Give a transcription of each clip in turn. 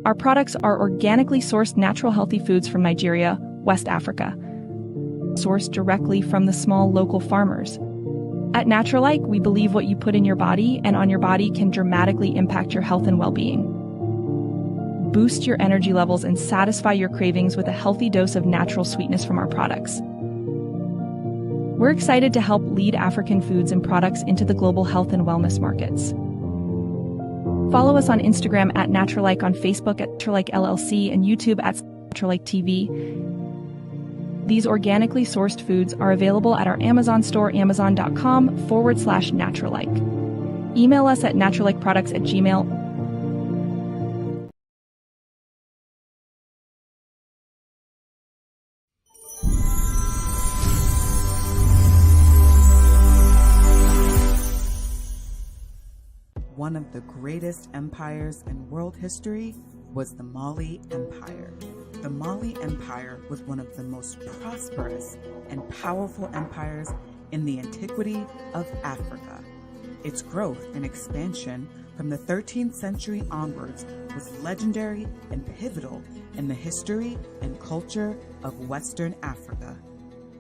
Our products are organically sourced natural healthy foods from Nigeria, West Africa, sourced directly from the small local farmers. At Naturalike, we believe what you put in your body and on your body can dramatically impact your health and well-being. Boost your energy levels and satisfy your cravings with a healthy dose of natural sweetness from our products. We're excited to help lead African foods and products into the global health and wellness markets. Follow us on Instagram at Naturalike, on Facebook at Naturalike LLC, and YouTube at Naturalike TV. These organically sourced foods are available at our Amazon store, amazon.com/Naturalike. Email us at naturalikeproducts@gmail.com. One of the greatest empires in world history was the Mali Empire. The Mali Empire was one of the most prosperous and powerful empires in the antiquity of Africa. Its growth and expansion from the 13th century onwards was legendary and pivotal in the history and culture of Western Africa.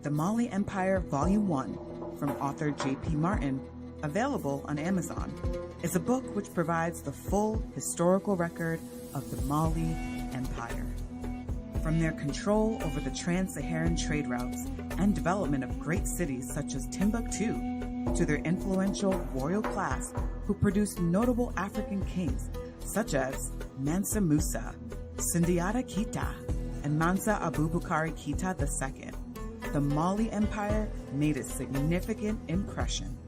The Mali Empire Volume 1 from author J.P. Martin, available on Amazon, is a book which provides the full historical record of the Mali Empire. From their control over the trans-Saharan trade routes and development of great cities such as Timbuktu, to their influential royal class who produced notable African kings such as Mansa Musa, Sundiata Keita, and Mansa Abubakar Keita II, the Mali Empire made a significant impression.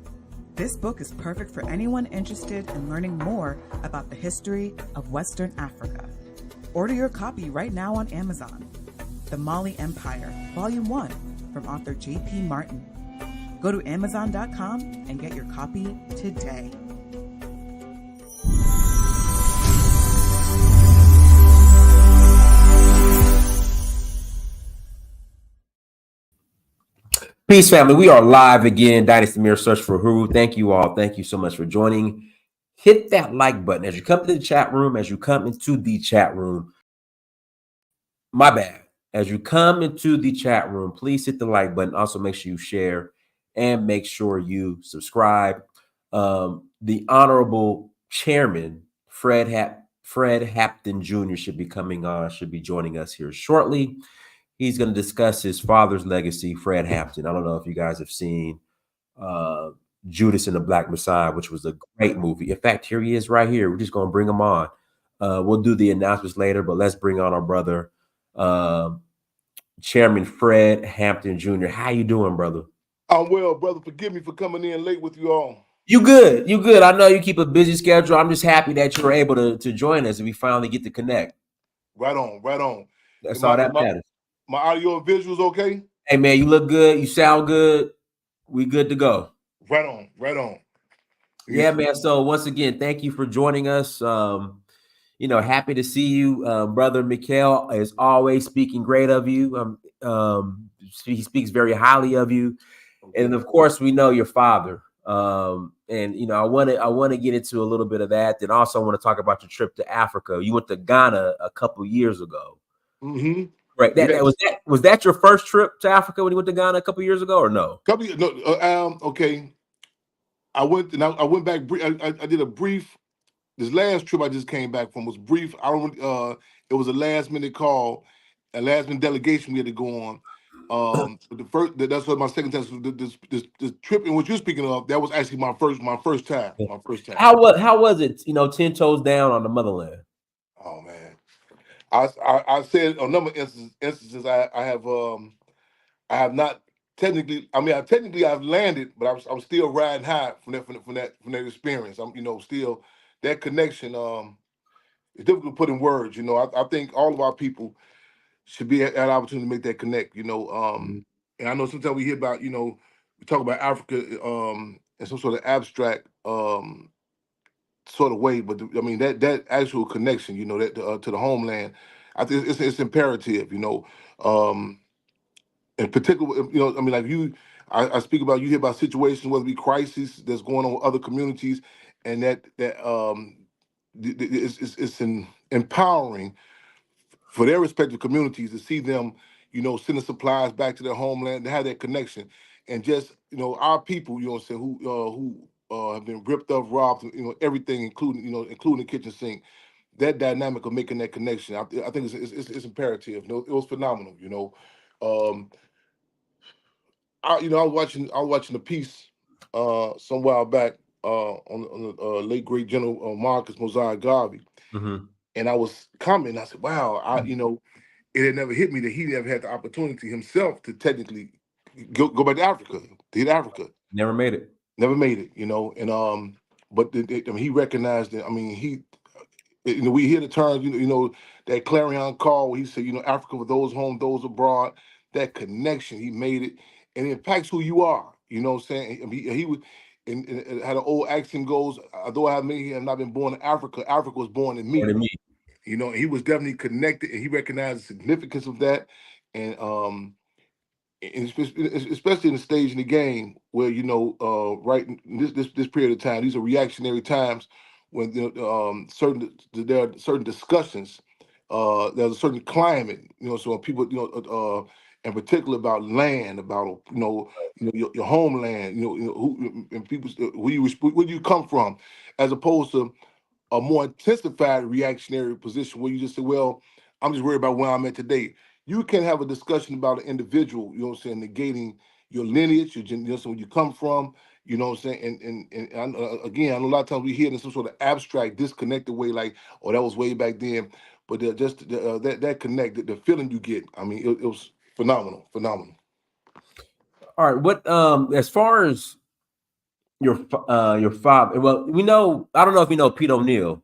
This book is perfect for anyone interested in learning more about the history of Western Africa. Order your copy right now on Amazon. The Mali Empire, Volume 1, from author J.P. Martin. Go to Amazon.com and get your copy today. Peace, family. We are live again. Dynasty Mirror Search for Huru. Thank you all. Thank you so much for joining. Hit that like button as you come to the chat room. My bad. As you come into the chat room, please hit the like button. Also, make sure you share and make sure you subscribe. The Honorable Chairman, Fred Hampton Jr. should be joining us here shortly. He's going to discuss his father's legacy, Fred Hampton. I don't know if you guys have seen Judas and the Black Messiah, which was a great movie. In fact, here he is right here. We're just going to bring him on. We'll do the announcements later, but let's bring on our brother, Chairman Fred Hampton Jr. How you doing, brother? I'm well, brother. Forgive me for coming in late with you all. You good. I know you keep a busy schedule. I'm just happy that you were able to join us and we finally get to connect. Right on. That's all that matters. My audio and visuals okay? Hey, man, you look good. You sound good. We good to go. Right on. Yeah, man. So once again, thank you for joining us. Happy to see you. Brother Mikhail is always speaking great of you. He speaks very highly of you. And of course, we know your father. I want to get into a little bit of that. Then also I want to talk about your trip to Africa. You went to Ghana a couple years ago. Mm-hmm. Right. Was that your first trip to Africa when you went to Ghana a couple years ago, or no? Okay. I went back. I did a brief. This last trip I just came back from was brief. It was a last minute call, a last minute delegation we had to go on. That's what my second time. This trip in which you're speaking of, that was actually my first time. How was it? 10 toes down on the motherland. Oh man. I said on a number of instances I have not technically. I mean, I've landed, but I was still riding high from that experience. I'm still that connection. It's difficult to put in words. I think all of our people should be at an opportunity to make that connect. And I know sometimes we hear about we talk about Africa in some sort of abstract sort of way, but that actual connection, that to the homeland, I think it's imperative, in particular, like I speak about, you hear about situations, whether it be crises that's going on with other communities, and that it's empowering for their respective communities to see them, sending supplies back to their homeland, to have that connection, and just our people, you know what I'm saying, who have been ripped off, robbed, everything, including the kitchen sink. That dynamic of making that connection, I think it's imperative. It was phenomenal. I was watching a piece some while back on the late great General Marcus Mosiah Garvey, and I was commenting. I said, "Wow, it had never hit me that he never had the opportunity himself to technically go back to Africa, to hit Africa. Never made it. Never made it, and but he recognized that. I mean, we hear the terms, that clarion call where he said, Africa for those home, those abroad. That connection, he made it, and it impacts who you are. You know what I'm saying? I mean, he was, and how the old axiom goes, although I have not been born in Africa, Africa was born in me. Born in me. He was definitely connected, and he recognized the significance of that, and especially in the stage in the game where right in this period of time, these are reactionary times when there are certain discussions, there's a certain climate, so when people in particular about land, about your homeland, who and people where you come from, as opposed to a more intensified reactionary position where you just say, well, I'm just worried about where I'm at today. You can have a discussion about an individual, negating your lineage, where you come from, and again, I know a lot of times we hear it in some sort of abstract, disconnected way, like, oh, that was way back then. But that connect, the feeling you get, I mean, it was phenomenal. All right, what as far as your father, well, I don't know if you know Pete O'Neill.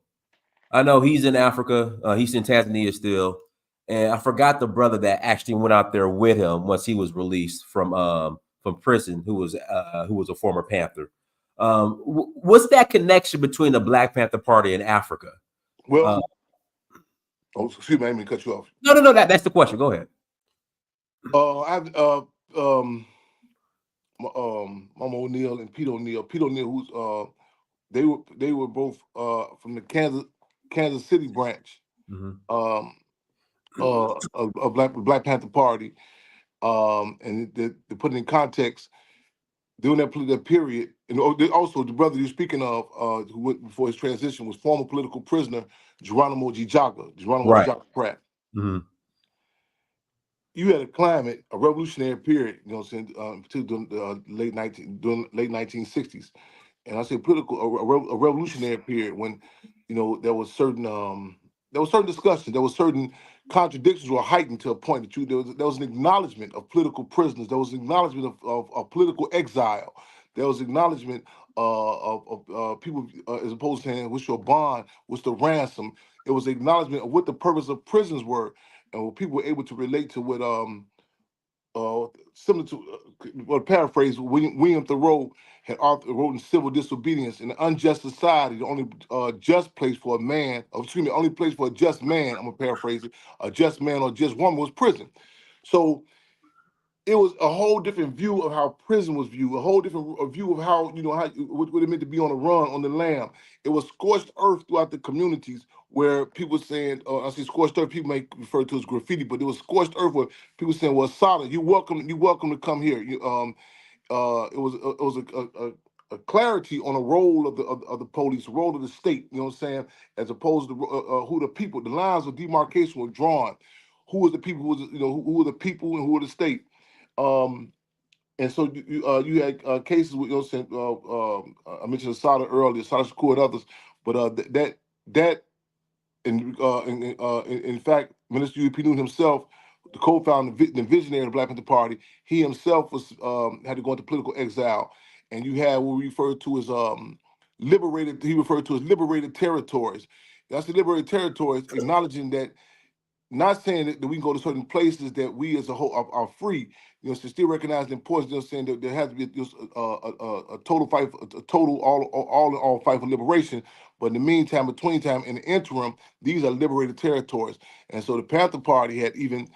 I know he's in Africa. He's in Tanzania still, and I forgot the brother that actually went out there with him once he was released from prison, who was a former Panther. What's that connection between the Black Panther Party and Africa? Well, excuse me, I didn't mean to cut you off. No, that's the question. Go ahead. Mama O'Neill and Pete O'Neill. Pete O'Neill, who's they were both from the Kansas City branch of Black Panther Party, and to put it in context, during that period, and also the brother you're speaking of, who went before his transition, was former political prisoner Geronimo Jijaga Pratt. You had a climate, a revolutionary period, during the late 1960s. And I say a revolutionary period when, there was certain discussions, there was certain contradictions were heightened to a point that there was an acknowledgement of political prisoners, there was an acknowledgement of political exile, there was acknowledgement of people, as opposed to saying, what's your bond, what's the ransom? It was acknowledgement of what the purpose of prisons were, and what people were able to relate to what similar to paraphrase William Thoreau had wrote in Civil Disobedience. In an unjust society, the only just place for a man, only place for a just man, I'm gonna paraphrase it, a just man or just woman was prison. So it was a whole different view of how prison was viewed, a whole different view of how, what it meant to be on the run, on the lam. It was scorched earth throughout the communities where people were saying, I see scorched earth, people may refer to as graffiti, but it was scorched earth where people saying, well, Sada, you're welcome to come here. It was a clarity on the role of the police, the role of the state, as opposed to who the people, the lines of demarcation were drawn. Who was the people, who were the people and who were the state. And so you had cases with, I mentioned Sada earlier, Sada Shakur and others, but that in fact, Minister U.P. Newton himself, the co-founder and visionary of the Black Panther Party, he himself was had to go into political exile, and you had what we refer to as liberated. He referred to as liberated territories. That's the liberated territories, acknowledging that. Not saying that we can go to certain places that we as a whole are free, to still recognize the importance. Saying that there has to be a total fight, a total all fight for liberation. But in the meantime, in the interim, these are liberated territories. And so the Panther Party had even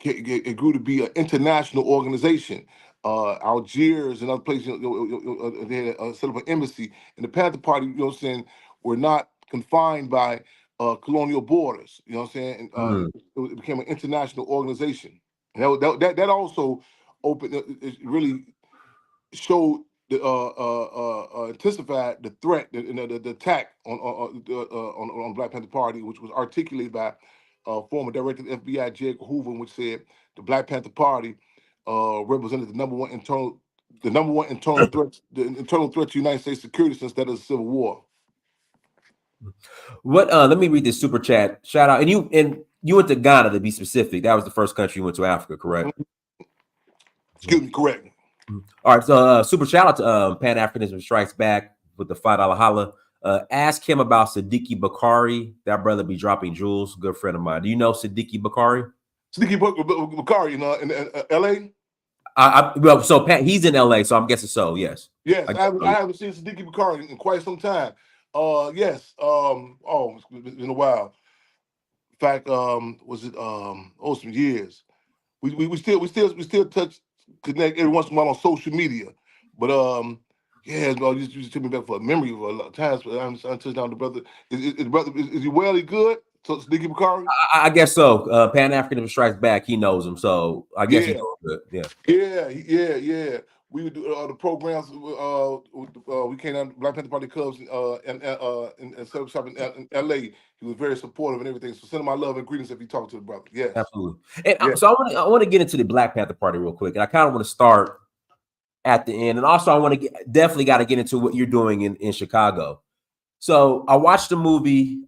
it grew to be an international organization. Algiers and other places, they had set up an embassy. And the Panther Party, were not confined by colonial borders. You know what I'm saying? And, it became an international organization. And that also opened, it really showed the intensified the threat, the attack on Black Panther Party, which was articulated by former Director of the FBI J. Edgar Hoover, which said the Black Panther Party represented the number one internal threat, the internal threat to United States security since that of the Civil War. What? Let me read this super chat. Shout out, and you went to Ghana, to be specific. That was the first country you went to Africa, correct? Excuse me, correct. All right, so super shout out to Pan Africanism Strikes Back with the $5 holla. Ask him about Siddiqui Bakari. That brother be dropping jewels. Good friend of mine. Do you know Siddiqui Bakari? Siddiqui Bakari in L.A. Well, so Pat, he's in LA, so I'm guessing so. Yes. Yes, I haven't seen Siddiqui Bakari in quite some time. Yes. It's been a while. In fact, was it some years? We still connect every once in a while on social media. But yeah, you took me back for a memory of a lot of times. But I'm touching down the brother. Is he well? He good? So Siddiqui Bakari? I guess so. Pan Africanism Strikes Back. He knows him, so I guess he's good. Yeah. We would do the programs. We came down Black Panther Party clubs and set up shop in L.A. He was very supportive and everything. So send him my love and greetings if you talk to the brother. Yes, absolutely. And so I want to get into the Black Panther Party real quick, and I kind of want to start at the end, and also I want to definitely got to get into what you're doing in Chicago. So I watched the movie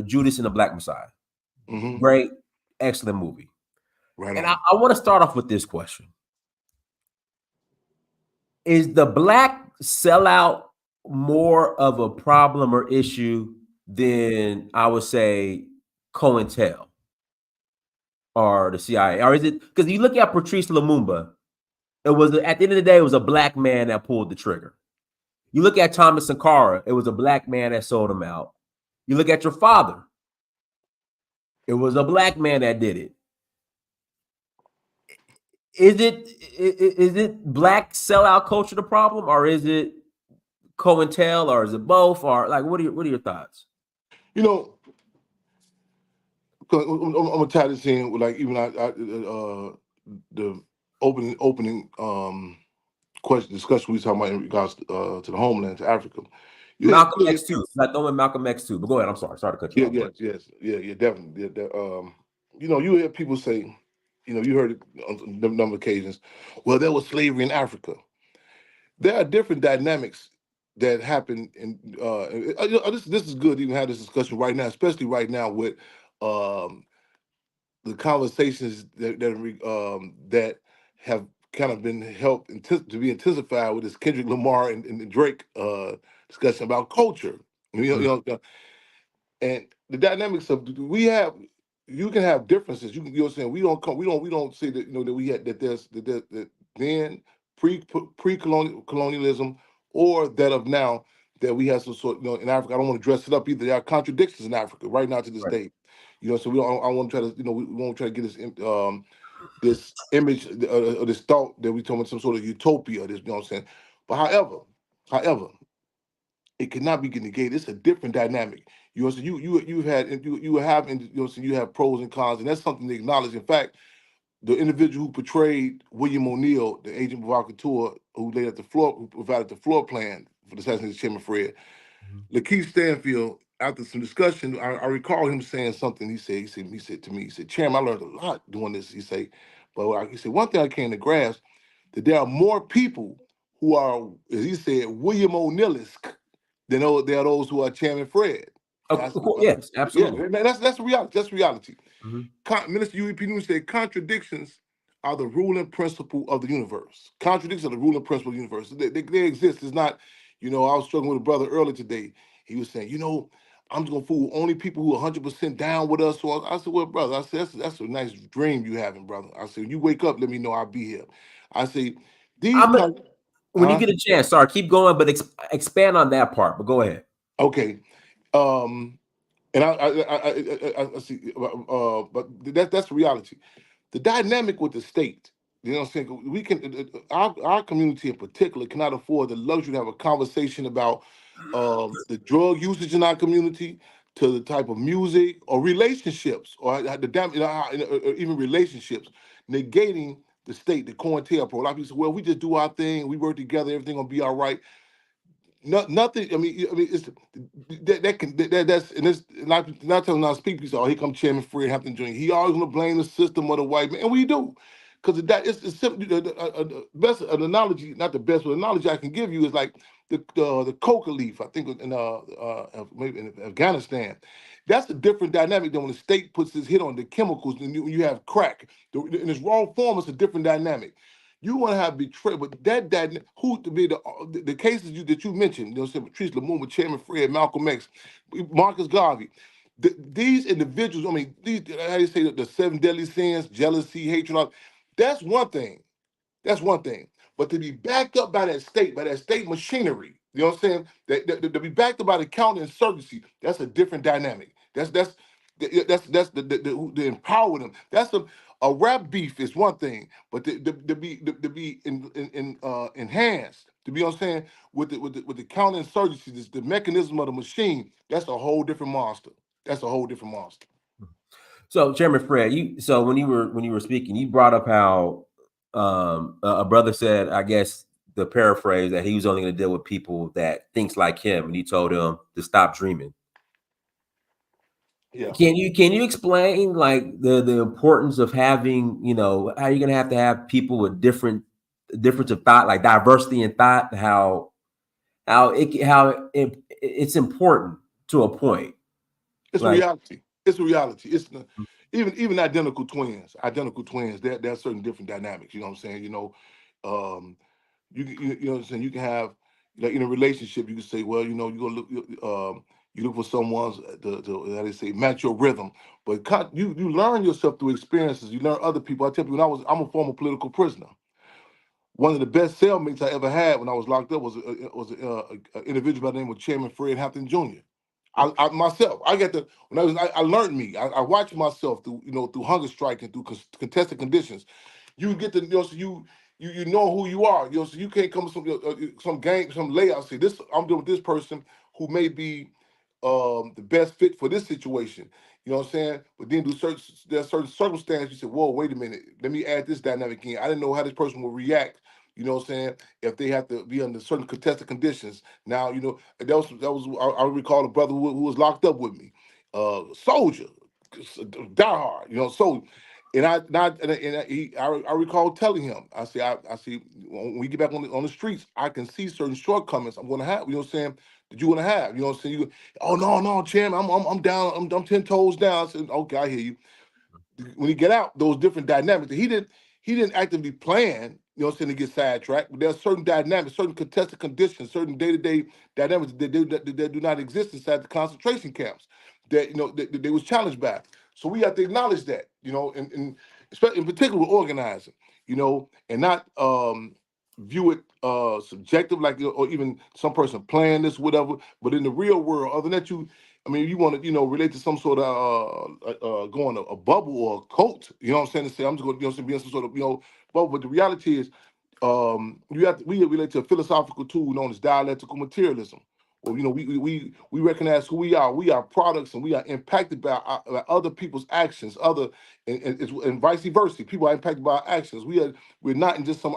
Judas and the Black Messiah. Great, excellent movie. Right. And I want to start off with this question. Is the black sellout more of a problem or issue than, I would say, COINTEL or the CIA? Or is it, because you look at Patrice Lumumba, it was, at the end of the day, it was a black man that pulled the trigger. You look at Thomas Sankara, it was a black man that sold him out. You look at your father, it was a black man that did it. Is it black sellout culture the problem, or is it COINTEL, or is it both, or like what are your thoughts? You know, I'm gonna tie this in with like even the opening discussion we talking about in regards to the homeland, to Africa. Malcolm X too. I throw in Malcolm X too. But go ahead. I'm sorry to cut you off. Yes, definitely. You hear people say, you heard it on a number of occasions. Well, there was slavery in Africa. There are different dynamics that happen, and this is good to even have this discussion right now, especially right now with the conversations that have kind of been helped to be intensified with this Kendrick Lamar and Drake discussion about culture. And the dynamics of you can have differences. You know what I'm saying? We don't say that that we had that there's that then pre-colonialism or that of now that we have some sort in Africa. I don't want to dress it up either. There are contradictions in Africa right now to this day. So I want to try to we won't try to get this image or this thought that we talking about some sort of utopia. This, what I'm saying? But however, it cannot be negated. It's a different dynamic. You have pros and cons, and that's something to acknowledge. In fact, the individual who portrayed William O'Neill, the agent provocateur, who provided the floor plan for the assassination of Chairman Fred, Lakeith Stanfield, after some discussion, I recall him saying something. He said to me, Chairman, I learned a lot doing this. He said, one thing I came to grasp, that there are more people who are, as he said, William O'Neillisk than there are those who are Chairman Fred. Yes, absolutely. Yeah, that's reality. That's reality. Minister U.E.P. News said contradictions are the ruling principle of the universe. Contradictions are the ruling principle of the universe. They exist. It's not, I was struggling with a brother earlier today. He was saying, I'm just gonna fool only people who are 100% down with us. So I said, well, brother, I said that's a nice dream you having, brother. I said, when you wake up, let me know I'll be here. I say, when you get a chance, sorry, keep going, but expand on that part. But go ahead. Okay. And I see, but that's the reality. The dynamic with the state, you know what I'm saying? We can, our community in particular cannot afford the luxury to have a conversation about the drug usage in our community, to the type of music or relationships, or the damn, or even relationships, negating the state, the COINTELPRO. A lot of people say, well, we just do our thing, we work together, everything gonna be all right. Nothing. It's that's and it's not telling our speakers. Oh, here come Chairman Fred Hampton Jr. He always gonna blame the system or the white man, and we do, because that it's simply the best an analogy, not the best, but analogy I can give you is like the coca leaf. I think in maybe in Afghanistan, that's a different dynamic than when the state puts its hit on the chemicals. And you have crack in its raw form. It's a different dynamic. You want to have betrayal, but that who to be the cases that you mentioned, Patrice Lumumba, Chairman Fred, Malcolm X, Marcus Garvey, these individuals. I mean, these how do you say the seven deadly sins, jealousy, hatred. That's one thing. That's one thing. But to be backed up by that state machinery, you know what I'm saying? To be backed up by the counterinsurgency, that's a different dynamic. That's the empower them. That's a rap beef is one thing, but to be enhanced, to be, you know what I'm saying, with the counterinsurgency, this, the mechanism of the machine, that's a whole different monster. That's a whole different monster. So, Chairman Fred, so when you were speaking, you brought up how a brother said, I guess the paraphrase, that he was only going to deal with people that thinks like him, and he told him to stop dreaming. Yeah. Can you explain like the importance of having, how you're going to have people with difference of thought, like diversity in thought, how it's important to a point. It's a reality. It's a reality. It's even identical twins. There are certain different dynamics. You know what I'm saying? You know what I'm saying. You can have, like, in a relationship. You can say, well, you go look. You look for someone's to how they say, match your rhythm. But you learn yourself through experiences. You learn other people. I tell you, I'm a former political prisoner. One of the best cellmates I ever had when I was locked up was an individual by the name of Chairman Fred Hampton Jr. I myself, I got to when I learned me. I watched myself through through hunger strike and through contested conditions. You get to so you know who you are. So you can't come with some game, some layout. Say this, I'm doing with this person who may be the best fit for this situation. You know what I'm saying? But then there are certain circumstances. You say, whoa, wait a minute. Let me add this dynamic in. I didn't know how this person will react. You know what I'm saying? If they have to be under certain contested conditions. Now, that was I recall a brother who was locked up with me, soldier, diehard. So, and I recall telling him, I see when we get back on the streets, I can see certain shortcomings I'm going to have. You know what I'm saying? That you want to have. You know what I'm saying? Oh no, Chairman, I'm down. I'm 10 toes down. I said, okay, I hear you. When he get out, those different dynamics. He didn't actively plan, to get sidetracked. But there are certain dynamics, certain contested conditions, certain day-to-day dynamics that do not exist inside the concentration camps that that they was challenged by. So we have to acknowledge that, and especially in particular with organizing, and not view it subjective, like, or even some person playing this, whatever. But in the real world, other than that, you want to, relate to some sort of going a bubble or a cult. You know what I'm saying? To say I'm just going to be in some sort of bubble. But the reality is, we relate to a philosophical tool known as dialectical materialism. Well, we recognize who we are. We are products, and we are impacted by other people's actions. And vice versa. People are impacted by our actions. We're not in just some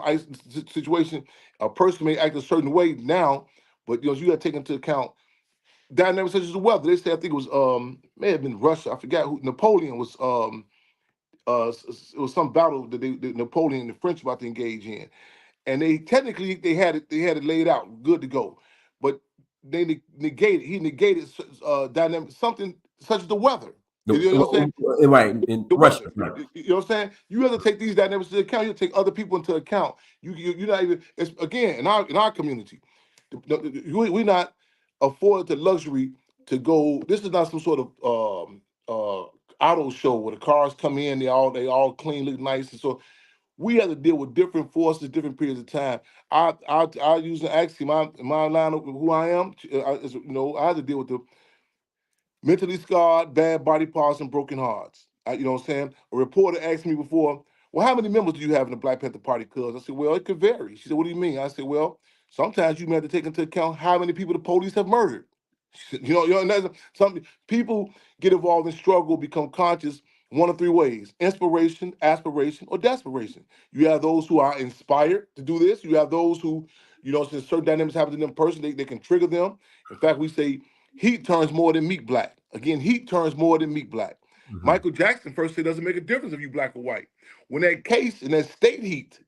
situation. A person may act a certain way now, but you got to take into account dynamics such as the weather. They say, I think it was may have been Russia. I forgot who. Napoleon was it was some battle that Napoleon and the French about to engage in, and they had it laid out good to go, but he negated dynamic, something such as the weather. You know what I'm saying? Right, in The Russia. weather. Right. You know what I'm saying? You have to take these dynamics into account. You have to take other people into account. You're not even. It's again in our community. We're not afforded the luxury to go. This is not some sort of auto show where the cars come in. They all clean, look nice, and so we have to deal with different forces, different periods of time. I use an axiom in my line of who I am. I have to deal with the mentally scarred, bad body parts, and broken hearts. You know what I'm saying? A reporter asked me before, well, how many members do you have in the Black Panther Party? Cuz I said, well, it could vary. She said, what do you mean? I said, well, Sometimes you may have to take into account how many people the police have murdered. You know, some people get involved in struggle, become conscious one of three ways: inspiration, aspiration, or desperation. You have those who are inspired to do this. You have those who, since certain dynamics happen to them personally, they can trigger them. In fact, we say heat turns more than meat black. Again, heat turns more than meat black. Michael Jackson first said it doesn't make a difference if you black or white. When that case and that state heat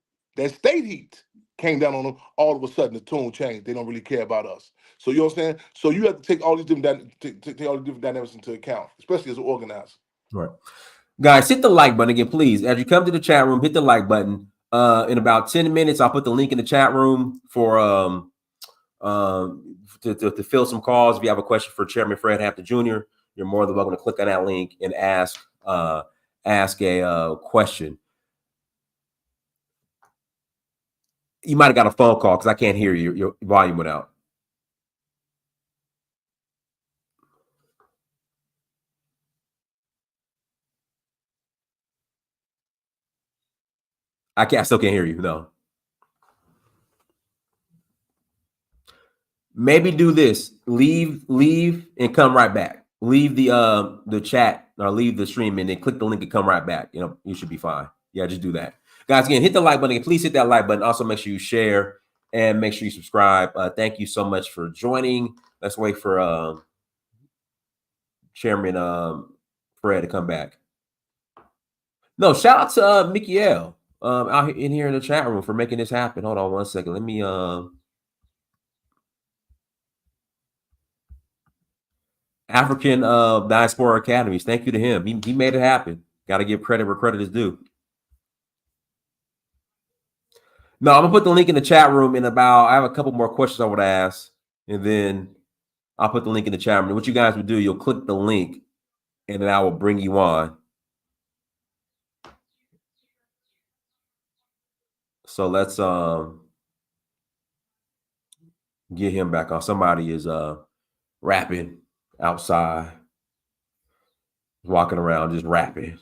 came down on them, all of a sudden the tune changed. They don't really care about us. So you know what I'm saying? So you have to take all these different dynamics into account, especially as an organizer. Right. Guys, hit the like button again, please. As you come to the chat room, hit the like button. In about 10 minutes, I'll put the link in the chat room for to fill some calls. If you have a question for Chairman Fred Hampton Jr., you're more than welcome to click on that link and ask a question. You might have got a phone call because I can't hear you. Your volume went out. I still can't hear you. No. Maybe do this. Leave and come right back. Leave the chat or leave the stream and then click the link and come right back. You should be fine. Yeah, just do that. Guys, again, hit the like button. Please hit that like button. Also, make sure you share and make sure you subscribe. Thank you so much for joining. Let's wait for Chairman Fred to come back. No, shout out to Mickey L. Out in here in the chat room for making this happen. Hold on one second. Let me African Diaspora Academies. Thank you to him. He made it happen. Got to give credit where credit is due. No, I'm gonna put the link in the chat room I have a couple more questions I would ask, and then I'll put the link in the chat room. What you guys would do, you'll click the link, and then I will bring you on. So let's get him back on. Somebody is rapping outside, walking around just rapping.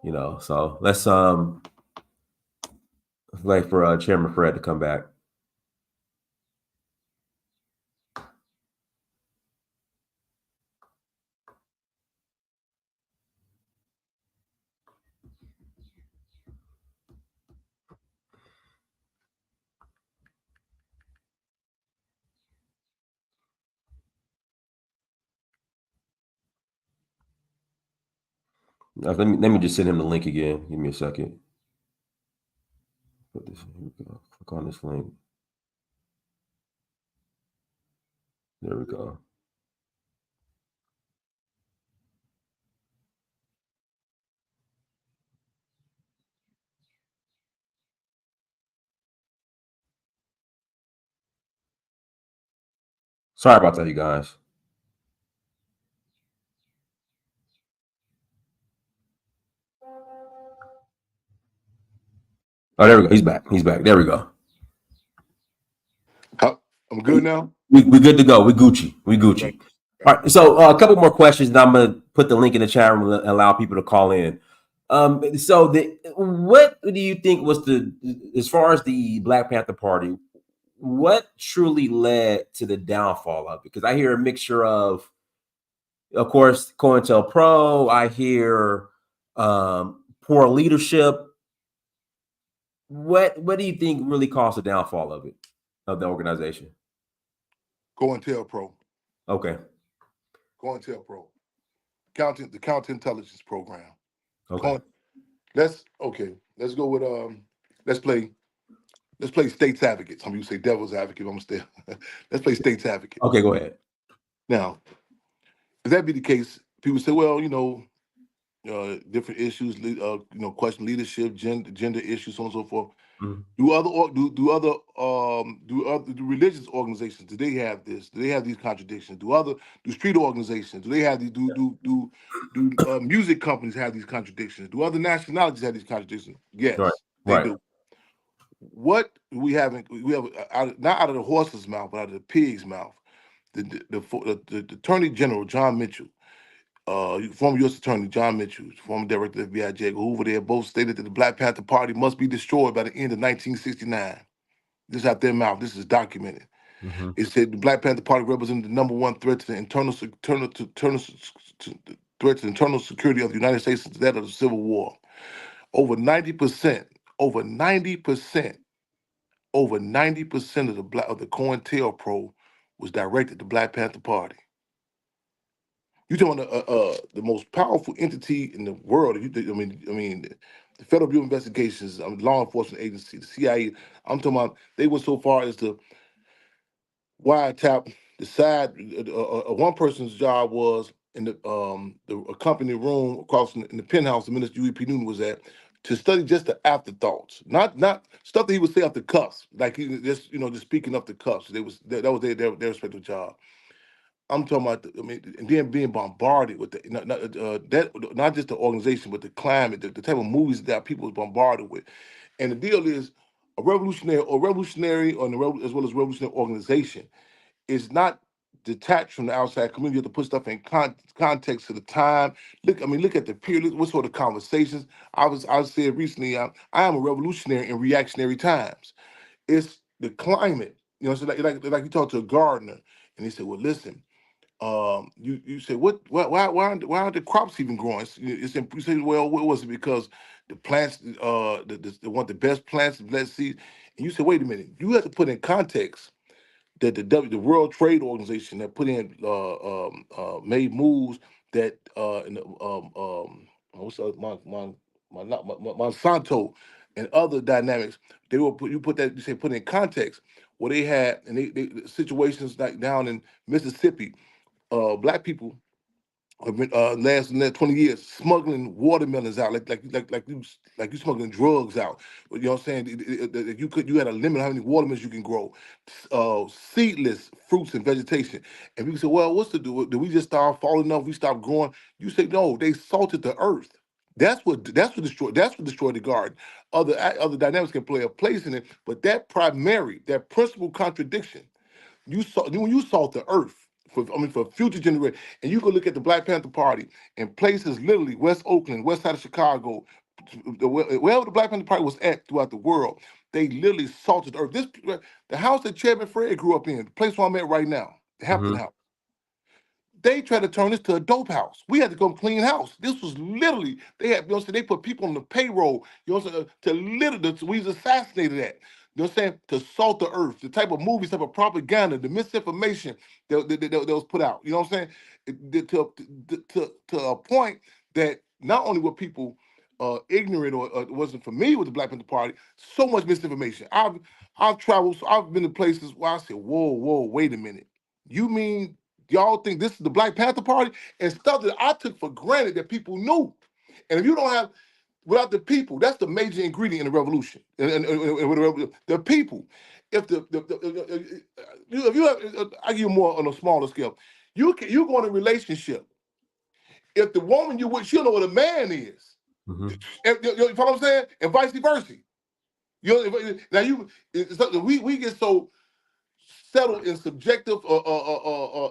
So let's wait for Chairman Fred to come back. Let me just send him the link again. Give me a second. Put this. Here we go. Click on this link. There we go. Sorry about that, you guys. Oh, there we go. He's back. There we go. I'm good now. We good to go. We Gucci. Right. All right. So a couple more questions, and I'm gonna put the link in the chat room and allow people to call in. So what do you think was as far as the Black Panther Party, what truly led to the downfall of it? Because I hear a mixture of course, COINTELPRO. I hear poor leadership. What do you think really caused the downfall of the organization? COINTELPRO. Okay. COINTELPRO. The counterintelligence program. Okay. Let's go with let's play state's advocate. Some people say devil's advocate. I'm gonna stay. Let's play state's advocate. Okay, go ahead. Now, if that be the case, people say, well, different issues, question leadership, gender issues, so on and so forth. Mm-hmm. Do religious organizations, do they have this? Do they have these contradictions? Do street organizations, do they have these? Do music companies have these contradictions? Do other nationalities have these contradictions? Yes, they do. What we have not out of the horse's mouth, but out of the pig's mouth. The Attorney General John Mitchell, former U.S. Attorney John Mitchell, former Director of FBI J. Edgar Hoover, they have both stated that the Black Panther Party must be destroyed by the end of 1969. This out their mouth. This is documented. Mm-hmm. It said the Black Panther Party represented the number one threat to the internal security of the United States since that of the Civil War. Over 90%, over 90%, over 90% of the COINTELPRO was directed to the Black Panther Party. You're talking about the most powerful entity in the world. The Federal Bureau of Investigations, law enforcement agency, the CIA. I'm talking about they went so far as to wiretap. Decide one person's job was in the company room across in the penthouse the Minister UEP Newton was at to study just the afterthoughts, not stuff that he would say off the cuffs, like he just just speaking off the cuffs. That was their respective job. I'm talking about, and then being bombarded with not just the organization, but the climate, the type of movies that people was bombarded with. And the deal is, a revolutionary, as well as revolutionary organization is not detached from the outside community. You have to put stuff in context to the time. Look at the period. What sort of conversations? I said recently, I am a revolutionary in reactionary times. It's the climate. So like you talk to a gardener, and he said, "Well, listen." You say why aren't the crops even growing? You say, well, what was it? Because the plants they want the best plants, the best seeds. And you say, wait a minute, you have to put in context that the World Trade Organization that put in made moves that in the what's the Monsanto and other dynamics. They will put in context where they had and they situations like down in Mississippi. Black people have been last 20 years smuggling watermelons out like you smuggling drugs out. You know what I'm saying? You had a limit how many watermelons you can grow, seedless fruits and vegetation. And people say, well, what's to do? Do we just start falling off? We stop growing? You say no. They salted the earth. That's what destroyed the garden. Other dynamics can play a place in it, but that principal contradiction. When you salt the earth for future generations, and you go look at the Black Panther Party in places literally West Oakland, west side of Chicago, wherever the Black Panther Party was at throughout the world, they literally salted the earth. The house that Chairman Fred grew up in, the place where I'm at right now, the Hampton Mm-hmm. house. They tried to turn this to a dope house. We had to go clean house. This was literally, they put people on the payroll, to literally, we was assassinated at. You know what I'm saying? To salt the earth, the type of movies, type of propaganda, the misinformation that was put out. You know what I'm saying? To a point that not only were people ignorant or wasn't familiar with the Black Panther Party, so much misinformation. I've traveled, so I've been to places where I said, whoa, wait a minute. You mean y'all think this is the Black Panther Party? And stuff that I took for granted that people knew. And if you don't have, without the people, that's the major ingredient in the revolution. And the people. If if you have, I give you more on a smaller scale. You go in a relationship. If the woman you with, she don't know what a man is. Mm-hmm. You follow what I'm saying? And vice versa. We get so settled in subjective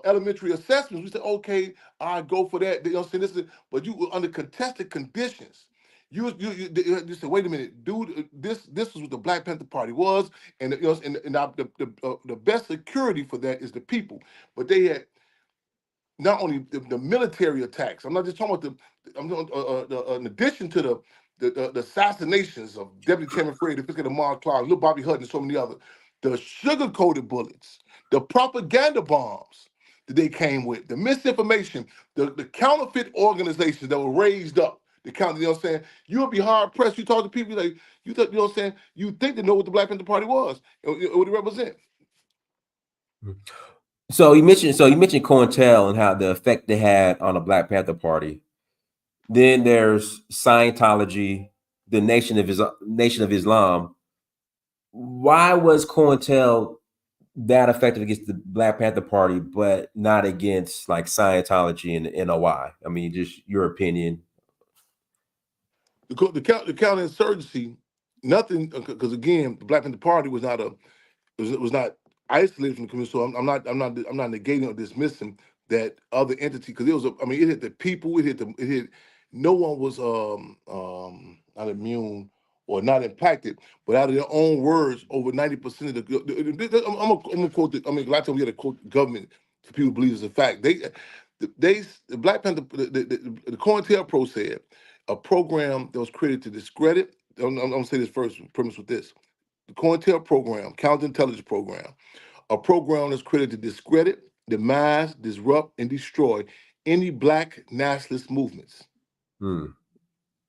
elementary assessments. We say, okay, I go for that. You know what I'm saying? But you under contested conditions. You say, wait a minute, dude. This is what the Black Panther Party was, and the best security for that is the people. But they had not only the military attacks. I'm not just talking about in addition to the assassinations of Deputy Chairman Fred, the Fiscal Lamar Clark, Little Bobby Hutton, and so many others, the sugar-coated bullets, the propaganda bombs that they came with, the misinformation, the counterfeit organizations that were raised up. You know what I'm saying? You'll be hard pressed. You talk to people like you know what I'm saying. You think they know what the Black Panther Party was and what it represents. So you mentioned COINTEL and how the effect they had on the Black Panther Party. Then there's Scientology, the Nation of Islam. Why was COINTEL that effective against the Black Panther Party, but not against like Scientology and NOI? I mean, just your opinion. The counterinsurgency, nothing, because again, the Black Panther Party was not isolated from the community. So I'm not negating or dismissing that other entity, because it hit the people. No one was not immune or not impacted, but out of their own words, over 90% of I'm gonna quote the, I mean, a lot of times we got to quote the government for people to believe it's a fact. The Black Panther, the COINTELPRO said a program that was created to discredit. I'm gonna say this first premise with this: the COINTELPRO program, counterintelligence program, a program that's created to discredit, demise, disrupt, and destroy any Black nationalist movements,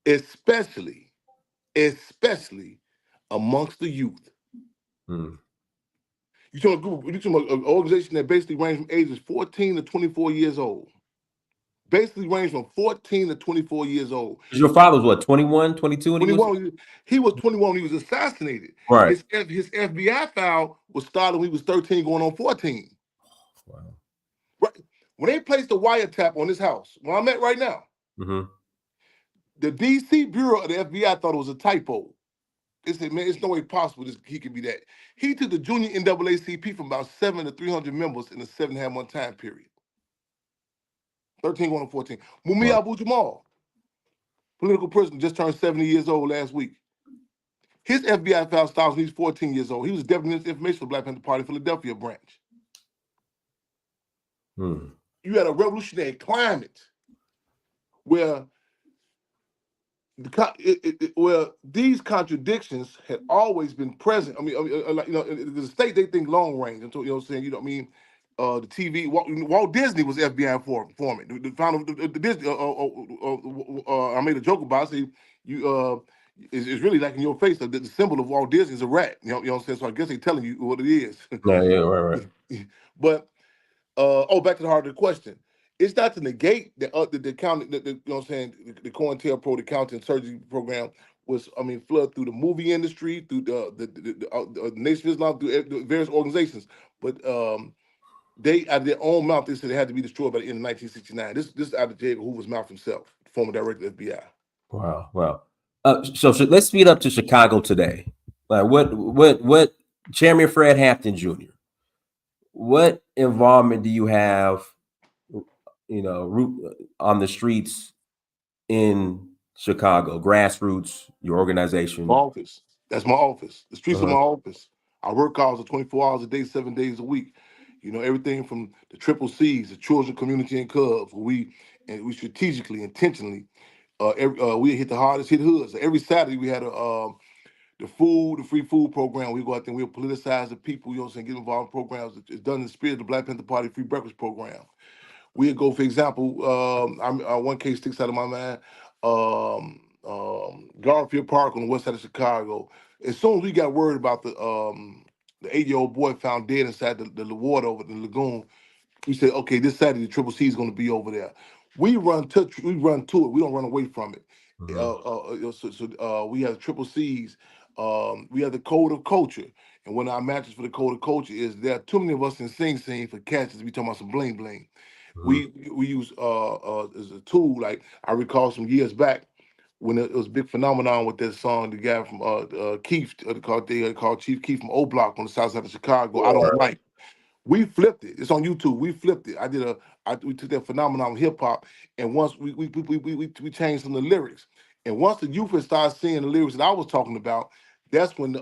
especially amongst the youth. You talking about an organization that basically ranges from ages 14 to 24 years old. Basically range from 14 to 24 years old. Your father was what, 21, 22 when he was? He was 21 when he was assassinated. Right. His FBI file was started when he was 13 going on 14. Wow. Right. When they placed the wiretap on his house, where I'm at right now, the DC Bureau of the FBI thought it was a typo. They said, man, it's no way possible he could be that. He took the junior NAACP from about 7 to 300 members in a 7.5-month time period. 13 going on 14. Mumia Abu Jamal, political prisoner, just turned 70 years old last week. His FBI file starts when he's 14 years old. He was Deputy Minister of Information for the Black Panther Party, Philadelphia branch. You had a revolutionary climate where where these contradictions had always been present. I mean, like, you know, the state, they think long range. Until, you know what I'm saying? You know what I mean? The TV, Walt Disney was FBI informant. The founder of the Disney. I made a joke about it. It's really like in your face. The symbol of Walt Disney is a rat. You know what I'm saying? So I guess they're telling you what it is. Yeah, right. But back to the heart of the question. It's not to negate the accounting, you know what I'm saying, the COINTELPRO, the counterinsurgency program was, I mean, flood through the movie industry, through the Nation of Islam, through various organizations. But they, out of their own mouth, they said they had to be destroyed by the end of 1969. This is out of J. Edgar Hoover's mouth himself, former director of the FBI. Wow. So let's speed up to Chicago today. Like what Chairman Fred Hampton Jr., what involvement do you have, you know, on the streets in Chicago, grassroots, your organization? My office. That's my office. The streets are my office. I work hours are 24 hours a day, 7 days a week. You know, everything from the triple C's, the children, community, and Cubs. We strategically, intentionally, we hit the hardest hit hoods. Every Saturday we had the free food program. We go out there and we'll politicize the people, you know what I'm saying, get involved in programs. It's done in the spirit of the Black Panther Party free breakfast program. We'd go, for example, one case sticks out of my mind, Garfield Park on the west side of Chicago. As soon as we got worried about the 8-year-old boy found dead inside the water over the lagoon, we said, okay, this Saturday the Triple C is going to be over there. We run to it. We don't run away from it. We have Triple C's. We have the Code of Culture. And one of our matches for the Code of Culture is there are too many of us in Sing Sing for catches. We talking about some bling bling. We use as a tool. Like I recall some years back when it was a big phenomenon with that song, the guy from Keith, called Chief Keith from O Block on the south side of Chicago. I don't like. We flipped it. It's on YouTube. We flipped it. We took that phenomenon of hip hop, and once we changed some of the lyrics. And once the youth had started seeing the lyrics that I was talking about, that's when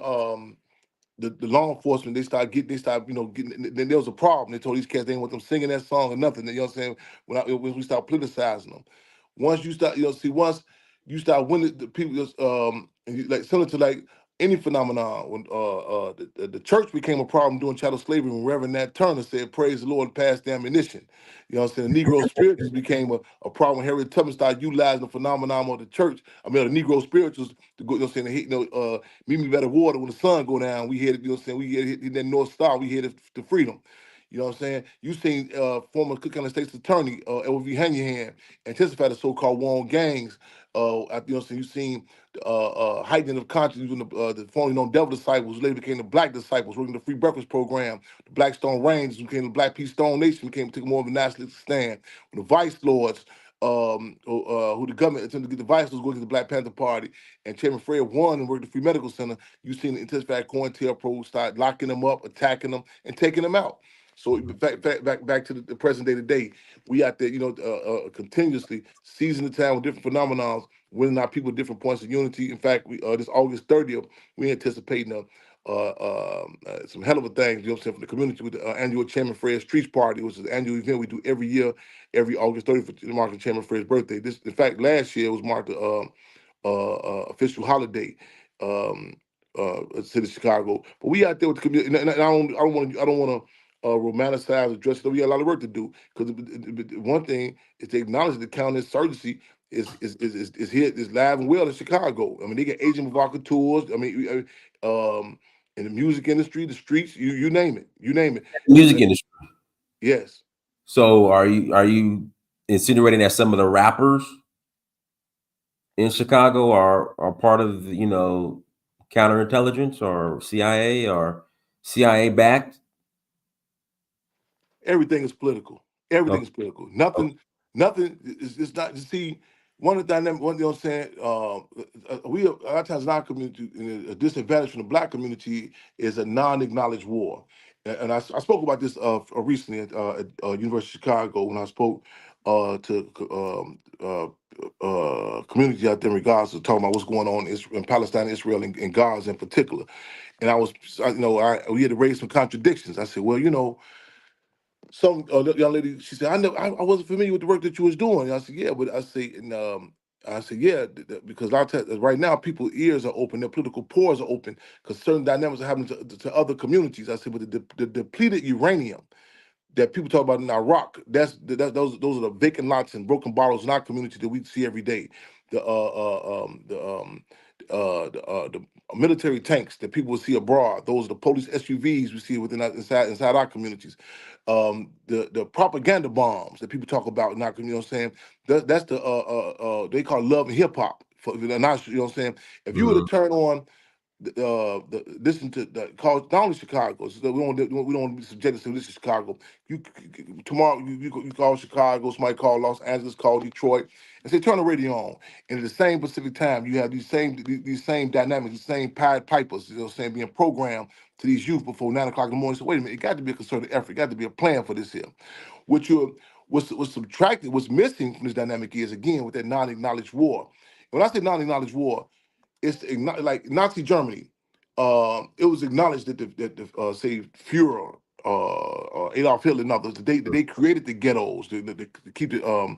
the law enforcement, they started getting, then there was a problem. They told these cats they didn't want them singing that song or nothing. You know what I'm saying? When we start politicizing them. Once you start, once you start winning the people, like similar to like any phenomenon, when the church became a problem during chattel slavery, when Reverend Nat Turner said, "Praise the Lord and pass the ammunition." You know what I'm saying? The Negro spirituals became a problem when Harriet Tubman started utilizing the phenomenon of the church. I mean, the Negro spirituals to go, you know what I'm saying? Meet me by the water when the sun go down. We headed, you know what I'm saying? We hit that North Star. We headed to freedom. You know what I'm saying? You seen former Cook County State's Attorney, Edward V. Hanyahan, anticipate the so-called war on gangs. You know what I'm saying? You seen heightening of conscience when the formerly known devil disciples later became the black disciples, working the free breakfast program. The Blackstone Rangers became the Black Peace Stone Nation, took more of a nationalistic stand. When the vice lords, who the government attempted to get the vice lords going to the Black Panther Party, and Chairman Fred won and worked the Free Medical Center, you seen the intensified COINTELPRO start locking them up, attacking them, and taking them out. So back to the present day today, we out there, continuously seizing the time with different phenomenons, winning our people at different points of unity. In fact, we this August 30th, we anticipating some hell of a things, you know what I'm saying, for the community with the annual Chairman Fred's Streets Party, which is an annual event we do every year, every August 30th, for marking Chairman Fred's birthday. This, in fact, last year it was marked the official holiday. City of Chicago, but we out there with the community, and I don't want to romanticize or dress it up. We got a lot of work to do because one thing is to acknowledge the counterinsurgency is here, is live and well in Chicago. I mean, they get agent provocateurs. I mean, in the music industry, the streets, you name it, you name it. Music industry. Yes. So are you insinuating that some of the rappers in Chicago are part of counterintelligence or CIA backed? Everything is political. Everything is political. Nothing is not. You see, one of the dynamic. One, you know what I'm saying? We a lot of times in our community, a disadvantage from the Black community is a non-acknowledged war. And I spoke about this recently at University of Chicago when I spoke to community out there in regards to talking about what's going on in Palestine, Israel, and Gaza in particular. And we had to raise some contradictions. I said, well, some young lady, she said, I wasn't familiar with the work that you was doing. And I said, yeah, but I say, and I said, yeah, because right now people's ears are open, their political pores are open, because certain dynamics are happening to other communities. I said, but the depleted uranium that people talk about in Iraq, those are the vacant lots and broken bottles in our community that we see every day. The military tanks that people will see abroad, those are the police SUVs we see inside our communities. The propaganda bombs that people talk about in our community, you know what I'm saying? That's they call love and hip hop. You know what I'm saying? If you were to turn on listen to the call, not only Chicago, so we don't want to be subjected to this is Chicago. Tomorrow you call Chicago, somebody call Los Angeles, call Detroit, and say turn the radio on. And at the same Pacific time, you have these same dynamics, these same Pied Pipers, you know what I'm saying, being programmed to these youth before 9 o'clock in the morning. So wait a minute, it got to be a concerted effort, it got to be a plan for this here. What's subtracted, what's missing from this dynamic is again with that non-acknowledged war. When I say non-acknowledged war, it's like Nazi Germany. It was acknowledged that say Führer, Adolf Hitler, and others, they created the ghettos to keep the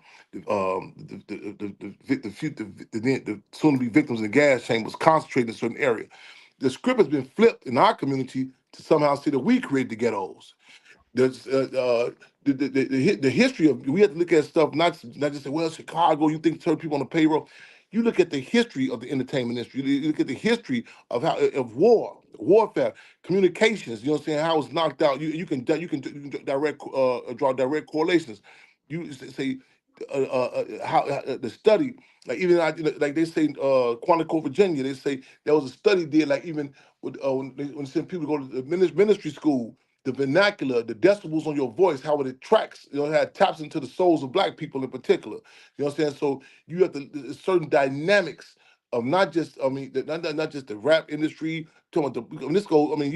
soon-to-be victims in the gas chambers concentrated in a certain area. The script has been flipped in our community to somehow say that we created the ghettos. The history of, we have to look at stuff not just say, well, Chicago, you think certain people on the payroll. You look at the history of the entertainment industry. You look at the history of warfare, communications. You know what I'm saying? How it's knocked out. You can direct draw direct correlations. You say how the study, like even like they say Quantico, Virginia. They say there was a study did like even with, when they send people to go to the ministry school. The vernacular, the decibels on your voice, how it attracts, how it taps into the souls of Black people in particular. You know what I'm saying? So you have certain dynamics of not just, not just the rap industry. You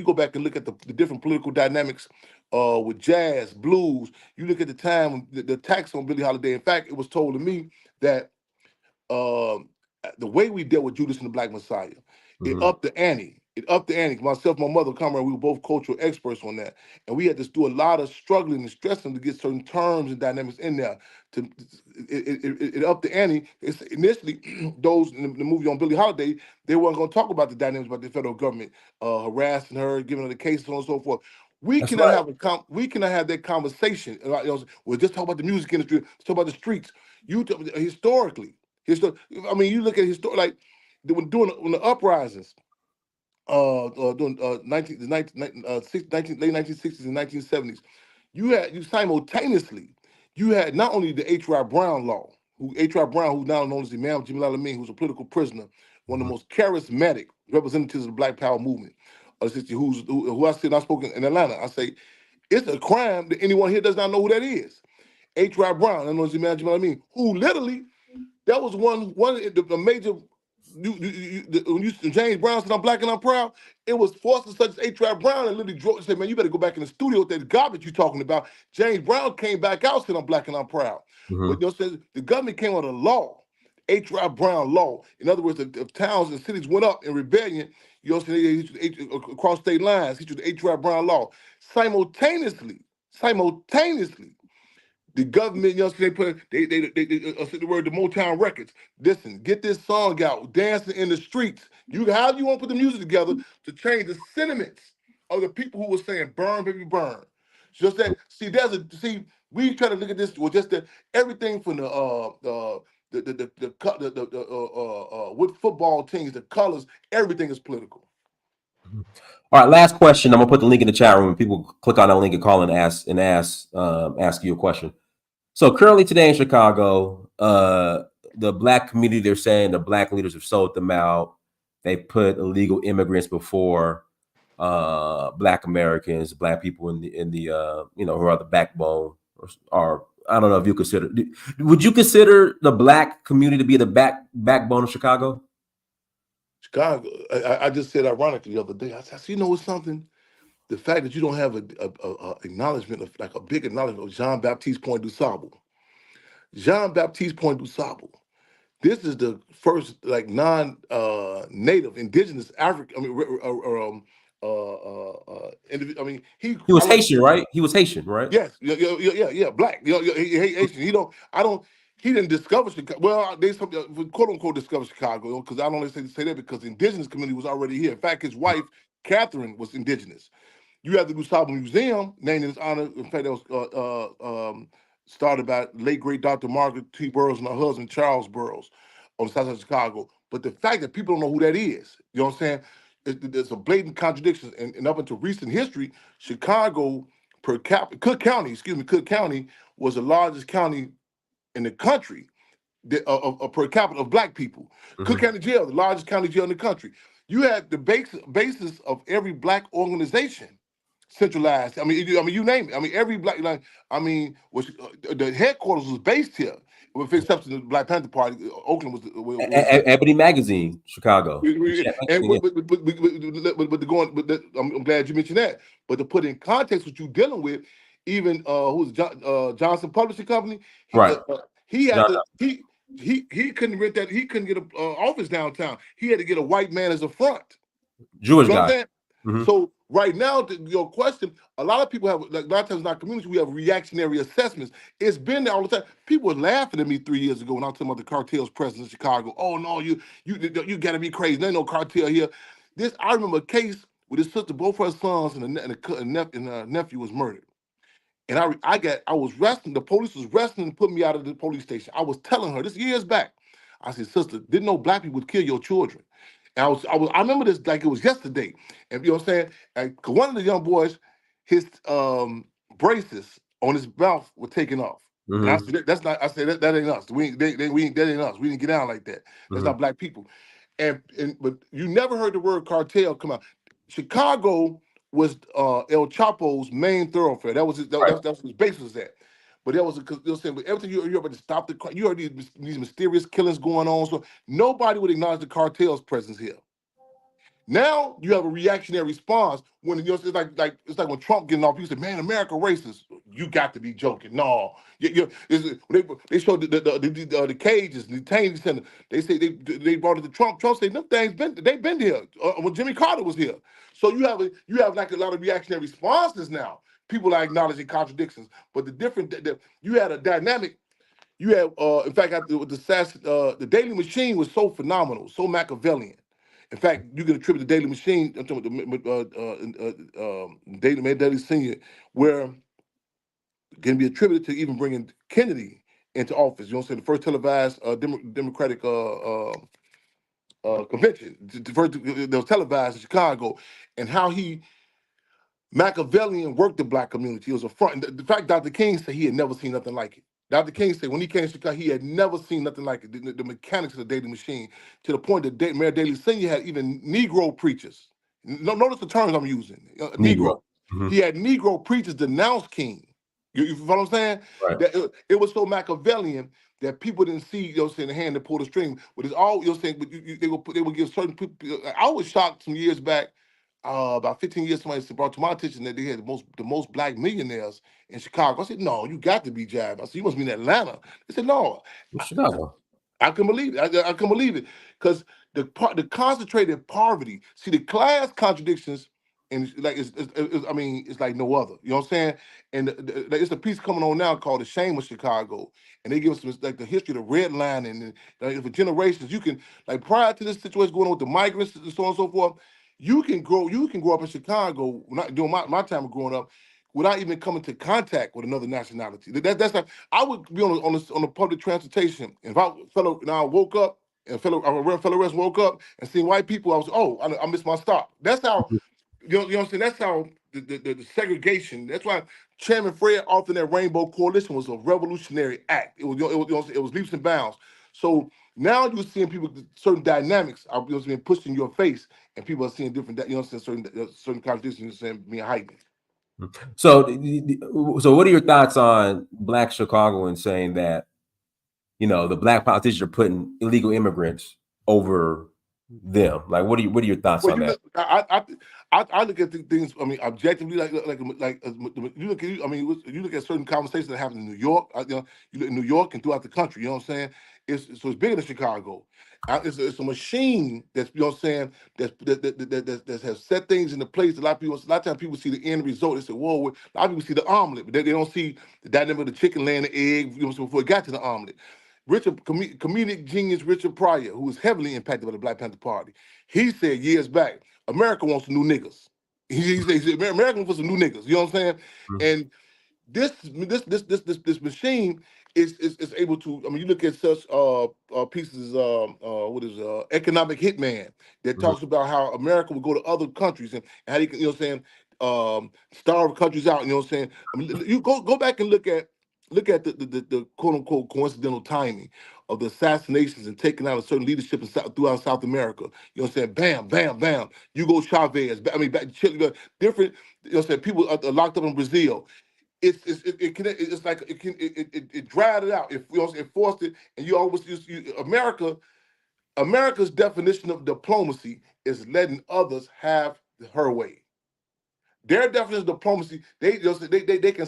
go back and look at the different political dynamics with jazz, blues. You look at the time, the attacks on Billie Holiday. In fact, it was told to me that the way we dealt with Judas and the Black Messiah, it upped the ante. It upped the ante. Myself, my mother, Comrade, we were both cultural experts on that. And we had to do a lot of struggling and stressing to get certain terms and dynamics in there. It upped the ante. It's initially, those in the movie on Billie Holiday, they weren't going to talk about the dynamics about the federal government harassing her, giving her the case, so on and so forth. We cannot have that conversation. We'll just talk about the music industry, let's talk about the streets. Historically, you look at like when the uprisings, during late 1960s and 1970s, you simultaneously had not only the H.R. Brown law, who's now known as Imam Jamil Al-Amin, who's a political prisoner, one of the most charismatic representatives of the Black Power movement, who I spoke in Atlanta. I say it's a crime that anyone here does not know who that is. H.R. Brown, I know it's Imam Jamil Al-Amin, who literally, that was one of the major when James Brown said I'm black and I'm proud, it was forces such as A-Trap Brown and literally drove and said, man, you better go back in the studio with that garbage you talking about. James Brown came back out saying I'm black and I'm proud. But you know, says the government came out with a law, A-Trap Brown law. In other words, if towns and cities went up in rebellion, you know, across state lines, he took the A-Trap Brown law. Simultaneously, the government, you know, they put they said the word the Motown Records. Listen, get this song out, dancing in the streets. How you want to put the music together to change the sentiments of the people who were saying burn, baby, burn. Just that. We try to look at this with just everything from the with football teams, the colors, everything is political. All right, last question. I'm gonna put the link in the chat room. People click on that link and call and ask you a question. So currently today in Chicago, the black community, they're saying the black leaders have sold them out. They put illegal immigrants before black Americans, black people in the you know, who are the backbone, or I don't know if you consider. Would you consider the black community to be the backbone of Chicago? Chicago. I just said ironically the other day. I said, you know what's something? The fact that you don't have a acknowledgement of, like a big acknowledgement of Jean-Baptiste Point du Sable. Jean-Baptiste Point du Sable. This is the first like non-native indigenous African. He was Haitian, right? He was Haitian, right? Yes, yeah, black. Haitian. He didn't discover Chicago. Well, they quote unquote discover Chicago, because I don't only say that because the indigenous community was already here. In fact, his wife Catherine was indigenous. You have the DuSable Museum named in his honor. In fact, that was started by late great Dr. Margaret T. Burroughs and her husband Charles Burroughs on the south side of Chicago. But the fact that people don't know who that is, you know what I'm saying? There's a blatant contradiction. And up until recent history, Chicago per capita, Cook County was the largest county in the country per capita of black people. Cook County Jail, the largest county jail in the country. You had the basis of every black organization centralized. I mean, you name it. I mean, every black, the headquarters was based here, with exception of the Black Panther Party. Oakland was Ebony Magazine, Chicago. I'm glad you mentioned that. But to put in context what you're dealing with, even who's Johnson Publishing Company, he couldn't rent that. He couldn't get an office downtown. He had to get a white man as a front. Jewish guy. So right now, to your question, a lot of people have, like, a lot of times in our community, we have reactionary assessments. It's been there all the time. People were laughing at me 3 years ago when I was talking about the cartel's presence in Chicago. Oh no, you gotta be crazy. There ain't no cartel here. I remember a case with his sister, both her sons and a nephew was murdered. And I was wrestling. The police was wrestling and put me out of the police station. I was telling her this years back. I said, sister, didn't know black people would kill your children. And I remember this like it was yesterday. And you know what I'm saying? And one of the young boys, his braces on his mouth were taken off. And I said, that's not. I said that ain't us. That ain't us. We didn't get down like that. That's not black people. But you never heard the word cartel come out. Chicago was El Chapo's main thoroughfare. That was his base was at. But that was because you know saying, but everything you hear about to stop the you heard these mysterious killings going on. So nobody would acknowledge the cartel's presence here. Now you have a reactionary response when it's like when Trump getting off. You say, "Man, America racist." You got to be joking. No, they showed the cages, the detention center. They say they brought it to Trump. Trump said, "Them things they've been here when Jimmy Carter was here." So you have like a lot of reactionary responses now. People are acknowledging contradictions, but you had a dynamic. You had, in fact, the Daily Machine was so phenomenal, so Machiavellian. In fact, you can attribute the Daily Machine, Daily Senior, where it can be attributed to even bringing Kennedy into office. You know what I'm saying? The first televised Democratic convention, the first that was televised in Chicago, and how Machiavellian worked the black community. It was a front. The fact Dr. King said he had never seen nothing like it. Dr. King said when he came to Chicago, he had never seen nothing like it. The mechanics of the Daily Machine, to the point that Mayor Daley Sr. had even Negro preachers. Notice the terms I'm using. Negro. He had Negro preachers denounce King. You follow what I'm saying? Right. That it was so Machiavellian that people didn't see, you know what I'm saying, the hand that pulled the string. But it's all, you know what I'm saying, but they would give certain people. I was shocked some years back, about 15 years, somebody brought to my attention that they had the most black millionaires in Chicago. I said, no, you got to be jive. I said, you must be in Atlanta. They said, no. Chicago. I couldn't believe it. I couldn't believe it because the concentrated poverty. See the class contradictions, and like I mean, it's like no other. You know what I'm saying? And it's a piece coming on now called "The Shame of Chicago," and they give us like the history of the red line and like, for generations. You can like prior to this situation going on with the migrants and so on and so forth. You can grow up in Chicago. Not during my time of growing up. Without even coming to contact with another nationality, that's like I would be on the public transportation. And if I woke up and fellow residents woke up and seen white people, I was I missed my stop. That's how you know what I'm saying. That's how the segregation. That's why Chairman Fred authored that Rainbow Coalition was a revolutionary act. It was leaps and bounds. So now you're seeing people certain dynamics are being pushed in your face, and people are seeing different. You know what I'm saying, certain contradictions being heightened. So what are your thoughts on Black Chicagoans saying that, you know, the Black politicians are putting illegal immigrants over them? Like, what are your thoughts on that? I look at things. I mean, objectively, you look at. I mean, you look at certain conversations that happen in New York. You look in New York and throughout the country. You know what I'm saying? It's bigger than Chicago. It's a machine that's, you know what I'm saying, that has set things into place. A lot of times people see the end result. They say, whoa, a lot of people see the omelet, but they don't see the dynamic of the chicken laying the egg, you know, before it got to the omelet. Comedic genius Richard Pryor, who was heavily impacted by the Black Panther Party, he said years back, America wants some new niggas. He said America wants some new niggas. You know what I'm saying? Mm-hmm. And this machine is able to. I mean, you look at such pieces. Economic Hitman that talks about how America would go to other countries and how you can, you know what I'm saying, starve countries out. You know what I'm saying? I mean, you go back and look at the quote unquote coincidental timing of the assassinations and taking out a certain leadership throughout South America. You know what I'm saying? Bam, bam, bam. Hugo Chavez. I mean, different. You know what I'm saying? People are locked up in Brazil. It's like it dried it out. It forced it, and you always America's definition of diplomacy is letting others have her way. Their definition of diplomacy, they can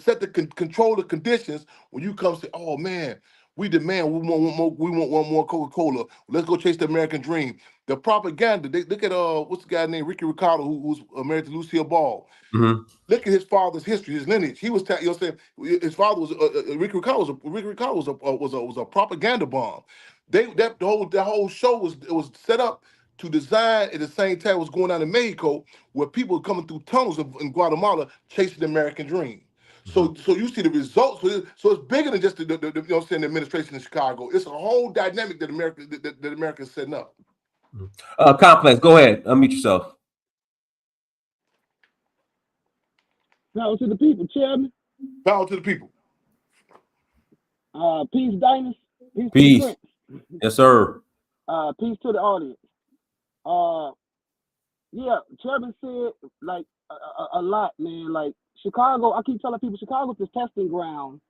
set control the conditions when you come say, oh man, we demand we want one more Coca-Cola. Let's go chase the American dream. The propaganda. They look at what's the guy named Ricky Ricardo who's married to Lucille Ball. Mm-hmm. Look at his father's history, his lineage. He was, you know what I'm saying, his father was Ricky Ricardo was a propaganda bomb. The whole show was set up to design at the same time was going on in Mexico, where people were coming through tunnels in Guatemala chasing the American dream. So you see the results. So it's bigger than just the you know what I'm saying, the administration in Chicago. It's a whole dynamic that America is setting up. Complex, go ahead. Unmute yourself. Power to the people, Chairman. Power to the people. Peace, Dynasty. Peace. Yes, sir. Peace to the audience. Yeah, Chairman said like a lot, man. Like Chicago, I keep telling people Chicago's the testing ground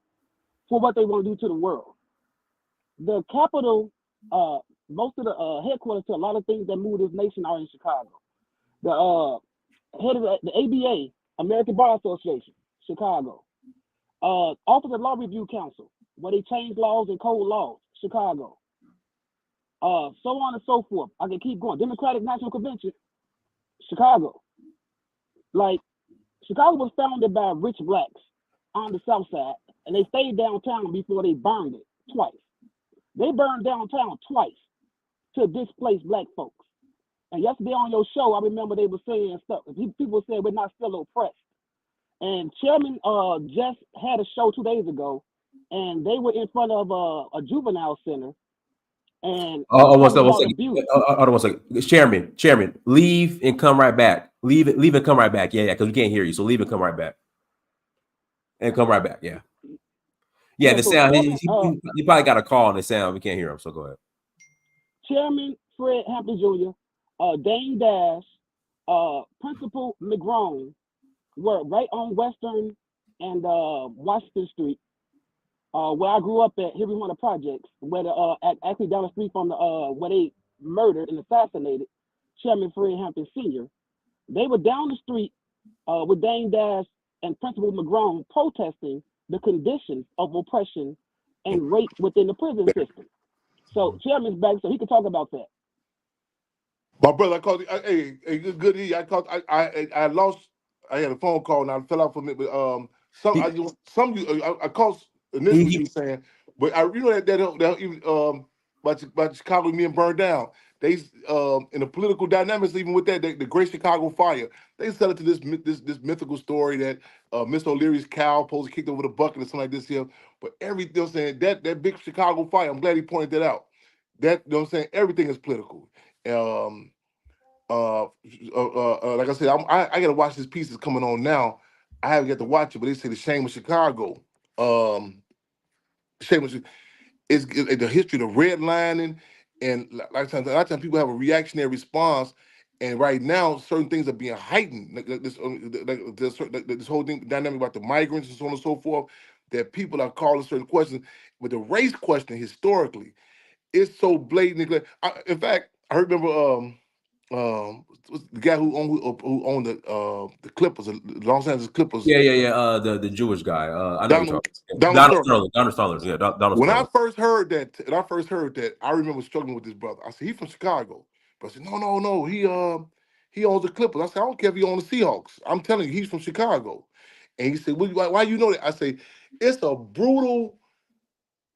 for what they want to do to the world. The capital, most of the headquarters to a lot of things that move this nation are in Chicago. The head of the ABA, American Bar Association, Chicago. Office of Law Review Council, where they change laws and code laws, Chicago. So on and so forth. I can keep going. Democratic National Convention, Chicago. Like, Chicago was founded by rich blacks on the South Side, and they stayed downtown before they burned it twice. They burned downtown twice to displace black folks. And yesterday on your show, I remember they were saying stuff. People said we're not still oppressed. And Chairman just had a show 2 days ago, and they were in front of a juvenile center. And one second. Chairman, leave and come right back. Leave and come right back. Yeah, because we can't hear you. So leave and come right back. And come right back. Yeah. Yeah, the sound. He probably got a call on the sound. We can't hear him. So go ahead. Chairman Fred Hampton Jr., Dane Dash, Principal McGrone were right on Western and Washington Street. Where I grew up at Henry Hunter Projects, where actually down the street from the where they murdered and assassinated Chairman Fred Hampton Sr. They were down the street with Dame Dash and Principal McGrone protesting the conditions of oppression and rape within the prison system. So Chairman's back, so he could talk about that. My brother, I called. Hey, good. I called. I lost. I had a phone call and I fell out for a minute. But I called initially. You were saying, but you know that even about Chicago being burned down. They in the political dynamics, even with that, the Great Chicago Fire, they sell it to this mythical story that Miss O'Leary's cow supposed to kicked over the bucket or something like this here. But everything, you know what I'm saying, that big Chicago Fire, I'm glad he pointed that out. That, you know what I'm saying, everything is political. Like I said, I got to watch this piece that's coming on now. I haven't got to watch it, but they say the shame of Chicago. Shame of is the history of the redlining, and a lot of times people have a reactionary response. And right now, certain things are being heightened. Like this whole thing dynamic about the migrants and so on and so forth. That people are calling certain questions, but the race question historically, it's so blatant. In fact, I remember the guy who owned the Clippers, the Los Angeles Clippers. Yeah. The Jewish guy. I know Donald Sterling. Donald Sterling. Yeah, Donald When Sterling. I first heard that, I remember struggling with this brother. I said, he's from Chicago. But I said, no. He owns the Clippers. I said, I don't care if he owns the Seahawks. I'm telling you, he's from Chicago. And he said, why you know that? I say, it's a brutal,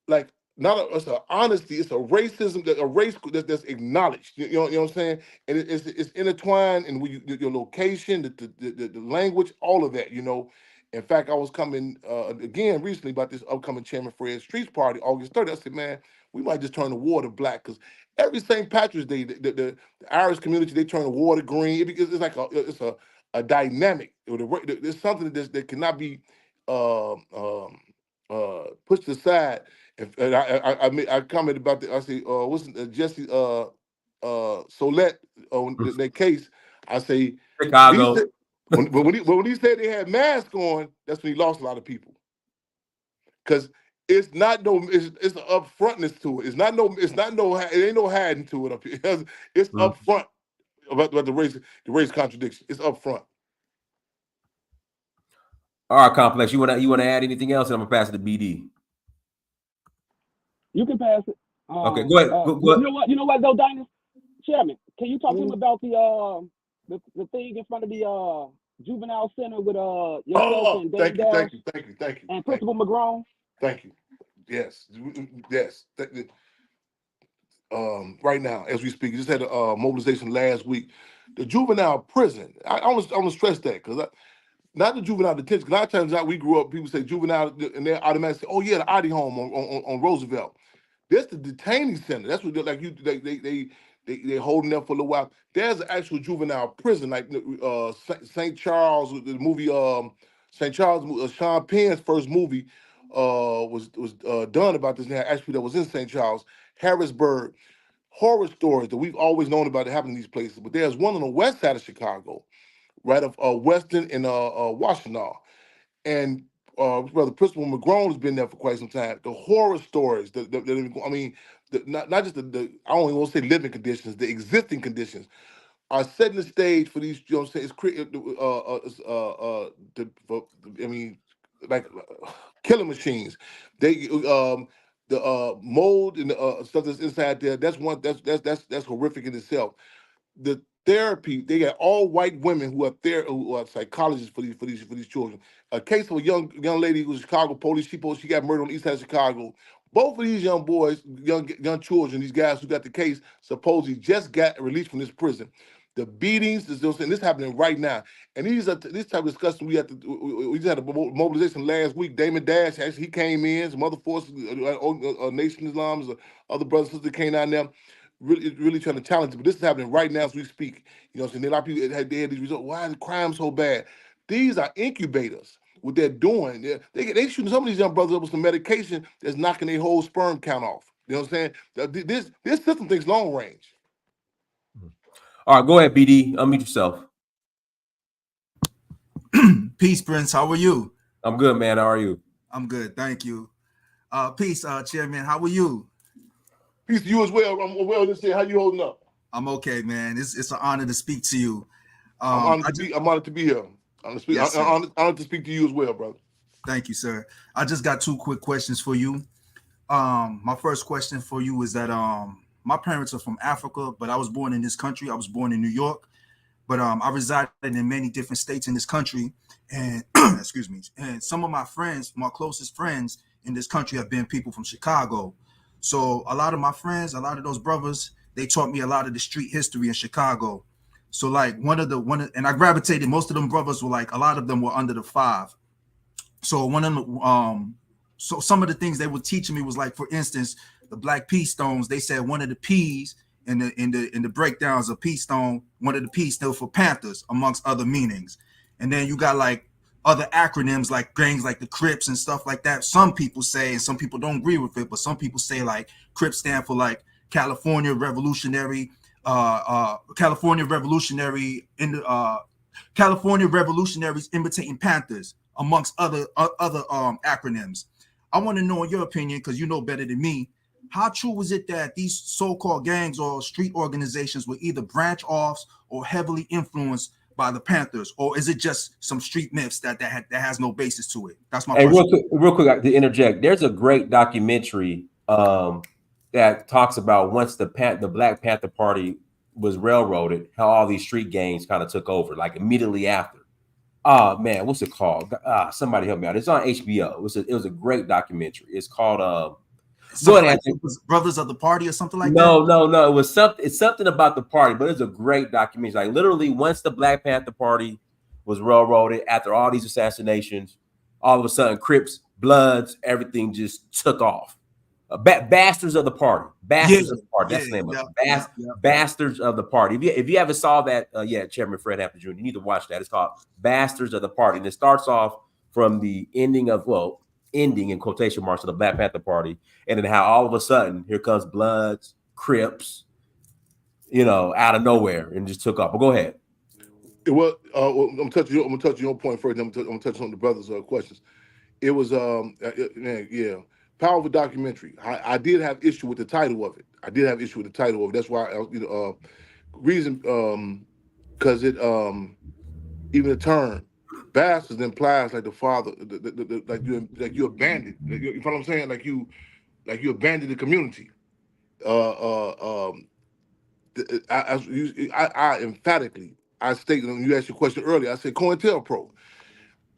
like, it's an honesty, it's a racism, a race that's acknowledged. You know what I'm saying? And it's intertwined in your location, the language, all of that. In fact, I was coming again recently about this upcoming Chairman Fred Streets party, August 30th. I said, man, we might just turn the water black, because every St. Patrick's Day, the Irish community, they turn the water green. It's like a dynamic. There's something that cannot be pushed aside. And I commented about I say, wasn't Jesse Solette on that case? I say, Chicago. when he said they had masks on, that's when he lost a lot of people. Because it's not it's an upfrontness to it. It ain't no hiding to it up here. It's upfront about the race contradiction. It's upfront. All right, Complex. You want to add anything else? And I'm gonna pass it to BD. You can pass it. Okay, go ahead. Go ahead. You know what though, Dynasty? Chairman, can you talk to him about the thing in front of the juvenile center with yourself and Dave Dash? Thank you. And Principal McGrone? Thank you. Yes. Right now, as we speak, just had a mobilization last week. The juvenile prison. I want to stress that, because not the juvenile detention. Because a lot of times out we grew up, people say juvenile, and they automatically say, "Oh yeah, the Adi home on Roosevelt." That's the detaining center. That's what they holding there for a little while. There's an actual juvenile prison, like St. Charles, the movie St. Charles. Sean Penn's first movie was done about this. Actually, that was in St. Charles, Harrisburg. Horror stories that we've always known about that happen in these places, but there's one on the west side of Chicago, right of Weston and Washtenaw. And Brother Principal McGrone has been there for quite some time. The horror stories, not just the I don't even want to say living conditions, the existing conditions are setting the stage for these. You know what I'm saying? Like killing machines. They the mold and the stuff that's inside there. That's horrific in itself. The therapy, they got all white women who are psychologists for these children. A case of a young lady who was Chicago police. She got murdered on the east side of Chicago. Both of these young boys, young children, these guys who got the case, supposedly just got released from this prison. The beatings, this happening right now, and this type of discussion we just had a mobilization last week. Damon Dash, actually, he came in. Some other forces, Nation Islam, other brothers and sisters came down there, really trying to challenge it. But this is happening right now as we speak. You know what I'm saying? A lot of people they had these results. Why is the crime so bad? These are incubators. What they're doing, they shooting some of these young brothers up with some medication that's knocking their whole sperm count off. You know what I'm saying? This system thinks long range. All right, go ahead, BD. Unmute yourself. Peace, Prince. How are you? I'm good, man. How are you? I'm good, thank you. Peace, Chairman. How are you? Peace to you as well. I'm well this year. How you holding up? I'm okay, man. It's an honor to speak to you. I'm honored to be. I'm honored to be here. Yes, sir. Honored to speak to you as well, brother. Thank you, sir. I just got two quick questions for you. My first question for you is that my parents are from Africa, but I was born in this country. I was born in New York, but I resided in many different states in this country. And excuse me. And some of my friends, my closest friends in this country, have been people from Chicago. So a lot of my friends, a lot of those brothers, they taught me a lot of the street history in Chicago. So like and I gravitated. Most of them brothers were like, a lot of them were under the 5. So one of them, so some of the things they were teaching me was like, for instance, the Black P stones. They said one of the P's in the breakdowns of P stone, one of the P's stood for Panthers, amongst other meanings. And then you got like other acronyms like gangs like the Crips and stuff like that. Some people say, and some people don't agree with it, but some people say like Crips stand for like California Revolutionary California Revolutionaries imitating Panthers, amongst other acronyms. I want to know, in your opinion, because you know better than me, how true was it that these so-called gangs or street organizations were either branch offs or heavily influenced by the Panthers, or is it just some street myths that has no basis to it? That's my question. Hey, real quick, to interject, there's a great documentary that talks about once the Black Panther Party was railroaded, how all these street gangs kind of took over, like immediately after. Oh man, what's it called? Somebody help me out. It's on HBO. It was a great documentary. It's called like Brothers of the Party or something like that. No. It was something. It's something about the party, but it's a great documentary. Like literally, once the Black Panther Party was railroaded after all these assassinations, all of a sudden, Crips, Bloods, everything just took off. Bastards of the Party. Bastards of the Party. That's the name of it. Bastards of the Party. If you ever saw that, Chairman Fred Hampton Jr., you need to watch that. It's called Bastards of the Party. And it starts off from the ending in quotation marks of the Black Panther Party, and then how all of a sudden here comes Bloods, Crips, out of nowhere, and just took off. But go ahead. Well, I'm gonna touch your point first. I'm gonna touch on the brothers' questions. It was powerful documentary. I did have issue with the title of it. That's why reason because it even the term bastards implies like the father, like you abandoned. You know what I'm saying? Like you abandoned the community. I emphatically state when you asked your question earlier. I said COINTELPRO.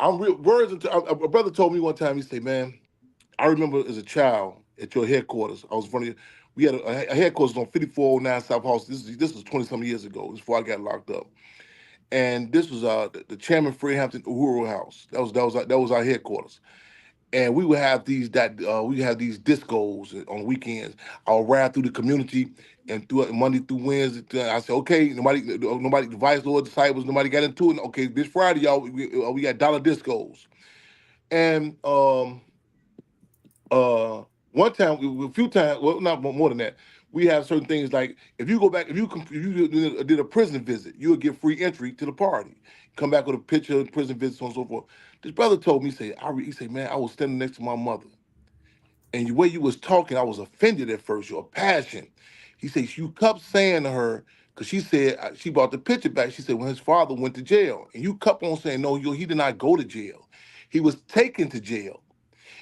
A brother told me one time. He said, "Man, I remember as a child at your headquarters. I was running. of we had a headquarters on 5409 South House. This was 20-some years ago, before I got locked up. And this was the Chairman Fred Hampton Uhuru House. That was our headquarters. And we would have these discos on weekends. I'll ride through the community and through Monday through Wednesday. I said, okay, nobody devised Lord disciples, nobody got into it. Okay, this Friday, y'all, we got dollar discos. And one time, a few times, well, not more than that, we have certain things like if you did a prison visit, you would get free entry to the party. Come back with a picture of prison visit, so on and so forth. This brother told me, he said, man, I was standing next to my mother, and the way you was talking, I was offended at first. Your passion. He said, you kept saying to her, because she said she brought the picture back. She said when his father went to jail, and you kept on saying, no, he did not go to jail. He was taken to jail.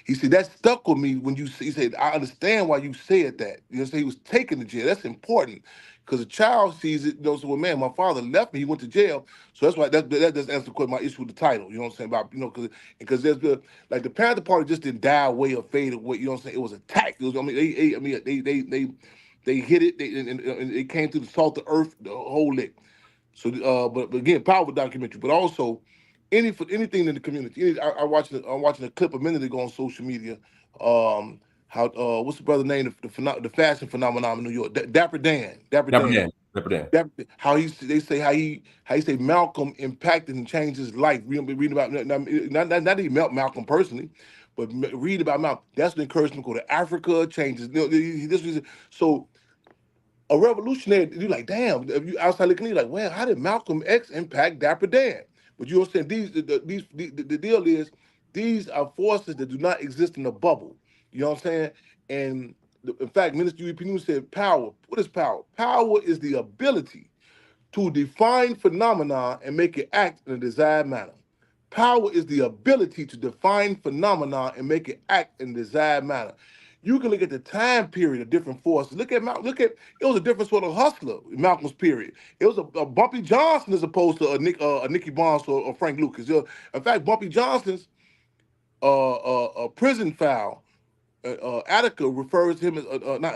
He said, that stuck with me when he said, I understand why you said that. You know, he was taken to jail. That's important because a child sees it, knows, well, man, my father left me, he went to jail. So that's why that does answer my issue with the title. You know what I'm saying? About, because there's the Panther Party just didn't die away or fade away. You know what I'm saying? It was attacked. It was, they hit it, and it came through the salt of earth, the whole lick. So, but again, powerful documentary, but also anything in the community. I'm watching a clip a minute ago on social media. How what's the brother name? The fashion phenomenon in New York, Dapper Dan. How they say how he say Malcolm impacted and changed his life. Reading about not even Malcolm personally, but read about Malcolm. That's what encouraged him to go to Africa. Changes. So. A revolutionary, you're like, damn. If you outside looking, you're like, well, how did Malcolm X impact Dapper Dan? But you understand, the deal is, these are forces that do not exist in a bubble. You know what I'm saying? And in fact, Minister UEP News said power. What is power? Power is the ability to define phenomena and make it act in a desired manner. Power is the ability to define phenomena and make it act in a desired manner. You can look at the time period of different forces. Look at it was a different sort of hustler in Malcolm's period. It was a Bumpy Johnson as opposed to a Nicky Barnes or Frank Lucas. In fact, Bumpy Johnson's prison foul, Attica refers to him as not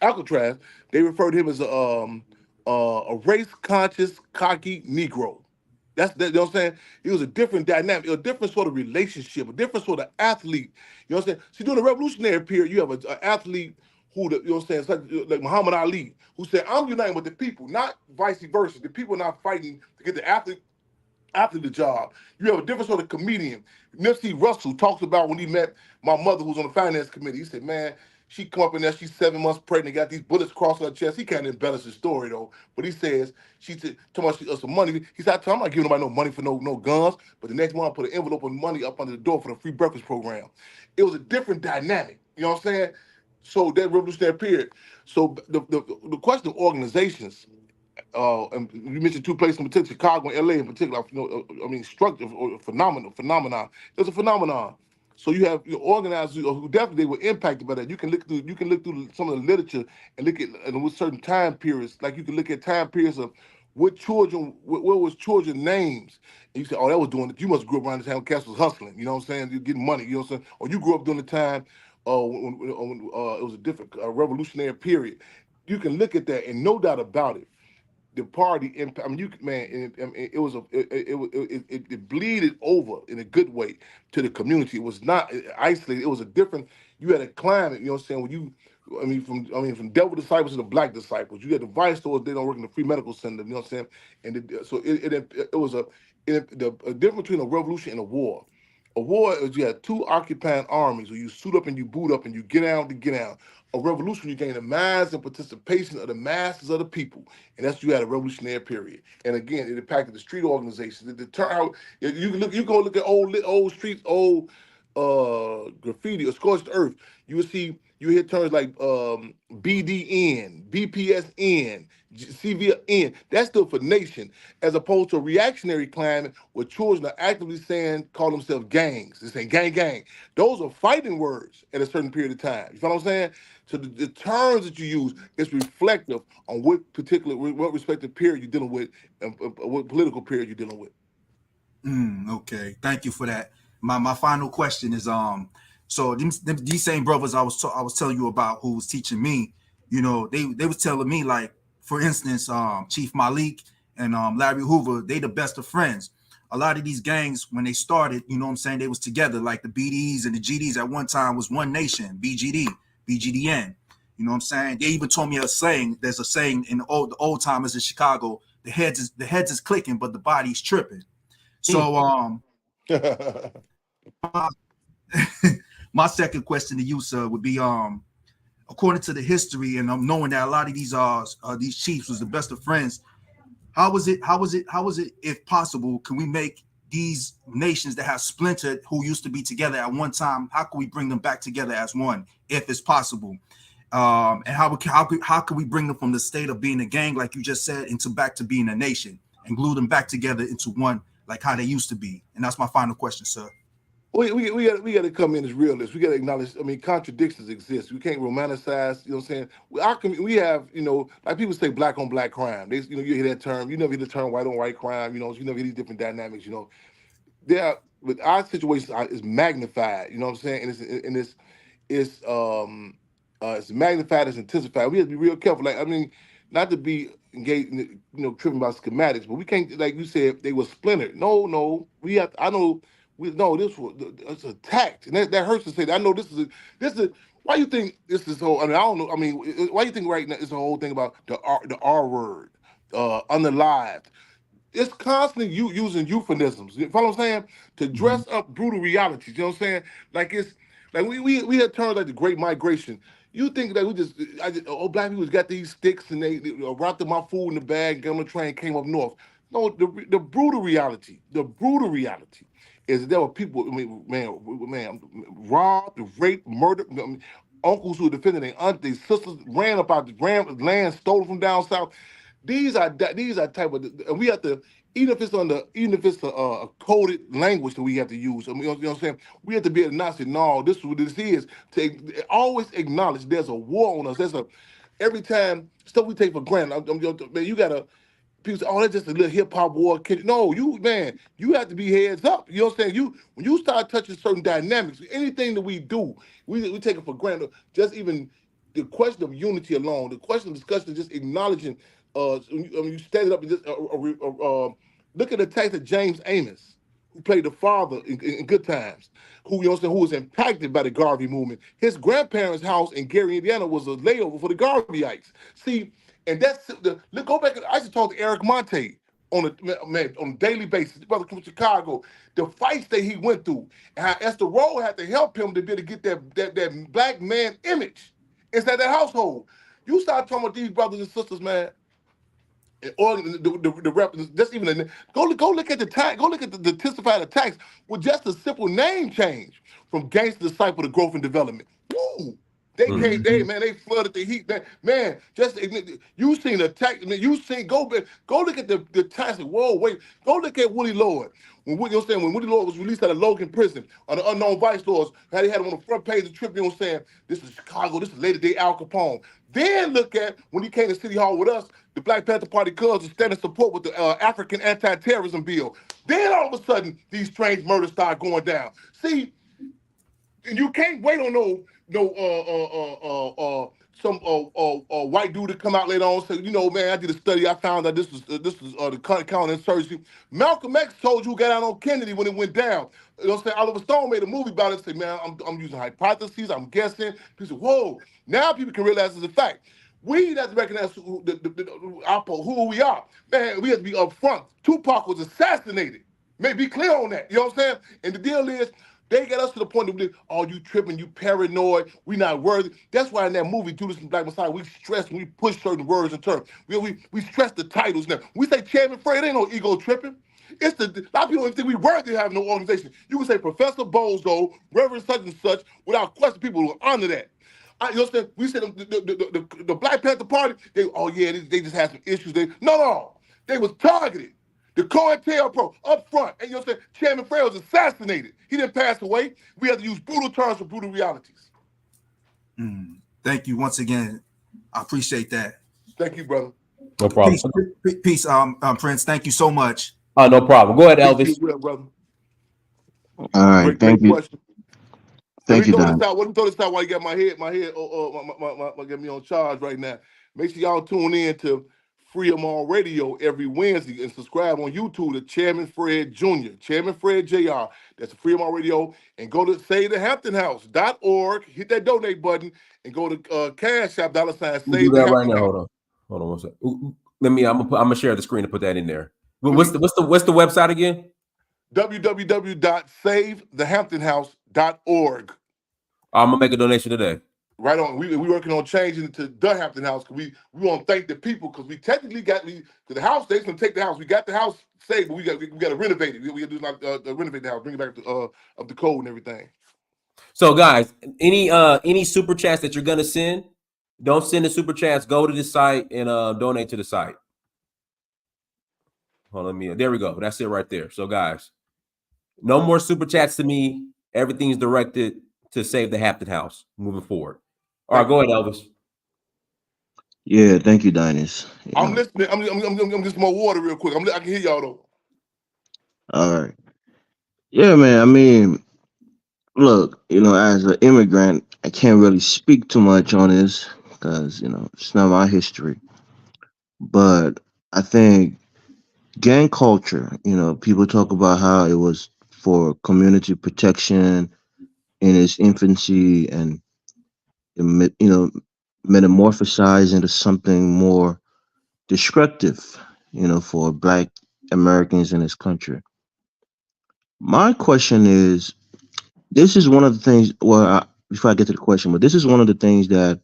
Alcatraz. They refer to him as a race conscious, cocky Negro. You know what I'm saying? It was a different dynamic, a different sort of relationship, a different sort of athlete. You know what I'm saying? See, during the revolutionary period, you have an athlete who, you know what I'm saying, like Muhammad Ali, who said, I'm uniting with the people, not vice versa. The people are not fighting to get the athlete after the job. You have a different sort of comedian. Nipsey Russell talks about when he met my mother, who's on the finance committee. He said, man, she come up in there, she's 7 months pregnant, got these bullets across her chest. He can't embellish the story, though. But he says, she said, talking about some money. He said, I'm not giving nobody no money for no guns. But the next month, I put an envelope of money up under the door for the free breakfast program. It was a different dynamic. You know what I'm saying? So that revolutionary period. So the question of organizations, and you mentioned two places in particular, Chicago and LA in particular. Structure or phenomenon. There's a phenomenon. So you have your organizers who definitely were impacted by that. You can look through some of the literature and look at with certain time periods. Like you can look at time periods of what was children names. And you say, oh, that was doing it. You must grew up around the time Cass was hustling. You know what I'm saying? You're getting money. You know what I'm saying? Or you grew up during the time when it was a different revolutionary period. You can look at that and no doubt about it. The party impact. It was it bleeded over in a good way to the community. It was not isolated. It was a different. You had a climate. You know what I'm saying? From devil disciples to the black disciples. You had the vice stores. They don't work in the free medical center. You know what I'm saying? And it was a difference between a revolution and a war. A war is you had two occupying armies where you suit up and you boot up and you get out to get out. A revolution, you gain the minds and participation of the masses of the people, and that's you had a revolutionary period. And again, it impacted the street organizations. You go look at old streets, old graffiti or scorched earth. You hear terms like BDN, BPSN, CVN. That's still for nation, as opposed to a reactionary climate where children are actively call themselves gangs. They're saying gang, gang. Those are fighting words at a certain period of time. You know what I'm saying? So the terms that you use is reflective on what respective period you're dealing with and what political period you're dealing with. Okay, thank you for that. My final question is so these same brothers I was telling you about who was teaching me, you know, they was telling me, like, for instance, Chief Malik and Larry Hoover, they the best of friends. A lot of these gangs, when they started, you know what I'm saying, they was together. Like the BDs and the GDs at one time was one nation, BGD, BGDN. You know what I'm saying? They even told me a saying. There's a saying in the old timers in Chicago: the heads is clicking, but the body's tripping. So my second question to you, sir, would be according to the history and knowing that a lot of these chiefs was the best of friends. How was it, if possible, can we make these nations that have splintered, who used to be together at one time, how can we bring them back together as one, if it's possible? And how can we bring them from the state of being a gang, like you just said, into back to being a nation and glue them back together into one, like how they used to be? And that's my final question, sir. We got to come in as realists. We got to acknowledge. Contradictions exist. We can't romanticize. You know what I'm saying? We have, like people say, black on black crime. You hear that term. You never hear the term white on white crime. You never hear these different dynamics. But our situation is magnified. You know what I'm saying? And it's magnified, it's intensified. We have to be real careful. Not to be engaged, tripping about schematics, but we can't, like you said, they were splintered. No, we have. I know. It's attacked, and that hurts to say that. I know this is. Why you think this is so? I don't know. Why you think right now it's a whole thing about the R word, unalived? It's constantly using euphemisms. You follow what I'm saying? To dress up brutal realities. You know what I'm saying? Like it's like we had terms like the Great Migration. You think that black people got these sticks and they wrapped my food in the bag, got on the train, came up north. No, the brutal reality, is there were people, I mean, man, robbed, raped, murdered. I mean, uncles who defended their aunties, sisters ran up out the land stolen from down south. These are type of, and we have to, even if it's a coded language that we have to use. I mean, you know what I'm saying? We have to be able to not say, no, this is what this is. To always acknowledge there's a war on us. Every time stuff we take for granted. Man, you gotta. People say, "Oh, that's just a little hip hop war." No, you have to be heads up. You know what I'm saying? When you start touching certain dynamics, anything that we do, we take it for granted. Just even the question of unity alone, the question of discussion, just acknowledging. When you stand it up and just look at the text of James Amos, who played the father in Good Times, who you know what I'm saying, who was impacted by the Garvey movement. His grandparents' house in Gary, Indiana, was a layover for the Garveyites. See. And that's go back. I used to talk to Eric Monte on a daily basis, brother from Chicago. The fights that he went through, and how Esther Rowe had to help him to be able to get that black man image inside that household. You start talking about these brothers and sisters, man. Or the rep, just even go look at the tag, go look at the testified attacks with just a simple name change from gangster disciple to growth and development. Woo! They came, they flooded the heat, man. Just you seen the attack, man. You seen go look at the task. Whoa, wait, go look at Willie Lord. When Willie Lord was released out of Logan prison on the unknown vice lords, how they had him on the front page of the Tribune, you know, saying this is Chicago, this is later day Al Capone. Then look at when he came to City Hall with us, the Black Panther Party cubs to stand in support with the African anti-terrorism bill. Then all of a sudden, these strange murders start going down. See, you can't wait on some white dude to come out later on and say, you know, man, I did a study. I found that this was the counterinsurgency. Malcolm X told you who got out on Kennedy when it went down. You know what I'm saying? Oliver Stone made a movie about it and said, man, I'm using hypotheses. I'm guessing. People said, whoa. Now people can realize it's a fact. We have to recognize who we are. Man, we have to be upfront. Tupac was assassinated. Maybe be clear on that. You know what I'm saying? And the deal is, they got us to the point of, oh, you tripping, you paranoid, we not worthy. That's why in that movie, Judas and Black Messiah, we stress when we push certain words and terms. We stress the titles now. We say Chairman Fred, ain't no ego tripping. A lot of people don't think we worthy of having no organization. You can say Professor Bozo, Reverend such and such, without question, people will honor that. You know what I'm saying? We said the Black Panther Party, they just had some issues. No. They was targeted. The COINTELPRO up front, and you know what I'm saying? Chairman Fred was assassinated. He didn't pass away. We had to use brutal terms for brutal realities. Thank you once again. I appreciate that. Thank you, brother. No problem. Peace, Prince. Thank you so much. Oh, no problem. Go ahead, Elvis. Well, brother. All right, thank you. Question. Thank you, Don. Let me throw this out while you got my head, get me on charge right now. Make sure y'all tune in to Freedom on Radio every Wednesday and subscribe on YouTube to Chairman Fred Jr., Chairman Fred Jr. That's Freedom on Radio. And go to SaveTheHamptonHouse.org, hit that donate button, and go to Cash App, $sign, Save do the that right Hampton now. House. Hold on one second. I'm gonna share the screen to put that in there. What's the website again? www.SaveTheHamptonHouse.org. I'm gonna make a donation today. Right on. We working on changing it to the Hampton House because we want to thank the people because we technically got the house. They're gonna take the house. We got the house saved, but we got to renovate it. We got to do renovate the house, bring it back to up the code and everything. So guys, any super chats that you're gonna send, don't send the super chats. Go to the site and donate to the site. Hold on, there we go. That's it right there. So guys, no more super chats to me. Everything's directed to Save the Hampton House moving forward. All right, go ahead, Elvis. Yeah, thank you, Dynas. I'm listening. I'm just more water real quick. I can hear y'all though. All right. Yeah, man. I mean, look, as an immigrant, I can't really speak too much on this because, it's not my history. But I think gang culture, people talk about how it was for community protection in its infancy and, metamorphosized into something more destructive, for Black Americans in this country. My question is, this is one of the things, before I get to the question, but this is one of the things that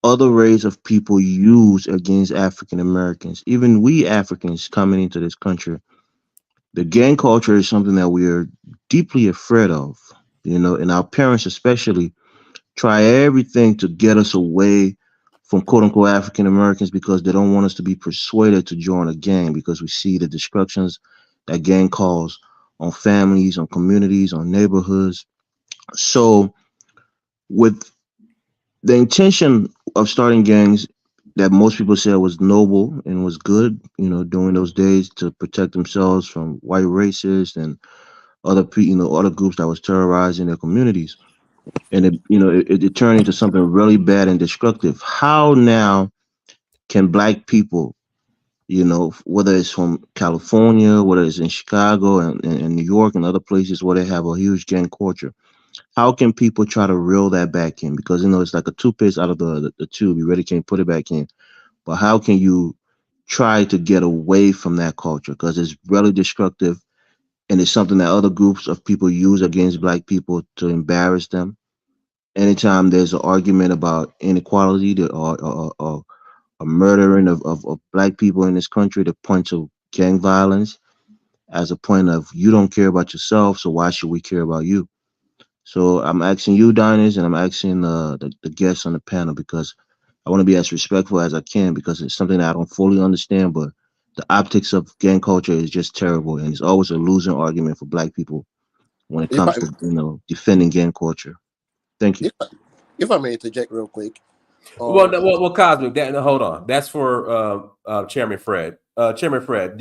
other race of people use against African Americans. Even we Africans coming into this country, The gang culture is something that we are deeply afraid of, and our parents especially try everything to get us away from quote unquote African Americans because they don't want us to be persuaded to join a gang because we see the destructions that gang cause on families, on communities, on neighborhoods. So, with the intention of starting gangs that most people said was noble and was good, during those days to protect themselves from white racists and other groups that was terrorizing their communities, and it turned into something really bad and destructive. How now can black people, whether it's from California, whether it's in Chicago and New York and other places where they have a huge gang culture, how can people try to reel that back in? Because it's like a toothpaste out of the tube. You really can't put it back in. But how can you try to get away from that culture? Because it's really destructive and it's something that other groups of people use against black people to embarrass them. Anytime there's an argument about inequality or a murdering of black people in this country, the point of gang violence as a point of you don't care about yourself, so why should we care about you? So I'm asking you, Diners, and I'm asking the guests on the panel because I want to be as respectful as I can because it's something that I don't fully understand, but the optics of gang culture is just terrible, and it's always a losing argument for black people when it If comes I to defending gang culture. Thank you. if I, if I may interject real quick, Well, um, no, well, Cosmic. Hold on. That's for Chairman Fred. Chairman Fred. I'll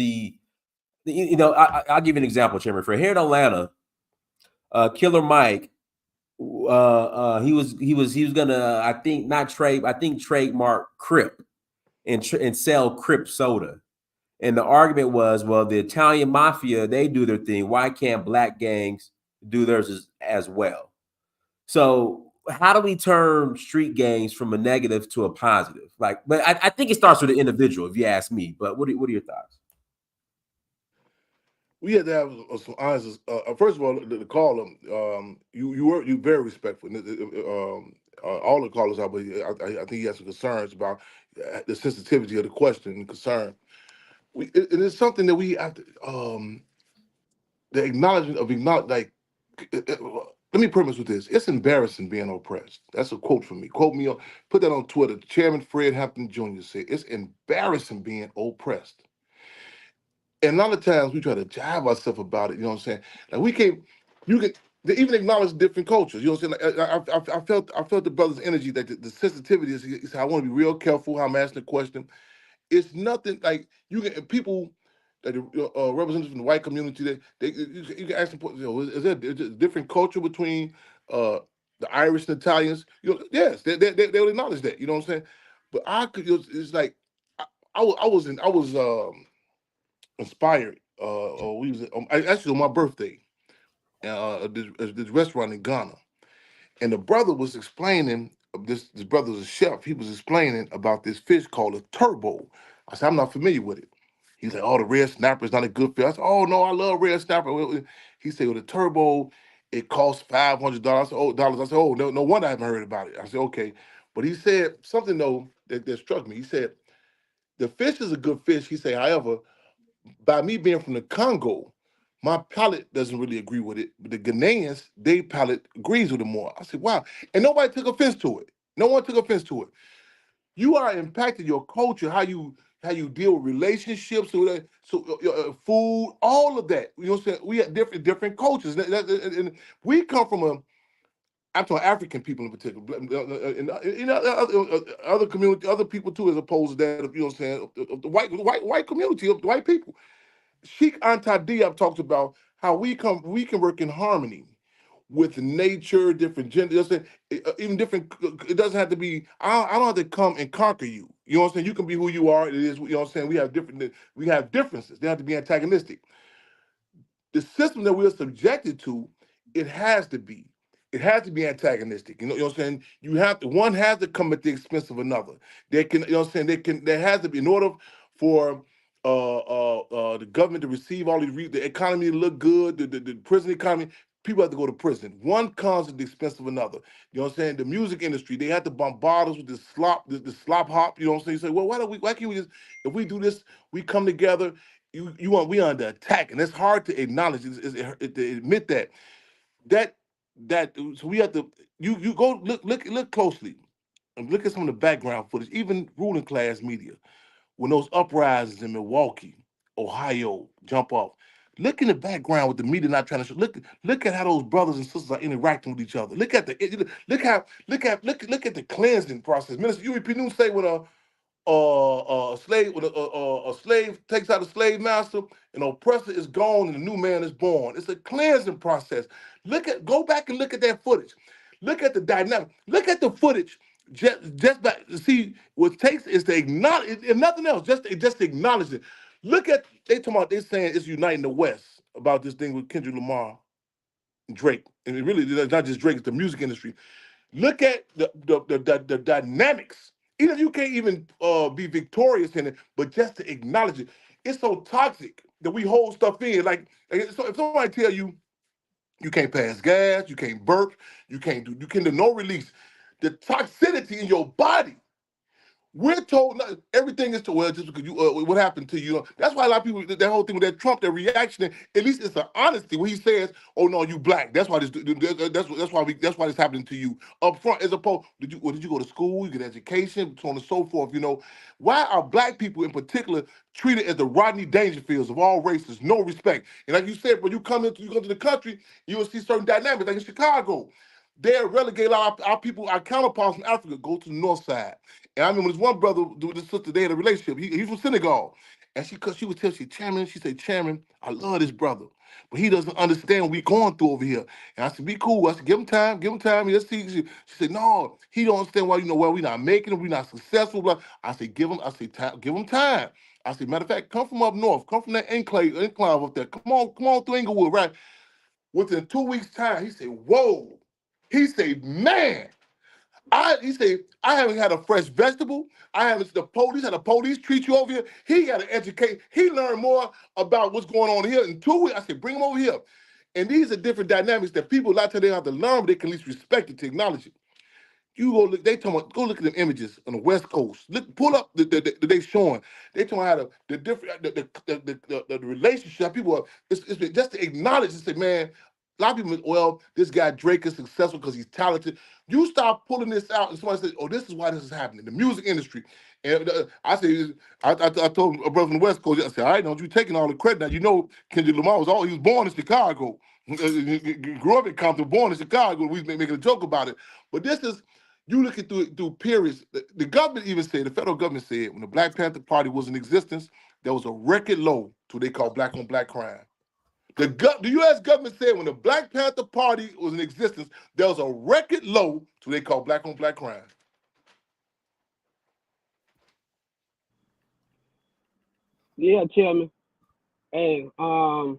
give you an example, Chairman Fred. Here in Atlanta, Killer Mike, he was gonna, I think, not trade, I think trademark Crip and sell Crip soda. And the argument was, well, the Italian mafia, they do their thing. Why can't black gangs do theirs as well? So how do we turn street gangs from a negative to a positive? But I think it starts with the individual, if you ask me. But what are your thoughts? We had to have some honest. First of all, to call them, you very respectful. All the callers out, but I think he has some concerns about the sensitivity of the question and concern. It is something that we have to, the acknowledgement of acknowledge. Let me premise with this: it's embarrassing being oppressed. That's a quote from me. Quote me on. Put that on Twitter. Chairman Fred Hampton Jr. said, "It's embarrassing being oppressed." And a lot of times we try to jive ourselves about it. You know what I'm saying? Like we can't. You can. They even acknowledge different cultures. You know what I'm saying? Like, I felt the brother's energy. That the sensitivity is. I want to be real careful how I'm asking the question. It's nothing like you can people that representatives from the white community that you can ask them. Is there a different culture between the Irish and Italians? Yes, they will acknowledge that. You know what I'm saying? But I could. It's like I was inspired. We was actually on my birthday. This restaurant in Ghana, and the brother was explaining. This brother's a chef. He was explaining about this fish called a turbo. I said I'm not familiar with it. He's like, oh, the red snapper is not a good fish. I said, oh no, I love red snapper. He said, well, the turbo it costs $500. I said, oh, dollars. I said, oh, no wonder I haven't heard about it. I said, okay, but he said something though that struck me. He said the fish is a good fish. He said, however, by me being from the Congo, my palate doesn't really agree with it. But the Ghanaians, they palate agrees with it more. I said, wow. And nobody took offense to it. No one took offense to it. You are impacting your culture, how you deal with relationships, food, all of that. You know what I'm saying? We have different cultures. And we come from I'm talking African people in particular, and other community, other people too, as opposed to that of you know what I'm saying, of the white community of the white people. Sheikh Anta Diop talks about how we can work in harmony with nature, different gender, even different. It doesn't have to be. I don't have to come and conquer you. You know what I'm saying? You can be who you are. It is. You know what I'm saying? We have differences. They have to be antagonistic. The system that we're subjected to, it has to be. It has to be antagonistic. You know what I'm saying? You have to one has to come at the expense of another. They can, you know what I'm saying? There has to be in order for the government to receive all these the economy to look good, the prison economy, people have to go to prison. One comes at the expense of another. You know what I'm saying? The music industry, they have to bombard us with this slop, this slop hop. You know what I'm saying? You say, well, why can't we just if we do this, we come together we under attack, and it's hard to acknowledge, to admit that. So we have to, you go look closely and look at some of the background footage, even ruling class media, when those uprisings in Milwaukee, Ohio jump off. Look in the background with the media not trying to show. Look at how those brothers and sisters are interacting with each other. Look at the cleansing process. Minister UEP News say when a slave takes out a slave master, an oppressor is gone and a new man is born. It's a cleansing process. Go back and look at that footage. Look at the dynamic. Look at the footage. Just back, see what it takes is to acknowledge, if nothing else, just to acknowledge it. Look at they saying it's uniting the West about this thing with Kendrick Lamar and Drake, and it really it's not just Drake, it's the music industry. Look at the dynamics. Even if you can't even be victorious in it, but just to acknowledge it, it's so toxic that we hold stuff in. So if somebody tell you you can't pass gas, you can't burp, you can do no release, the toxicity in your body. We're told everything is just because you what happened to you. That's why a lot of people, that whole thing with that Trump, their reaction, at least it's an honesty when he says, "Oh no, you black. That's why that's why it's happening to you up front." As opposed, did you go to school? You get education, so on and so forth. Why are black people in particular treated as the Rodney Dangerfields of all races? No respect. And like you said, when you come to the country, you will see certain dynamics. Like in Chicago, they relegate our people, our counterparts from Africa, go to the north side. And I remember this one brother with this sister, they had a relationship. He's from Senegal. And she would tell, Chairman, she said, Chairman, I love this brother, but he doesn't understand what we going through over here. And I said, be cool. I said, give him time. Yes, she said, no, he don't understand why, we not making it, we not successful. Blah. I said, give him time. I said, matter of fact, come from up north, come from that enclave up there. Come on through Inglewood, right? Within 2 weeks' time, he said, whoa. He said, man. He said, I haven't had a fresh vegetable. I haven't the police treat you over here. He got to educate. He learned more about what's going on here in 2 weeks. I said, bring him over here. And these are different dynamics that people a lot of times they have to learn, but they can at least respect it to acknowledge it. You go look. They talking about, go look at them images on the West Coast. Pull up they showing. They talking about how the different the relationship people are. It's just to acknowledge and say, man. A lot of people, well, this guy Drake is successful because he's talented. You start pulling this out, and somebody says, "Oh, this is why this is happening." The music industry, and I told a brother from the West Coast, I said, "All right, don't you taking all the credit now? Kendrick Lamar he was born in Chicago, he grew up in Compton, born in Chicago. We making a joke about it, but this is." You look at through periods. The government even said, the federal government said, when the Black Panther Party was in existence, there was a record low to what they call black on black crime. The U.S. government said when the Black Panther Party was in existence, there was a record low to what they call black on black crime. Yeah, Chairman. And I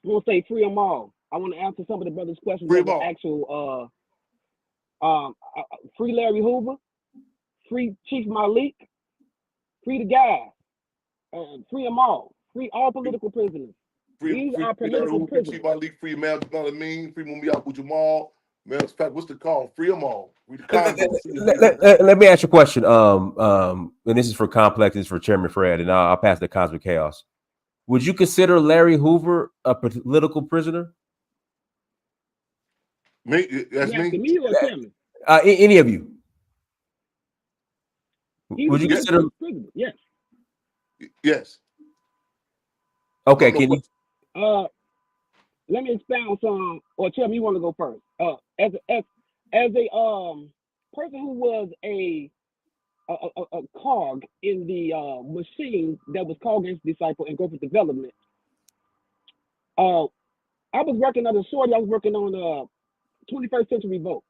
want to say free them all. I want to answer some of the brothers' questions as an actual free Larry Hoover, free Chief Malik, free the guys, free them all, free all political prisoners. These are political prisoners. Chief Malik, free Amin, free Mumia Abu Jamal. Matter of fact, what's the call? Free them all. Let me ask you a question. And this is for Complex, this is for Chairman Fred, and I'll pass the Cosmic Chaos. Would you consider Larry Hoover a political prisoner? Me? That's me? Me or Chairman? Any of you? Would you consider him prisoner? Yes. Yes. Okay, can you? Let me expound some. Or Chairman, you want to go first? As a person who was a cog in the machine that was Cog's disciple and growth and development. I was working on I was working on 21st Century Vote.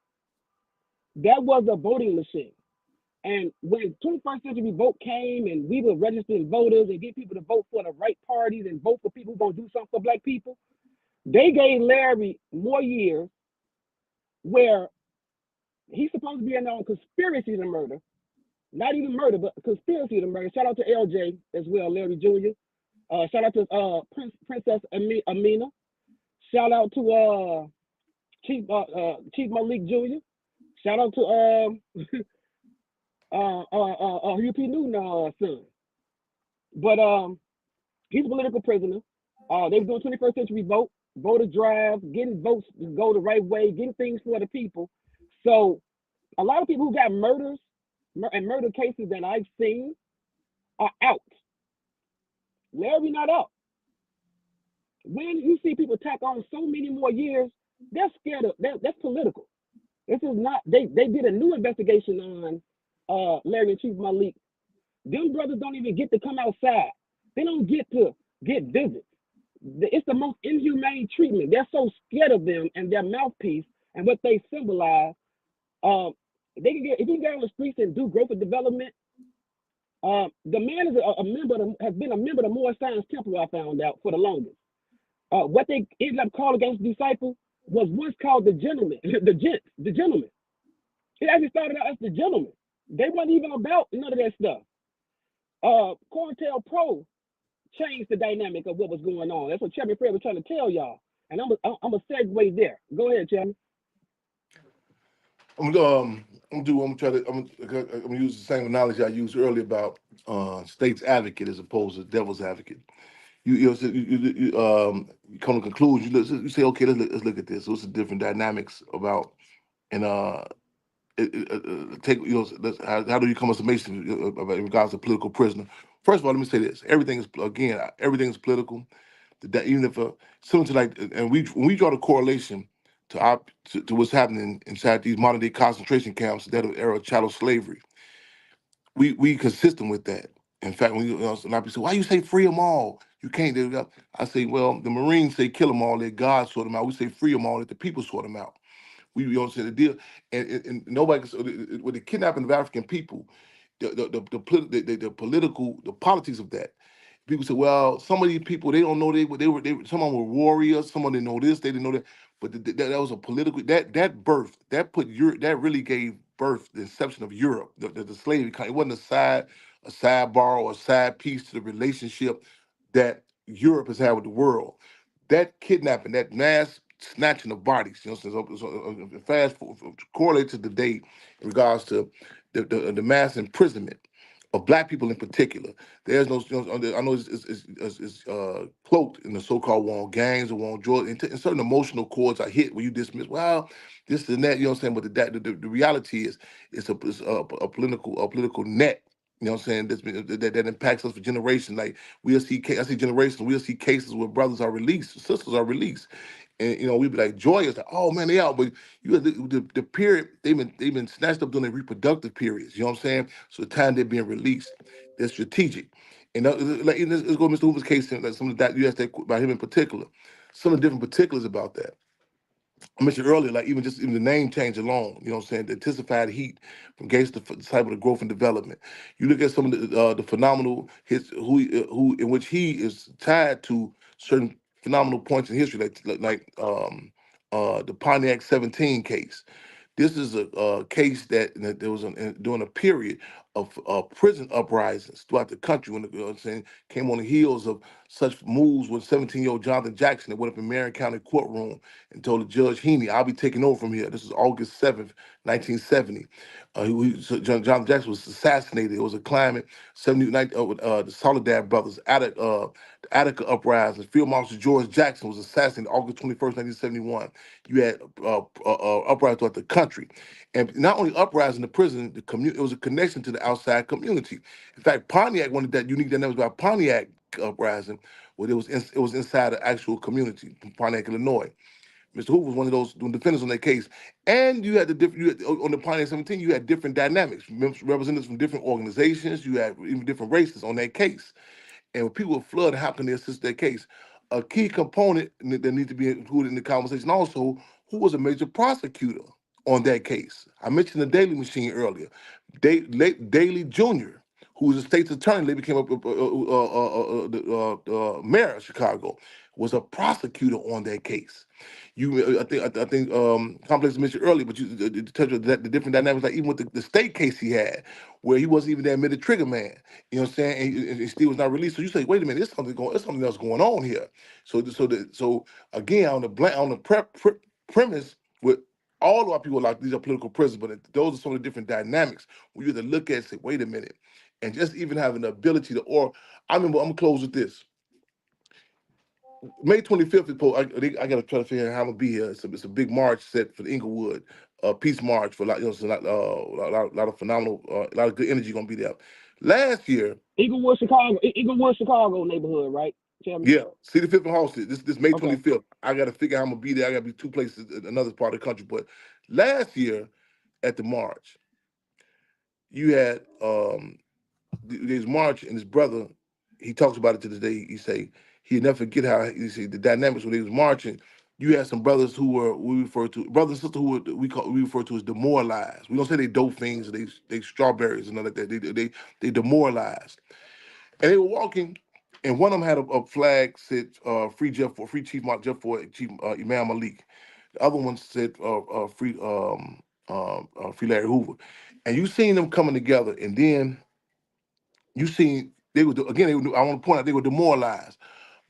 That was a voting machine. And when 21st Century Vote came and we were registering voters and get people to vote for the right parties and vote for people who are going to do something for black people, they gave Larry more years where he's supposed to be in on conspiracy to murder. Not even murder, but conspiracy to murder. Shout out to LJ as well, Larry Jr. Shout out to Princess Amina. Shout out to Chief Malik Jr. Shout out to UP Newton son. But He's a political prisoner. They were doing 21st century voter drive, getting votes to go the right way, getting things for the people. So a lot of people who got and murder cases that I've seen are out. Larry not out. When you see people tack on so many more years, they're scared of that's political. This is not they did a new investigation on Larry and Chief Malik. Them brothers don't even get to come outside. They don't get to get visits. It's the most inhumane treatment. They're so scared of them and their mouthpiece and what they symbolize. They can get if you can get on the streets and do growth and development. The man is has been a member of the Moore Science Temple. I found out for the longest. What they ended up calling against the disciple was once called the gentleman, the gentleman. It actually started out as the gentleman. They wasn't even about none of that stuff. COINTELPRO changed the dynamic of what was going on. That's what Chairman Fred was trying to tell y'all. And I'm a segue there. Go ahead, Chairman. I'm gonna use the same analogy I used earlier about state's advocate as opposed to devil's advocate. You come to conclusions. You say, okay, let's look at this. What's the different dynamics about and take how do you come to summation about in regards to political prisoner? First of all, let me say this: everything is political. That even if similar to like, and when we draw the correlation to what's happening inside these modern day concentration camps, that era of chattel slavery, we consistent with that. In fact, when a lot of people say, "Why you say free them all? You can't." I say, well, the Marines say kill them all, let God sort them out. We say free them all, let the people sort them out. We say the deal, and nobody with the kidnapping of African people, the political, the politics of that. People say, well, some of these people they don't know they were some of them were warriors, some of them know this, they didn't know that, but that was a political that really gave birth the inception of Europe, the slavery. It wasn't a sidebar or a side piece to the relationship that Europe has had with the world. That kidnapping, that mass snatching of bodies, so fast correlate to the date in regards to the mass imprisonment of Black people in particular. There's no, I know it's cloaked in the so-called war on gangs or war on drugs, and certain emotional chords are hit when you dismiss, well, this and that, you know what I'm saying? But the reality is, it's a political net. You know what I'm saying? That impacts us for generations. Like I see generations. We'll see cases where brothers are released, sisters are released, and we'd be like joyous, like, oh man, they out. But you had the period they've been snatched up during their reproductive periods. You know what I'm saying? So the time they're being released, they're strategic. And let's go to Mr. Hoover's case and like some of that you asked that about him in particular. Some of the different particulars about that. I mentioned earlier, like even the name change alone, you know what I'm saying? The intensified heat from gates to type of the growth and development. You look at some of the phenomenal hits who in which he is tied to certain phenomenal points in history, the Pontiac 17 case. This is a case that there was during a period of prison uprisings throughout the country when you know what I'm saying, came on the heels of such moves with 17-year-old Jonathan Jackson that went up in Marion County courtroom and told the Judge Heaney, I'll be taking over from here. This is August 7th, 1970. Jonathan Jackson was assassinated. It was a climate, the Soledad brothers, the Attica uprising. Field Marshal George Jackson was assassinated August 21st, 1971. You had uprisings throughout the country. And not only uprising in the prison, it was a connection to the outside community. In fact, Pontiac wanted that unique dynamic about Pontiac uprising, where it was inside the actual community, Pontiac, Illinois. Mr. Hoover was one of those defendants on that case. And you had on the Pontiac 17, you had different dynamics, representatives from different organizations, you had even different races on that case. And when people flood, how can they assist their case? A key component that needs to be included in the conversation also, who was a major prosecutor on that case? I mentioned the Daily Machine earlier. Daley Jr., who was a state's attorney, later became mayor of Chicago, was a prosecutor on that case. I think Complex mentioned earlier, but you touched on the different dynamics, like even with the state case he had, where he wasn't even the admitted trigger man. You know what I'm saying? And he still was not released. So you say, wait a minute, there's something else going on here. So again, on the premise with all of our people, like these are political prisoners, but those are some of the different dynamics where you have to look at and say, wait a minute, and just even having the ability to. Or I remember, I'm gonna close with this. May 25th is I gotta try to figure out how I'm gonna be here. It's a big march set for the Inglewood, peace march for a lot, so a lot of phenomenal, a lot of good energy gonna be there. Last year, Inglewood, Chicago neighborhood, right? Tell me. yeah, City Fifth and Halsted. This May Okay. 25th. I gotta figure out how I'm gonna be there. I gotta be two places, another part of the country. But last year at the march, you had there's March and his brother, he talks about it to this day. He say he'd never forget how he say the dynamics when they was marching. You had some brothers who were we refer to brothers and sisters who were we refer to as demoralized. We don't say they dope things, they strawberries and nothing like that. They demoralized, and they were walking, and one of them had a flag said free Jeff for free Chief Jeff for Chief Imam Malik. The other one said free Larry Hoover, and you seen them coming together, and then you seen they were again. I want to point out they were demoralized,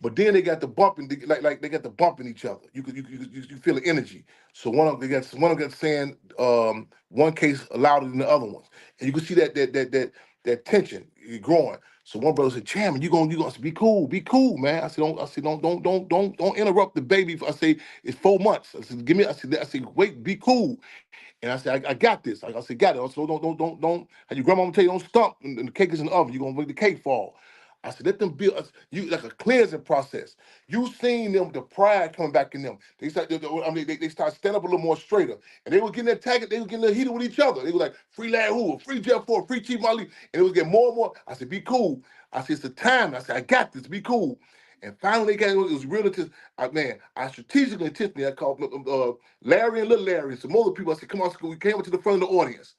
but then they got the bumping, like they got the bumping each other. You feel the energy. So one of them got saying one case louder than the other ones, and you can see that tension growing. So one brother said, "Chairman, you gonna be cool, man." Don't interrupt the baby. I say it's 4 months. I said, give me. I said, wait, be cool. And I said, I got this. I said, got it. So don't. How your grandmama tell you, don't stomp, and the cake is in the oven. You're gonna make the cake fall. I said, let them build you like a cleansing process. You seen them, the pride coming back in them. They start, they start standing up a little more straighter, and they were getting attacked. They were getting a little heated with each other. They were like, free Larry Hoover, free Jeff Ford, free Chief Mali, and it was getting more and more. I said, be cool. I said, it's the time. I said, I got this. Be cool. And finally, it was real. I strategically intentionally I called Larry and Little Larry and some other people. I said, come on, we came up to the front of the audience.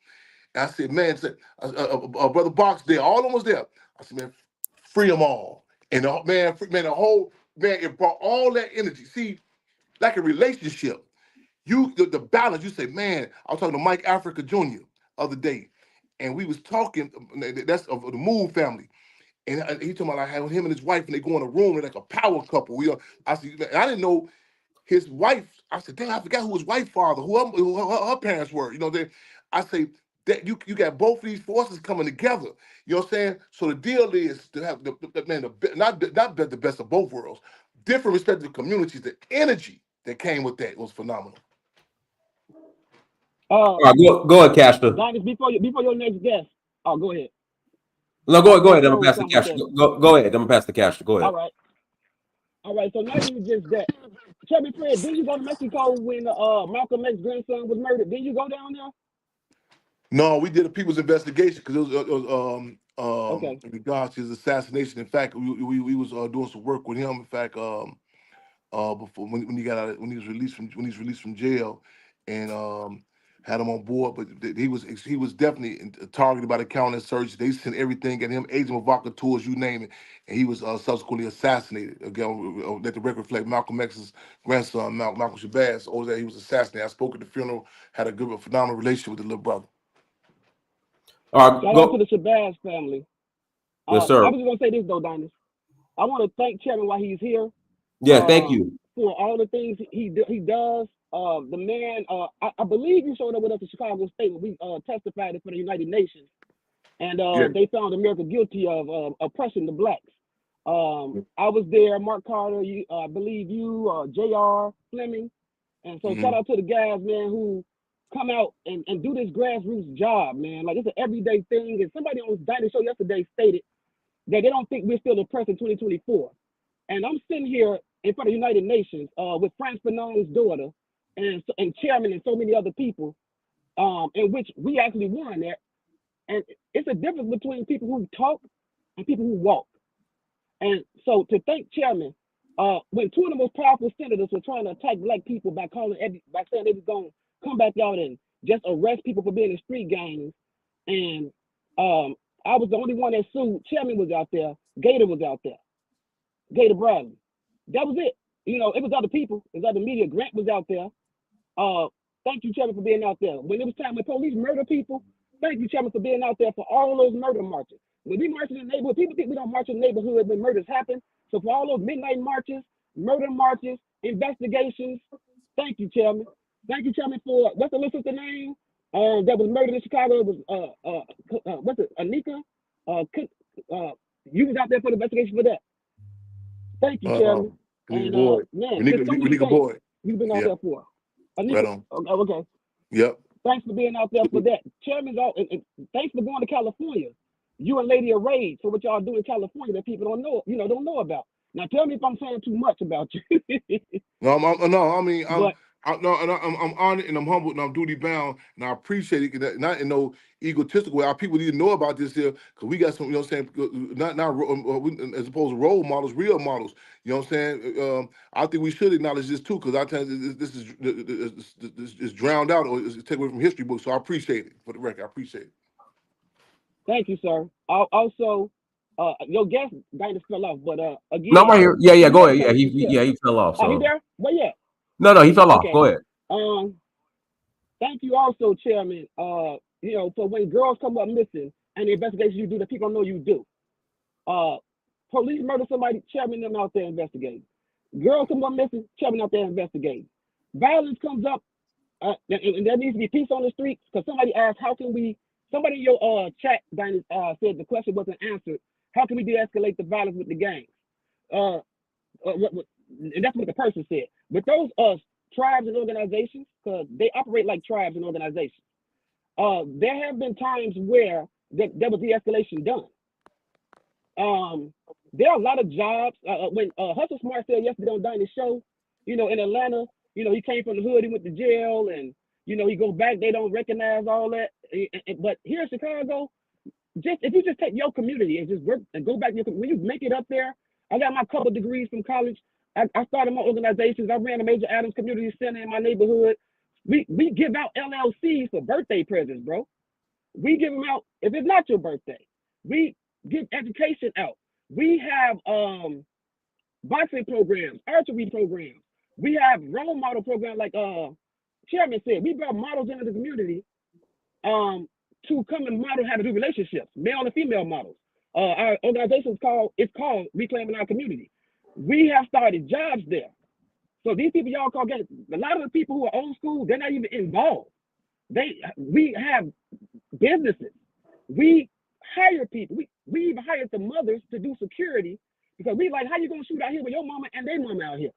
And I said, man, Brother Box there, all of them was there. I said, man, free them all. And the whole, man, it brought all that energy. See, like a relationship, the balance, you say, man, I was talking to Mike Africa Jr. other day, and we was talking, that's of the Move family. And he told me like how him and his wife, and they go in a room, they're like a power couple. I said, I didn't know his wife. I said, damn, I forgot who his wife's father, who her parents were. I say that you got both of these forces coming together. You know what I'm saying? So the deal is to have not the best of both worlds, different respective communities. The energy that came with that was phenomenal. All right, go ahead, Castro. Dynasty, before your next guest. Oh, go ahead. No, go ahead. I'm gonna pass the cash. Go ahead. I'm gonna pass the cash. Go ahead. All right. So not even just that. Tell me, Fred, didn't you go to Mexico when Malcolm X's grandson was murdered? Didn't you go down there? No, we did a people's investigation because it was Okay. in regards to his assassination. In fact, we was doing some work with him. In fact, before when he got out, when he was released from jail, and had him on board. But he was definitely targeted by the counterinsurgency. They sent everything at him, agent provocateurs, you name it, and he was subsequently assassinated. Again, let the record reflect. Malcolm X's grandson, Malcolm Shabazz, that he was assassinated. I spoke at the funeral, had a phenomenal relationship with the little brother. All right, shout out to the Shabazz family. Yes, sir. I was just gonna say this though, Dynasty. I want to thank Chairman while he's here. Yeah, thank you for all the things he does. The man, I believe you showed up with us in Chicago State when we testified for the United Nations, and they found America guilty of oppressing the blacks. I was there, Mark Carter, I believe you, J.R. Fleming, and so shout out to the guys, man, who come out and do this grassroots job, man. Like, it's an everyday thing. And somebody on this Dynasty show yesterday stated that they don't think we're still oppressed in 2024. And I'm sitting here in front of the United Nations with Frantz Fanon's daughter and chairman and so many other people, in which we actually won that. And it's a difference between people who talk and people who walk. And so to thank Chairman, when two of the most powerful senators were trying to attack black people by saying they was going to come back out and just arrest people for being in street gangs, and I was the only one that sued. Chairman was out there. Gator was out there. Gator Bradley. That was it. It was other people. It was other media. Grant was out there. Thank you, Chairman, for being out there. When it was time when police murder people, thank you, Chairman, for being out there for all those murder marches. When we march in the neighborhood, people think we don't march in the neighborhood when murders happen. So for all those midnight marches, murder marches, investigations, thank you, Chairman. Thank you, Chairman, for what's the little sister name that was murdered in Chicago? It was what's it? Anika. You was out there for the investigation for that. Thank you, Chairman. And boy. man, there's so many Renika things boy. you've been out Yeah. there for. Right Anika, on. okay. Yep. Thanks for being out there for that. Chairman's out, and thanks for going to California. You and Lady of Rage for what y'all do in California that people don't know about. Now tell me if I'm saying too much about you. No, I mean, But I'm honored and I'm humbled and I'm duty bound and I appreciate it. Not in no egotistical way. Our people need to know about this here because we got some, you know what I'm saying, as opposed to role models, real models. You know what I'm saying? I think we should acknowledge this too because I tell you this is drowned out or it's taken away from history books. So I appreciate it. For the record, I appreciate it. thank you, sir. Also, your guest kind of fell off, but again, No, I'm right here. Yeah, go ahead. premeditated He fell off. Oh, he So there? Where you at? no, he fell off. Okay. Go ahead. Thank you also, Chairman. For when girls come up missing and the investigation you do that people don't know you do. Police murder somebody, Chairman them out there investigating. Girls come up missing, Chairman out there investigating. Violence comes up, and there needs to be peace on the streets because somebody asked, how can we? Somebody in your chat, Dinah, said the question wasn't answered. How can we de-escalate the violence with the gangs? And that's what the person said. But those tribes and organizations, because they operate like tribes and organizations, there have been times where there was de-escalation done. There are a lot of jobs. When Hustle Smart said yesterday on Dinah's show, in Atlanta, he came from the hood, he went to jail, and he goes back. They don't recognize all that. But here in Chicago, if you just take your community and just work and go back, when you make it up there, I got my couple degrees from college. I started my organizations. I ran a Major Adams Community Center in my neighborhood. We give out LLCs for birthday presents, bro. We give them out if it's not your birthday. We give education out. We have boxing programs, archery programs. We have role model programs like Chairman said. We brought models into the community to come and model how to do relationships, male and female models. Our organization is called Reclaiming Our Community. We have started jobs there. So these people y'all call get a lot of the people who are old school, they're not even involved. We have businesses. We hire people. We even hired the mothers to do security because we like, how you gonna shoot out here with your mama and their mama out here?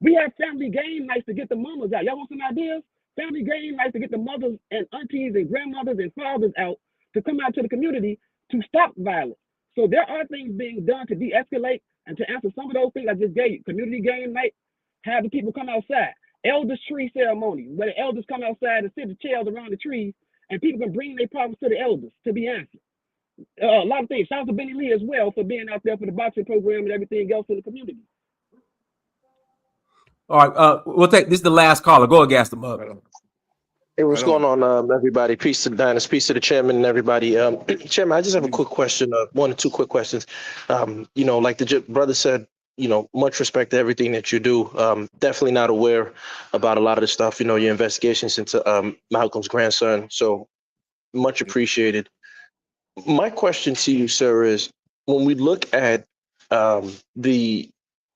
We have family game nights to get the mamas out. Y'all want some ideas? Family game nights to get the mothers and aunties and grandmothers and fathers out to come out to the community to stop violence. So there are things being done to de-escalate and to answer some of those things I just gave you. Community game night, have the people come outside. Elders tree ceremony, where the elders come outside and sit the chairs around the trees and people can bring their problems to the elders to be answered. A lot of things. Shout out to Benny Lee as well for being out there for the boxing program and everything else in the community. All right, we'll take this is the last caller. Go ahead, gas them up. Hey, what's going on, everybody? Peace to the Dynast, peace to the chairman and everybody. Chairman, I just have a quick question, one or two quick questions. Like the brother said, much respect to everything that you do. Definitely not aware about a lot of the stuff, your investigations into Malcolm's grandson. So much appreciated. My question to you, sir, is when we look at the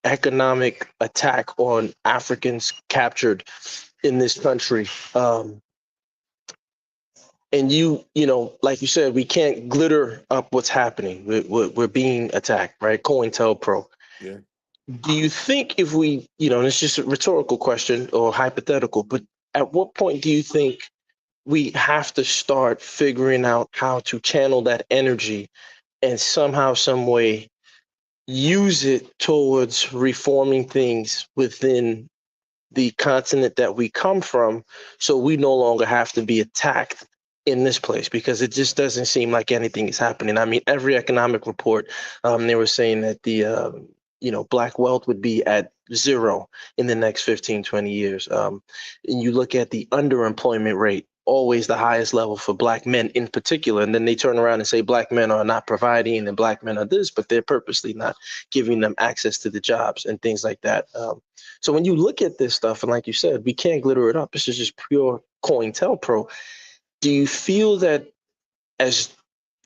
economic attack on Africans captured in this country, and like you said, we can't glitter up what's happening. We're being attacked, right? COINTELPRO. Yeah. Do you think if we, and it's just a rhetorical question or hypothetical, but at what point do you think we have to start figuring out how to channel that energy and somehow, some way use it towards reforming things within the continent that we come from, so we no longer have to be attacked in this place? Because it just doesn't seem like anything is happening. I mean, every economic report, they were saying that the Black wealth would be at zero in the next 15, 20 years. And you look at the underemployment rate, always the highest level for Black men in particular. And then they turn around and say Black men are not providing and Black men are this, but they're purposely not giving them access to the jobs and things like that. So when you look at this stuff, and like you said, we can't glitter it up. This is just pure COINTELPRO. Do you feel that, as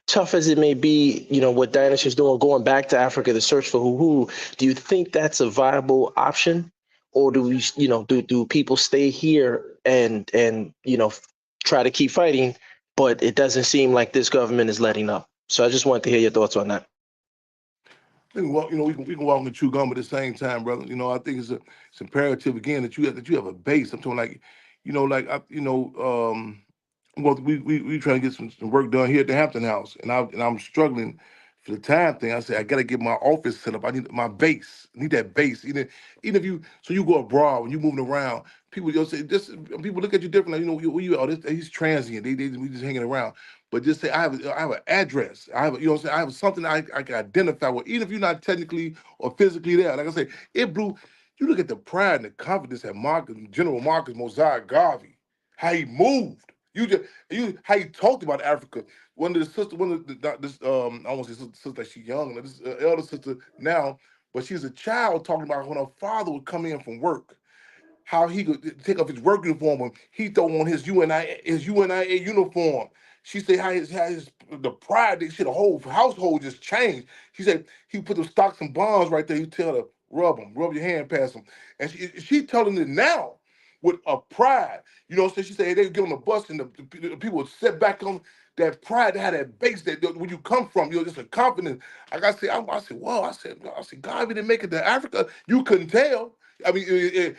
tough as it may be, what Dynast is doing, going back to Africa, the search for who, do you think that's a viable option? Or do we, do people stay here and try to keep fighting, but it doesn't seem like this government is letting up? So I just wanted to hear your thoughts on that. think we can walk and chew gum at the same time, brother. I think it's imperative again that you have a base. I'm talking like, well, we trying to get some work done here at the Hampton house, and I'm struggling for the time thing. I said I got to get my office set up. I need my base. I need that base. Even if you go abroad when you moving around, people you'll say just people look at you different. Like, where you are. He's transient. We just hanging around. But just say I have an address. I have I have something I can identify with, even if you're not technically or physically there. Like I say, it blew. You look at the pride and the confidence that General Marcus Mosiah Garvey, how he moved. How he talked about Africa. One of this I won't say sister that she's young, this elder sister now, but she's a child talking about when her father would come in from work, how he could take off his work uniform and he throw on his UNIA uniform. She said how the pride, the whole household just changed. She said he put the stocks and bonds right there. He tell her, rub your hand past them. And she telling it now with a pride. So she said, hey, they give him a bus and the people would sit back on that pride. They had that base that where you come from, just a confidence. Like I said, I said, wow, I said, God, we didn't make it to Africa. You couldn't tell. I mean,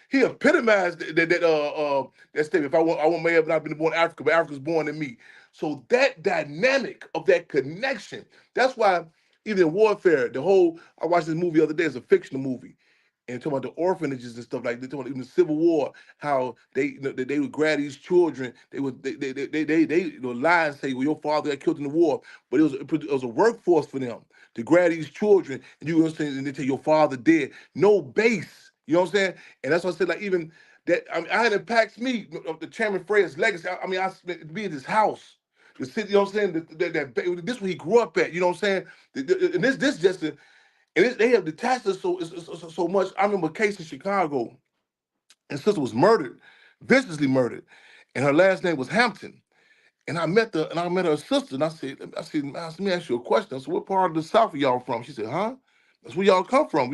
he epitomized that statement. If I may have not been born in Africa, but Africa's born in me. So that dynamic of that connection, that's why even in warfare, I watched this movie the other day, it's a fictional movie, and talking about the orphanages and stuff like that. Talking about even the Civil War, how they would grab these children, they lie and say, well, your father got killed in the war, but it was a workforce for them to grab these children, and and they tell your father dead, no base. You know what I'm saying? And that's what I said. Like even that, I had impacts me the Chairman Fred's legacy. I be at his house, the city. You know what I'm saying? This where he grew up at. You know what I'm saying? And this just they have detached us so much. I remember a case in Chicago, and sister was murdered, viciously murdered, and her last name was Hampton. And I met her sister, and I said, let me ask you a question. I said, what part of the South are y'all from? She said, huh? That's where y'all come from.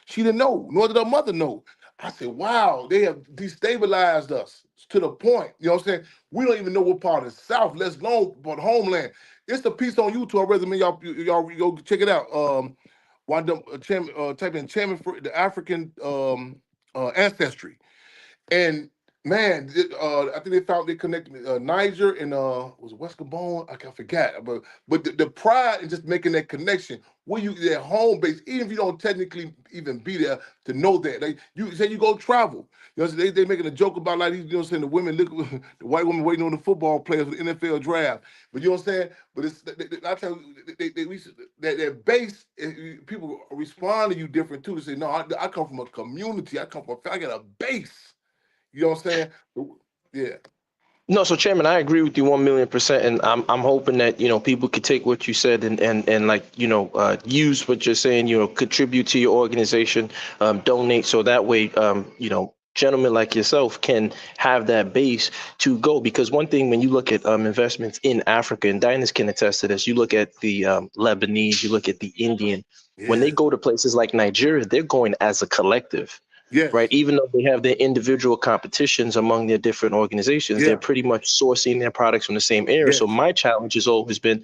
She didn't know, nor did her mother know. I said, wow, they have destabilized us to the point. You know what I'm saying? We don't even know what part of the South, let alone part of homeland. It's the piece on YouTube. I recommend y'all go check it out. Type in Chairman for the African ancestry. And man, I think they connected Niger and was it West Gabon? I forgot, but the pride in just making that connection where their home base, even if you don't technically even be there to know that. Like you say, you go travel. They making a joke about like these, saying the women look, the white women waiting on the football players for the NFL draft. But you know what I'm saying? But I tell you, that base, people respond to you different too. They say, no, I come from a community. I got a base. You know what I'm saying? Yeah. No, so Chairman, I agree with you 1,000,000%, and I'm hoping that people could take what you said and like use what you're saying, contribute to your organization, donate, so that way gentlemen like yourself can have that base to go. Because one thing, when you look at investments in Africa, and Dynas can attest to this, you look at the Lebanese, you look at the Indian, when they go to places like Nigeria, they're going as a collective. Yes. Right. Even though they have their individual competitions among their different organizations, they're pretty much sourcing their products from the same area. Yes. So my challenge has always been,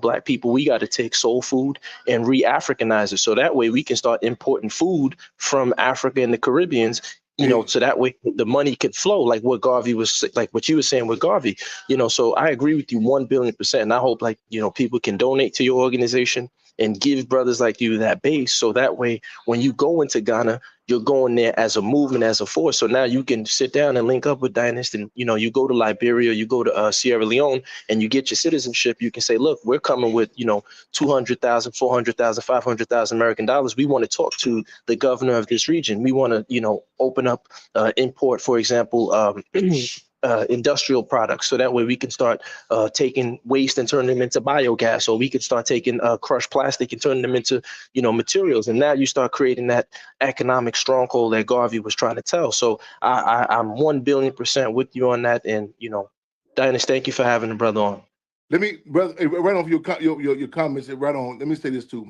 Black people, we got to take soul food and re-Africanize it. So that way we can start importing food from Africa and the Caribbeans, so that way the money could flow, like what Garvey was, like what you were saying with Garvey, so I agree with you 1,000,000,000%. And I hope people can donate to your organization and give brothers like you that base. So that way, when you go into Ghana, you're going there as a movement, as a force. So now you can sit down and link up with Dynas, and you go to Liberia, you go to Sierra Leone, and you get your citizenship. You can say, look, we're coming with 200,000, 400,000, 500,000 American dollars. We want to talk to the governor of this region. We want to open up import, for example, industrial products, so that way we can start taking waste and turn them into biogas, or we could start taking crushed plastic and turn them into materials. And now you start creating that economic stronghold that Garvey was trying to tell. So I'm 1,000,000,000% with you on that. And Dynas, thank you for having the brother on. Let me, brother, right on your comments. Right on. Let me say this too.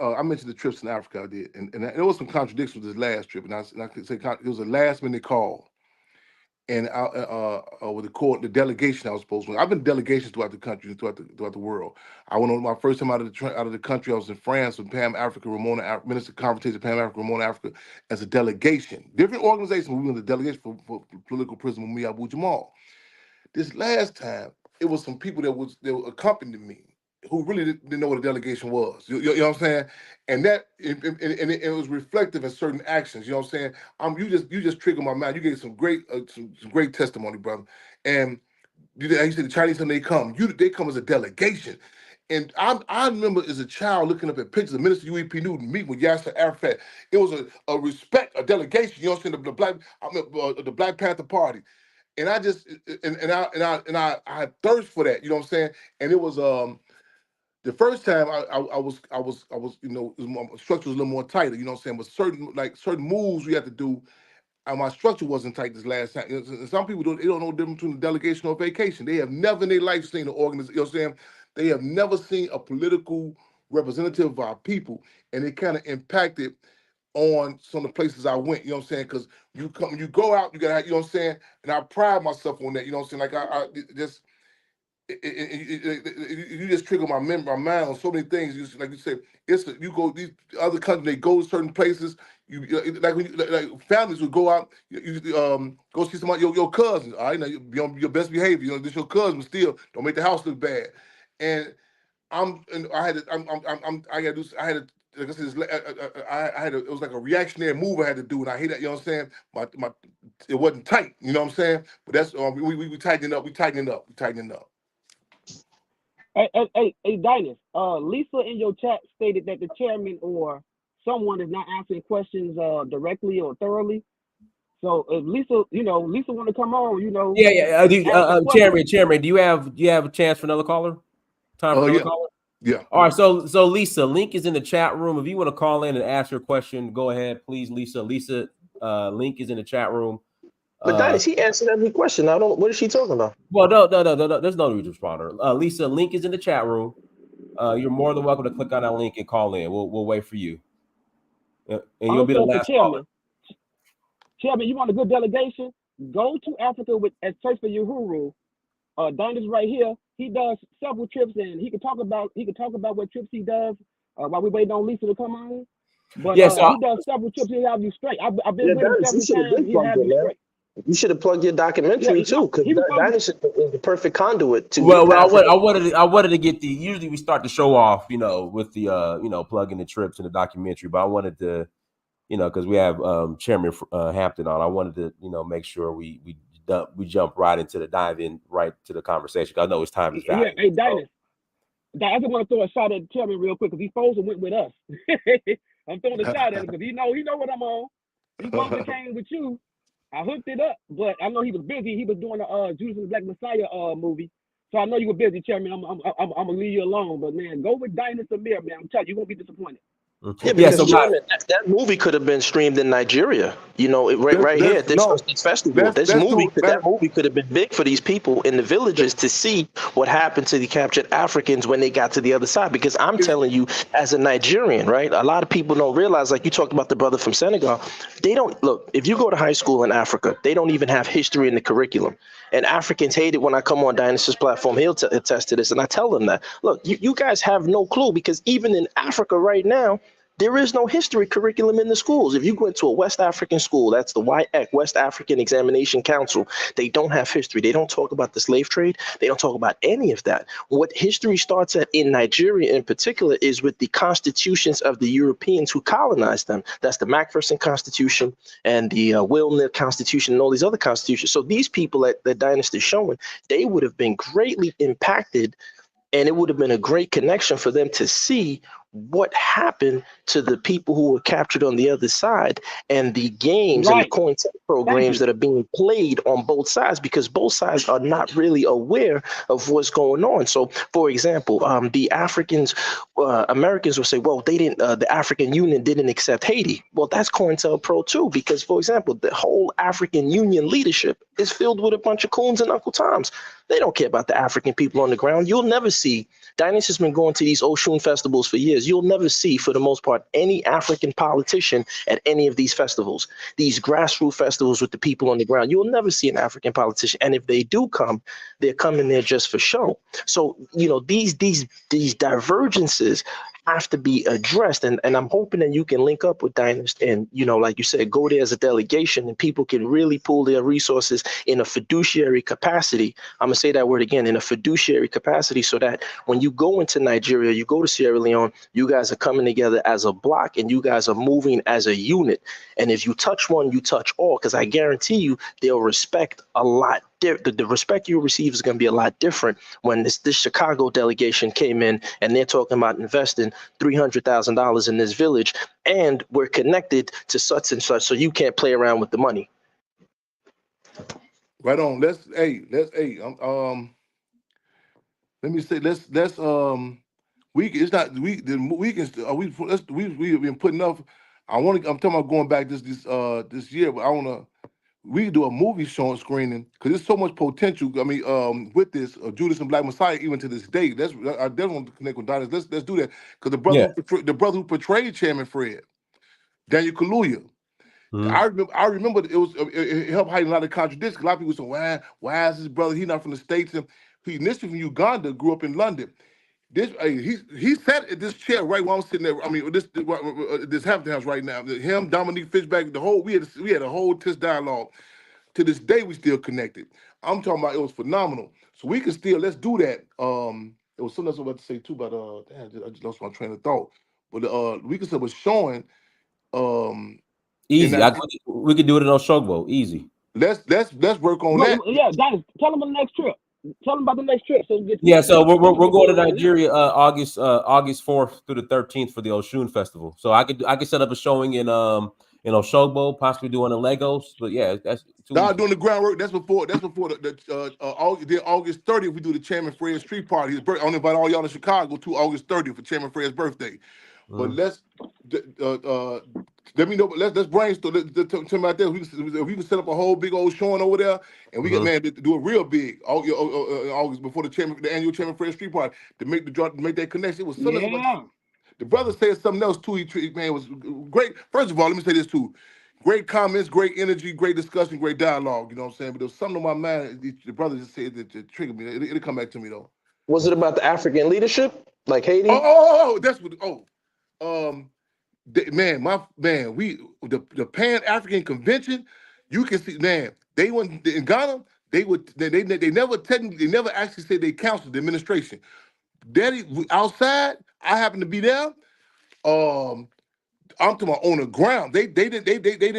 I mentioned the trips in Africa I did, and there was some contradictions with this last trip, and I could say it was a last minute call. and with the delegation I was supposed to. I've been delegations throughout the country, throughout the world. I went on my first time out of the country. I was in France with Pan Africa, Minister Conference of Pan Africa, Ramona Africa, as a delegation. Different organizations. We were in the delegation for political prisoner with me, Abu Jamal. This last time, it was some people that accompanied me who really didn't know what a delegation was. You know what I'm saying? And that it was reflective in certain actions. You know what I'm saying? You just triggered my mind. You gave some great testimony, brother. And you said the Chinese when they come, they come as a delegation. And I remember as a child looking up at pictures of Minister U.E.P. Newton meeting with Yasser Arafat. It was a respect, a delegation. You know what I'm saying? The Black Panther Party. And I just I thirst for that. You know what I'm saying? And it was the first time I was my structure was a little more tighter. You know what I'm saying? But certain moves we had to do. And my structure wasn't tight this last time. And some people don't know the difference between a delegation or vacation. They have never in their life seen an organization. You know what I'm saying? They have never seen a political representative of our people, and it kind of impacted on some of the places I went. You know what I'm saying? Because you go out, you gotta, you know what I'm saying. And I pride myself on that. You know what I'm saying? Like I just. You just trigger my mind on so many things. Like you said, you go these other countries. They go to certain places. Like families would go out. Go see somebody your cousin. All right, now you be on your best behavior. You know, this your cousin, but still don't make the house look bad. And I had to do. I had to. Like I said, it was like a reactionary move I had to do, and I hate that. You know what I'm saying? It wasn't tight. You know what I'm saying? But that's we tightening up. We tightening up. Hey, Dynast, Lisa in your chat stated that the chairman or someone is not answering questions directly or thoroughly. So if Lisa want to come on, Chairman, do you have a chance for another caller? Time for another caller? Yeah. All right. So Lisa, link is in the chat room. If you want to call in and ask your question, go ahead, please, Lisa. Lisa, link is in the chat room. But Dynast, he answered every question. What is she talking about? Well, no. There's no need to respond. Lisa, link is in the chat room. You're more than welcome to click on that link and call in. We'll wait for you. And you'll be the last caller. Chairman, you want a good delegation? Go to Africa and search for Uhuru. Dynast right here. He does several trips, and he can talk about what trips he does while we waiting on Lisa to come on. But he does several trips. He'll have you straight. I've been with him several times. He'll have you straight. You should have plugged your documentary too, because Dynast is the perfect conduit to. Well, I wanted to get usually we start the show off, with the plugging the trips in the documentary, but I wanted to, because we have Chairman Hampton on, I wanted to, make sure we jump right into right to the conversation. I know it's time is valuable. Yeah, hey, Dynast. I just want to throw a shot at the chairman real quick because he supposed to went with us. I'm throwing a shot at him because he know what I'm on. He supposed to came with you. I hooked it up, but I know he was busy. He was doing the Judas and the Black Messiah movie. So I know you were busy, Chairman. I'm gonna leave you alone. But man, go with Dynast Amir, man. I'm telling you, you're gonna be disappointed. Yeah, because Chairman, that movie could have been streamed in Nigeria. Right here at this festival. That movie could have been big for these people in the villages to see what happened to the captured Africans when they got to the other side. Because I'm telling you, as a Nigerian, right, a lot of people don't realize, like you talked about the brother from Senegal, they don't look. If you go to high school in Africa, they don't even have history in the curriculum. And Africans hate it when I come on Dynast's platform. He'll attest to this, and I tell them that. Look, you guys have no clue, because even in Africa right now, there is no history curriculum in the schools. If you go into a West African school, that's the WIEC, West African Examination Council, they don't have history. They don't talk about the slave trade. They don't talk about any of that. What history starts at in Nigeria in particular is with the constitutions of the Europeans who colonized them. That's the Macpherson Constitution and the Wilner Constitution and all these other constitutions. So these people that Dynast is showing, they would have been greatly impacted, and it would have been a great connection for them to see what happened to the people who were captured on the other side, and the games and the COINTELPRO games that are being played on both sides, because both sides are not really aware of what's going on. So, for example, the Africans, Americans will say, well, they didn't, the African Union didn't accept Haiti. Well, that's COINTELPRO too, because, for example, the whole African Union leadership is filled with a bunch of coons and Uncle Toms. They don't care about the African people on the ground. You'll never see. Dynast has been going to these Oshun festivals for years. years, you'll never see, for the most part, any African politician at any of these festivals, these grassroots festivals with the people on the ground. You'll never see an African politician. And if they do come, they're coming there just for show. So, these divergences have to be addressed. And I'm hoping that you can link up with Dynast and, like you said, go there as a delegation and people can really pool their resources in a fiduciary capacity. I'm going to say that word again, in a fiduciary capacity, so that when you go into Nigeria, you go to Sierra Leone, you guys are coming together as a block and you guys are moving as a unit. And if you touch one, you touch all, because I guarantee you they'll respect a lot. The respect you receive is going to be a lot different when this Chicago delegation came in and they're talking about investing $300,000 in this village, and we're connected to such and such, so you can't play around with the money. Right on. Let me say, we've been putting up. I'm talking about going back this year, but we do a movie showing screening because there's so much potential. I mean, with this Judas and Black Messiah, even to this day, I definitely want to connect with Dynast. Let's do that, because the brother who portrayed Chairman Fred, Daniel Kaluuya. I remember it helped hide a lot of contradictions. A lot of people say, why is this brother? He's not from the States. And he initially from Uganda, grew up in London. He sat at this chair right while I'm sitting there. I mean, this Hampton house right now. Him, Dominique Fishback, we had a whole test dialogue. To this day, we still connected. I'm talking about, it was phenomenal. So we can still, let's do that. It was something else I was about to say too, but I just lost my train of thought. But we can still was showing. Easy. We could do it in Oshogbo. Easy. Let's work on that. Yeah, Dynast, tell them the next trip. Tell them about the next trip. So so we're going to Nigeria August 4th through the 13th for the Oshun Festival. So I could set up a showing in Oshogbo, possibly doing the Legos. But yeah, that's doing the groundwork. That's before the August 30th. We do the Chairman Fred's street party. His birthday. I want to invite all y'all to Chicago to August 30th for Chairman Fred's birthday. But let me know. Let's brainstorm. Let's talk about that. If we can set up a whole big old showing over there, and we get to do it real big August before the annual Chairman Fred Street Party to make that connection. It was something. Yeah. The brother said something else too. It was great. First of all, let me say this too. Great comments, great energy, great discussion, great dialogue. You know what I'm saying? But there was something on my mind. The brother just said that triggered me. It'll come back to me though. Was it about the African leadership, like Haiti? That's what. The Pan African Convention, you can see, man, they went in Ghana. They never actually said they counseled the administration. Daddy outside, I happened to be there. I'm talking about on the ground. They didn't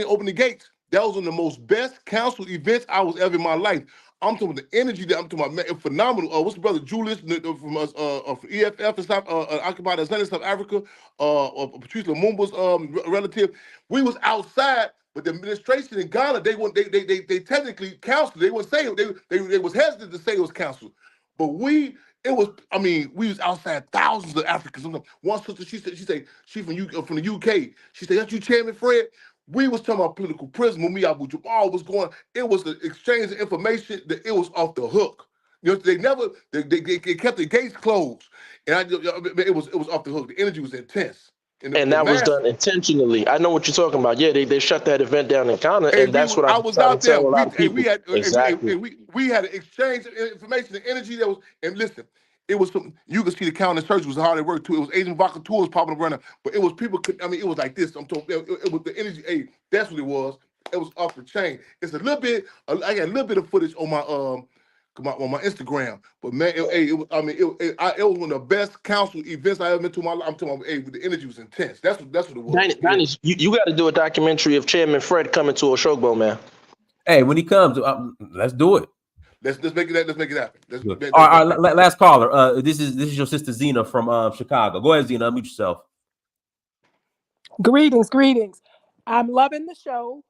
open the gates. That was one of the most best council events I was ever in my life. I'm talking about the energy that I'm talking about, man, it's phenomenal. What's the brother Julius from EFF and South occupied Atlantic, South Africa, Patrice Lumumba's relative. We was outside, but the administration in Ghana, they technically counseled. They wouldn't say it. They was hesitant to say it was council, but we was outside, thousands of Africans. One sister, she said she from the UK. She said, "That's you, Chairman Fred." We was talking about political prism when Abu Jabal was going. It was the exchange of information that it was off the hook. You know, they kept the gates closed, and it was off the hook. The energy was intense. And that was done intentionally. I know what you're talking about. Yeah, they shut that event down in Ghana, and that's what I was out there. We had an exchange of information, the energy that was. And listen, it was you could see the counter search was hard at work too. It was Asian Vacateurs popping around, but it was people. It was like this. I'm talking. It was the energy. Hey, that's what it was. It was off the chain. It's a little bit. I got a little bit of footage on my Instagram, but man, it was one of the best council events I ever been to in my life. I'm talking about, the energy was intense. That's what it was. Dynast, you got to do a documentary of Chairman Fred coming to Oshogbo, man. Hey, when he comes, let's do it. Let's make it happen. All right, last caller. This is your sister Zena from Chicago. Go ahead, Zena. Unmute yourself. Greetings. I'm loving the show.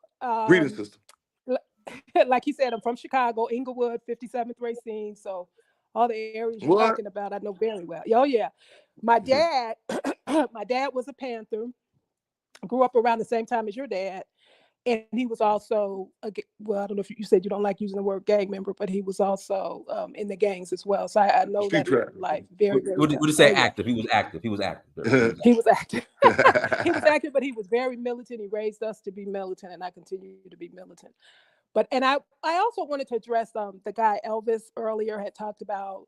Greetings, sister. Like you said, I'm from Chicago, Inglewood, 57th Racine. So all the areas you're talking about, I know very well. Oh yeah, my dad was a Panther. Grew up around the same time as your dad, And he was also, well, I don't know if you said you don't like using the word gang member, but he was also in the gangs as well. So I know Street that in trap. real life very, very What well. did you say? Oh, yeah. Active. He was active. He was active. He was active. He was active, but he was very militant. He raised us to be militant, and I continue to be militant. But and I also wanted to address the guy Elvis earlier had talked about.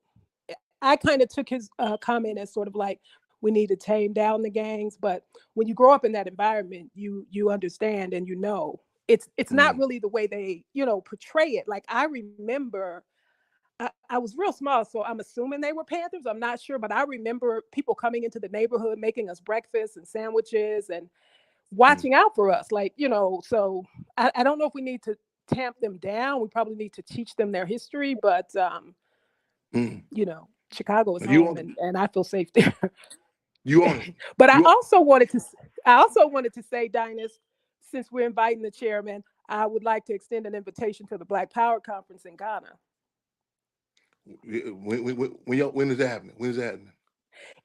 I kind of took his comment as sort of like we need to tame down the gangs, but when you grow up in that environment, you understand and you know it's not really the way they portray it. Like I remember. I was real small, so I'm assuming they were Panthers. I'm not sure, but I remember people coming into the neighborhood, making us breakfast and sandwiches and watching out for us. Like, so I don't know if we need to tamp them down. We probably need to teach them their history, but, Chicago is home and I feel safe there. You own it. But I also wanted to say, Dynas, since we're inviting the chairman, I would like to extend an invitation to the Black Power Conference in Ghana. When is that happening? When is that happening?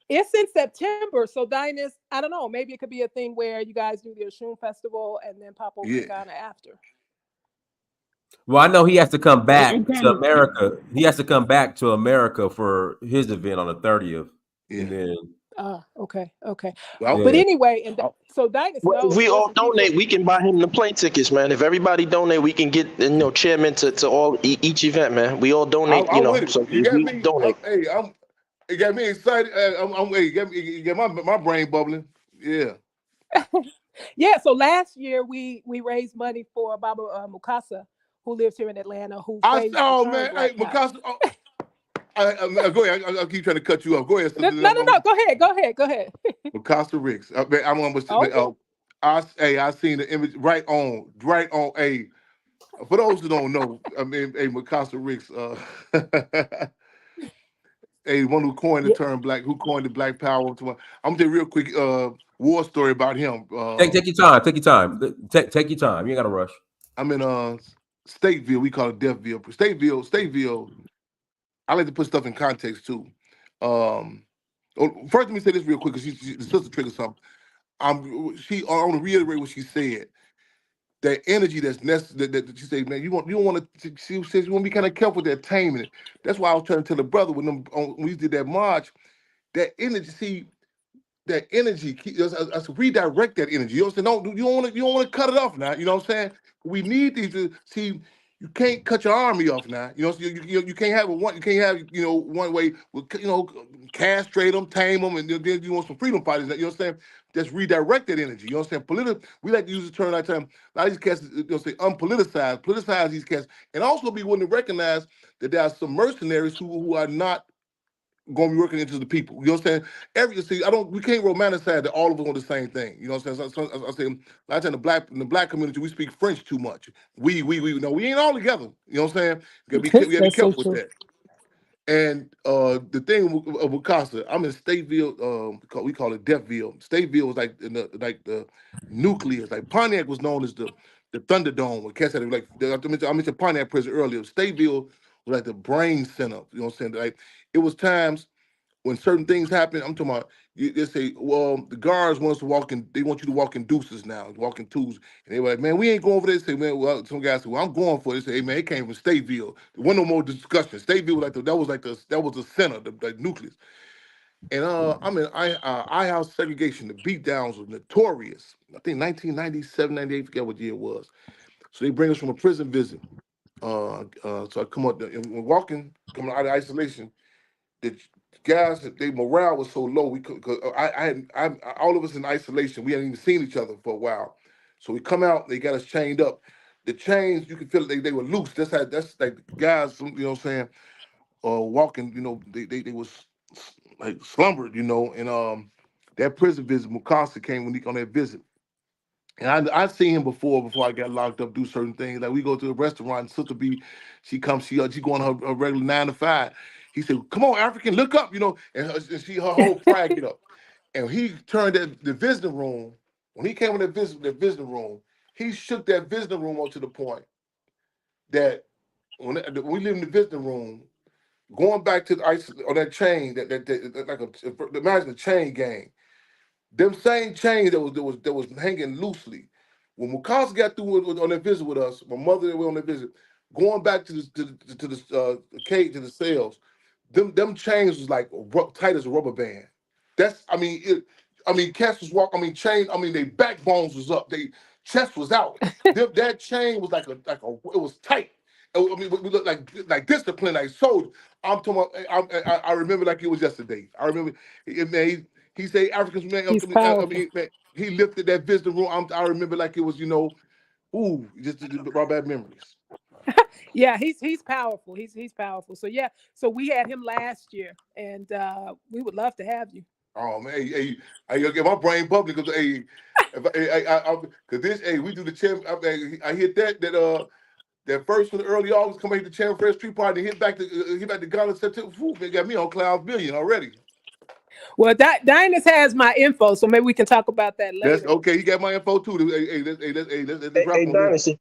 It's in September. So Dynas, I don't know, maybe it could be a thing where you guys do the Oshun Festival and then pop over to Ghana after. Well, I know he has to come back to America. He has to come back to America for his event on the 30th. Yeah. And then okay. Well, but anyway, and so Dynas knows. If we all donate, we can buy him the plane tickets, man. If everybody donate, we can get chairman to all each event, man. We all donate, so you got me. Donate. It got me excited. You got my brain bubbling. Yeah. Yeah. So last year we raised money for Baba Mukasa, who lives here in Atlanta. Man, hey, Mukasa. Go ahead. I'll keep trying to cut you off. Go ahead. No. Go ahead. Mukasa Ricks. I seen the image right on. Hey, for those who don't know, Mukasa Ricks. One who coined the term black, who coined the Black Power. I'm gonna tell you a real quick war story about him. Take your time. Take your time. Take your time. You ain't gotta rush. I'm in Stateville. We call it Deathville. Stateville. I like to put stuff in context too. First, let me say this real quick because the sister triggered something. I want to reiterate what she said. That energy that's necessary. That she said, man, you don't want to. She says you want to be kind of careful with that taming it. That's why I was trying to tell the brother when we did that march. That energy, us redirect that energy. You know what I'm saying? You don't want to cut it off now. You know what I'm saying? We need these to see. You can't cut your army off now. You know, you can't have one. You can't have one way. Castrate them, tame them, and then you want some freedom fighters. You know what I'm saying? Just redirect that energy. You know what I'm saying? We like to use the term like time. A lot of these cats, say unpoliticize, politicize these cats, and also be willing to recognize that there are some mercenaries who are not going to be working into the people. You know what I'm saying? We can't romanticize that all of us want the same thing. You know what I'm saying? So I say, a lot of times in the black community, we speak French too much. We ain't all together. You know what I'm saying? We gotta be careful with that. And the thing of Wakasa, I'm in Stateville. We call it Deathville. Stateville was like the nucleus. Like Pontiac was known as the Thunderdome. When cats had I mentioned Pontiac prison earlier. Stateville was like the brain center. You know what I'm saying? Like it was times when certain things happen. I'm talking about. They say, well, the guards want us to walk in. They want you to walk in deuces now, walk in twos. And they were like, man, we ain't going over there. They say, man, well, some guys say, well, I'm going for it. They say, hey, man, it came from Stateville. There wasn't no more discussion. Stateville was that was the center, the nucleus. And I'm in I-house segregation. The beatdowns was notorious. I think 1997, 98, forget what year it was. So they bring us from a prison visit. So I come up and we're walking, coming out of isolation. The guys, their morale was so low. We could, all of us in isolation. We hadn't even seen each other for a while. So we come out. They got us chained up. The chains, you can feel it. They were loose. That's like guys. You know what I'm saying? Walking. They was like slumbered. And that prison visit, Mukasa came on that visit. And I've seen him before I got locked up, do certain things. Like we go to a restaurant, and Sister B, she go on her regular 9 to 5. He said, come on, African, look up, and her whole pride get up. And he turned the visiting room, when he came in the visiting room, he shook that visiting room up to the point that when we lived in the visiting room, going back to the ice on that chain, imagine a chain gang. Them same chains that was hanging loosely when Mukasa got through on that visit with us, my mother went on that visit, going back to the cage, to the cells, them chains was like tight as a rubber band. That's, cats was walking, their backbones was up, they chest was out. That chain was it was tight. We looked like discipline, like soldiers. I'm talking about, I remember like it was yesterday. I remember, man, he said Africans, man, He's powerful. man, he lifted that visitor room. I remember like it was, just brought back memories. Yeah, he's powerful. He's powerful. So yeah, so we had him last year, and we would love to have you. Oh man, hey, I get my brain bubbling because we do the champ. I hit that first from the early August, come back to the Champ Fresh Street Party, and hit back to Ghana September. They got me on cloud billion already. Well, Dynas has my info, so maybe we can talk about that later. That's okay. He got my info too. Hey, Dynas,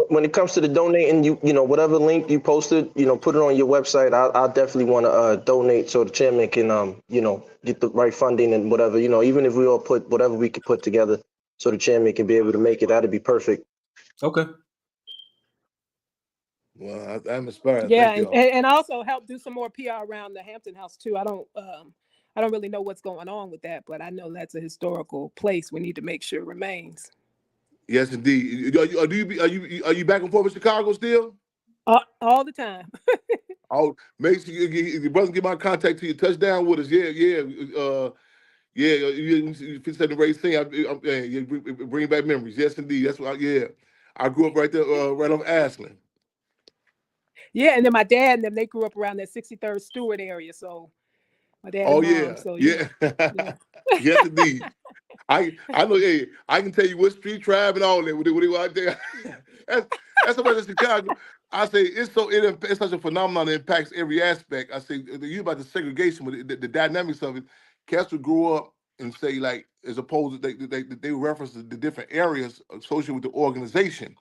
when it comes to the donating, whatever link you posted, put it on your website. I'll definitely want to donate so the chairman can, get the right funding and whatever. Even if we all put whatever we could put together, so the chairman can be able to make it, that'd be perfect. Okay. Well, I'm inspired. Yeah, and also help do some more PR around the Hampton House too. I don't really know what's going on with that, but I know that's a historical place we need to make sure it remains. Yes, indeed. Are you back and forth with Chicago still? All the time. Oh, make sure your brother get my contact to you. Touch down with us. Yeah. You said the right thing. Bring back memories. Yes, indeed. That's what. I grew up right there, right off Ashland. Yeah, and then my dad and them, they grew up around that 63rd Stewart area. So my dad and mom. So yeah. Yes, indeed. I know. Hey, I can tell you what street tribe and all that. What they out there. That's about in Chicago. I say it's such a phenomenon that impacts every aspect. I say you about the segregation, but the dynamics of it. Cats would grow up and say like, as opposed to they reference the different areas associated with the organization.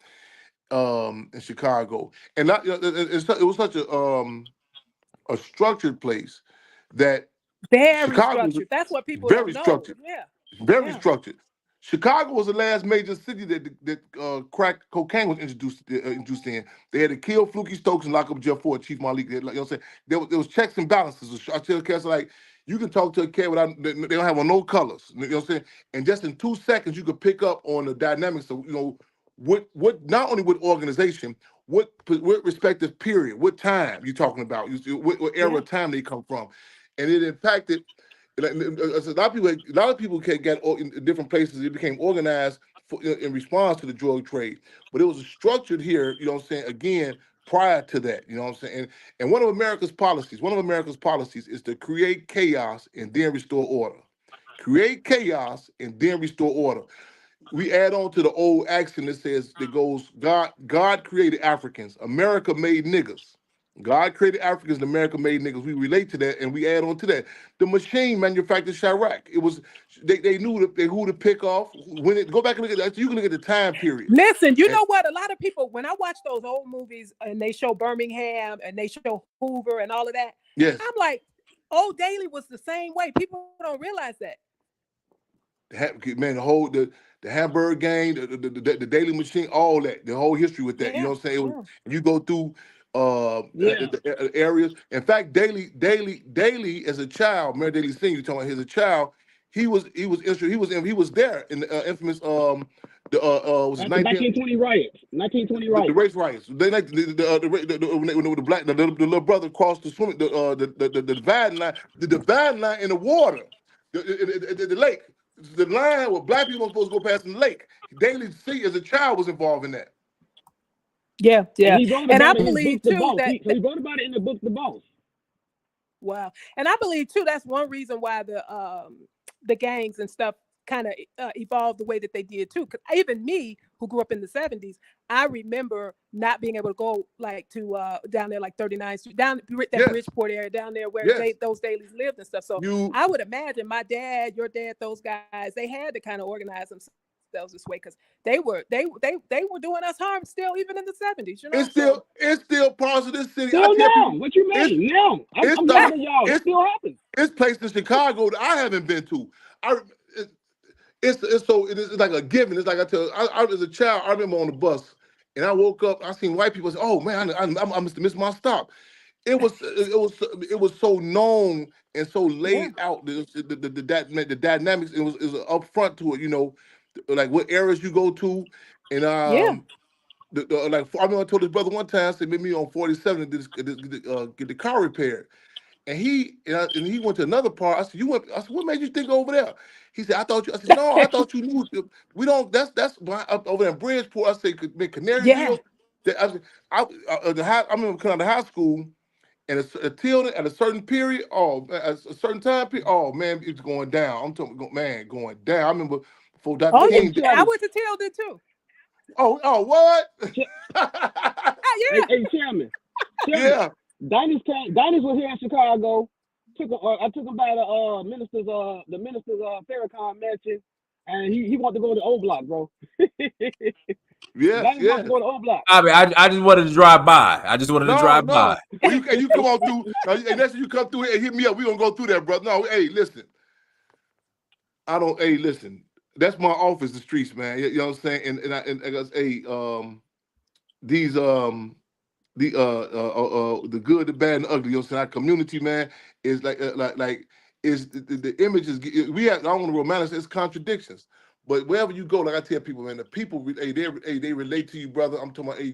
In Chicago, and it was such a structured place that very Chicago structured. That's what people very don't structured. Know. Yeah, very structured. Chicago was the last major city that crack cocaine was introduced in. They had to kill Fluky Stokes and lock up Jeff Ford, Chief Malik. Like, what I'm saying, there was checks and balances. I tell cats like, you can talk to a cat without they don't have on no colors. You know what I'm saying? And just in 2 seconds, you could pick up on the dynamics of what not only with organization, what respective period, what time you're talking about, what era of time they come from, and it impacted. A lot of people get in different places. It became organized in response to the drug trade, but it was structured here. You know what I'm saying? Again, prior to that, you know what I'm saying? And one of America's policies is to create chaos and then restore order. Create chaos and then restore order. We add on to the old axiom that goes, God created Africans, America made niggas. God created Africans and America made niggas. We relate to that and we add on to that. The machine manufactured Chirac. It was they knew who to pick off. Go back and look at that. You can look at the time period. Listen, you know what? A lot of people, when I watch those old movies and they show Birmingham and they show Hoover and all of that, yes, I'm like, Old Daily was the same way. People don't realize that. Man, the Hamburg gang, the Daily Machine, all that, the whole history with that. You know what I'm saying? You go through the areas. In fact, Daily as a child, Mayor Daily Senior, you're talking about as a child, he was there in the infamous was it 1920 riots. 1920 riots. The race riots. They like the black the little brother crossed the swimming the dividing line. The dividing line in the water, the lake. The line where black people were supposed to go past in the lake. Daily C as a child was involved in that. Yeah. And I believe too that he wrote about it in the book The Boss. Wow. And I believe too that's one reason why the gangs and stuff kind of evolved the way that they did too. Because even me, who grew up in the 70s, I remember not being able to go like to down there like 39th Street, down that Bridgeport area, down there where those dailies lived and stuff. So I would imagine my dad, your dad, those guys, they had to kind of organize themselves this way because they were doing us harm still even in the 70s. You know, it's still parts of this city. Still now. What you mean? Now I'm telling y'all, it still happens. It's places in Chicago that I haven't been to. it's like a given. It's like I as a child, I remember on the bus, and I woke up, I seen white people say, "Oh man, I must have missed my stop." It was so known and so Yeah. laid out the dynamics. It was up front to it, like what areas you go to, and Yeah. like I remember I told his brother one time, I said, meet me on 47 and get the car repaired. And he went to another part. I said, you went. I said, what made you think over there? He said, I thought you. I said, no, I thought you knew. We don't. That's up over there in Bridgeport. I said, Yeah. Canaryville. I said, I remember coming out of high school, and until at a certain period, at a certain time period, oh man, it's going down. I'm talking, man, going down. I remember before Dr. Oh Hey, King. yeah. I Chairman, went to Tilden too. Oh, what? Yeah. hey, Chairman, Yeah. Diners was here in Chicago. I took him by the minister's Farrakhan mansion, and he wanted to go to the O Block, bro. Yes, Diners wanted yes. to go to the O Block. I mean, I just wanted to drive by. No. Well, you come on through. And next time you come through here and hit me up, we gonna go through that, brother. No, hey, listen. Hey, listen. That's my office, the streets, man. You know what I'm saying? And I guess, hey, these the good, the bad, and the ugly. You know what I'm saying? Our community, man, is like is the images. We have. I don't want to romanticize. It's contradictions. But wherever you go, like I tell people, man, the people, they relate to you, brother. I'm talking about, hey,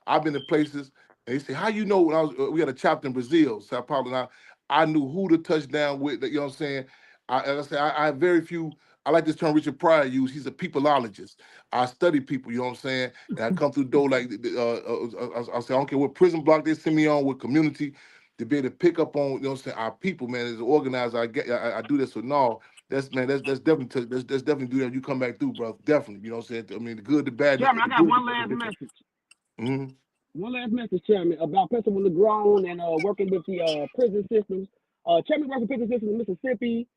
I've been to places, and they say, how you know when I was, we had a chapter in Brazil, Sao Paulo, and I knew who to touch down with. You know what I'm saying? I have very few. I like this term Richard Pryor used. He's a peopleologist. I study people. You know what I'm saying? And I come through the door like I say, I don't care what prison block they send me on, what community, to be able to pick up on. You know what I'm saying? Our people, man, as an organizer, I do this. So no, that's definitely that's definitely do that. You come back through, bro. Definitely. You know what I'm saying? I mean, the good, the bad, Chairman, I the got good. one last message. Mm-hmm. One last message, Chairman, about Principal Negron and working with the prison systems. Chairman works with prison systems in Mississippi,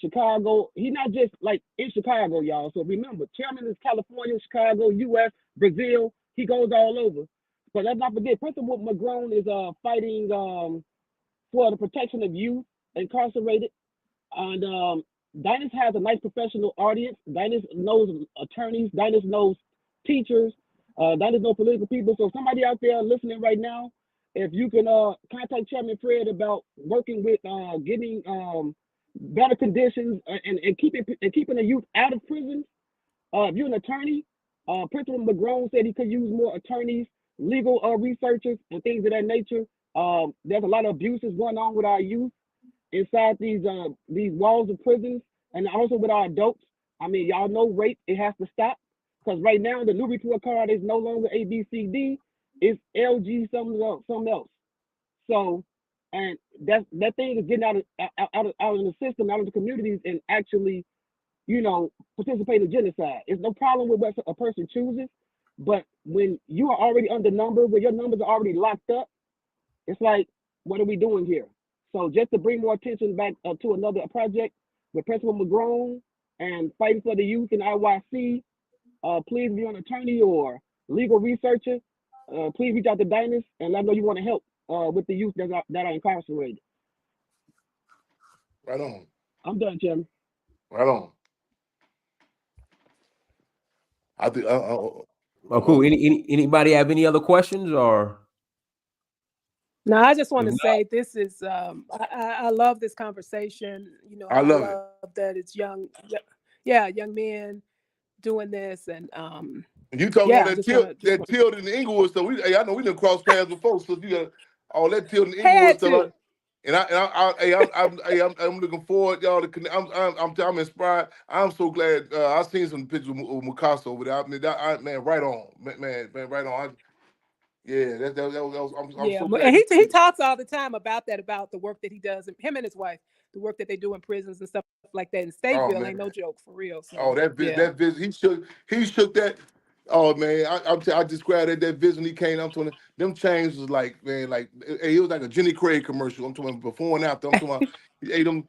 Chicago. He's not just like in Chicago, y'all. So remember, Chairman is California, Chicago, U.S., Brazil. He goes all over. But let's not forget, Principal Negron is fighting for the protection of youth incarcerated. And Dynas has a nice professional audience. Dynas knows attorneys. Dynas knows teachers. Dynas knows political people. So somebody out there listening right now, if you can contact Chairman Fred about working with getting better conditions and keeping the youth out of prison. If you're an attorney, Principal McGrone said he could use more attorneys, legal researchers, and things of that nature. There's a lot of abuses going on with our youth inside these walls of prisons, and also with our adults. I mean, y'all know rape, it has to stop. Because right now the new report card is no longer ABCD, it's LG something else. So, and that thing is getting out of the system, out of the communities, and actually, participate in genocide. It's no problem with what a person chooses, but when you are already undernumbered, when your numbers are already locked up, it's like, what are we doing here? So just to bring more attention back to another project with Principal McGrone and fighting for the youth in IYC, please be an attorney or legal researcher. Please reach out to Dynas and let them know you want to help with the youth that are incarcerated. Right on. I'm done, Chairman. Right on. I think. Oh, cool. Anybody have any other questions or? No, I just want to say this is I love this conversation. I love it. That it's young men doing this, and you talking about that tilt in the Inglewood stuff. I know we didn't cross paths before, so you got all that tilt in the Inglewood stuff. I'm looking forward, y'all. I'm inspired. I'm so glad. I seen some pictures of Mukasa over there. I mean, man, right on, man, right on. That was. I'm so glad. And he talks all the time about the work that he does, him and his wife, the work that they do in prisons and stuff like that. And Stateville ain't no joke, for real. So, that visit, he shook that. Oh man, I just grabbed that visit when he came. I'm talking them chains was like, man, like it was like a Jenny Craig commercial. I'm talking before and after. I'm talking about he ate them.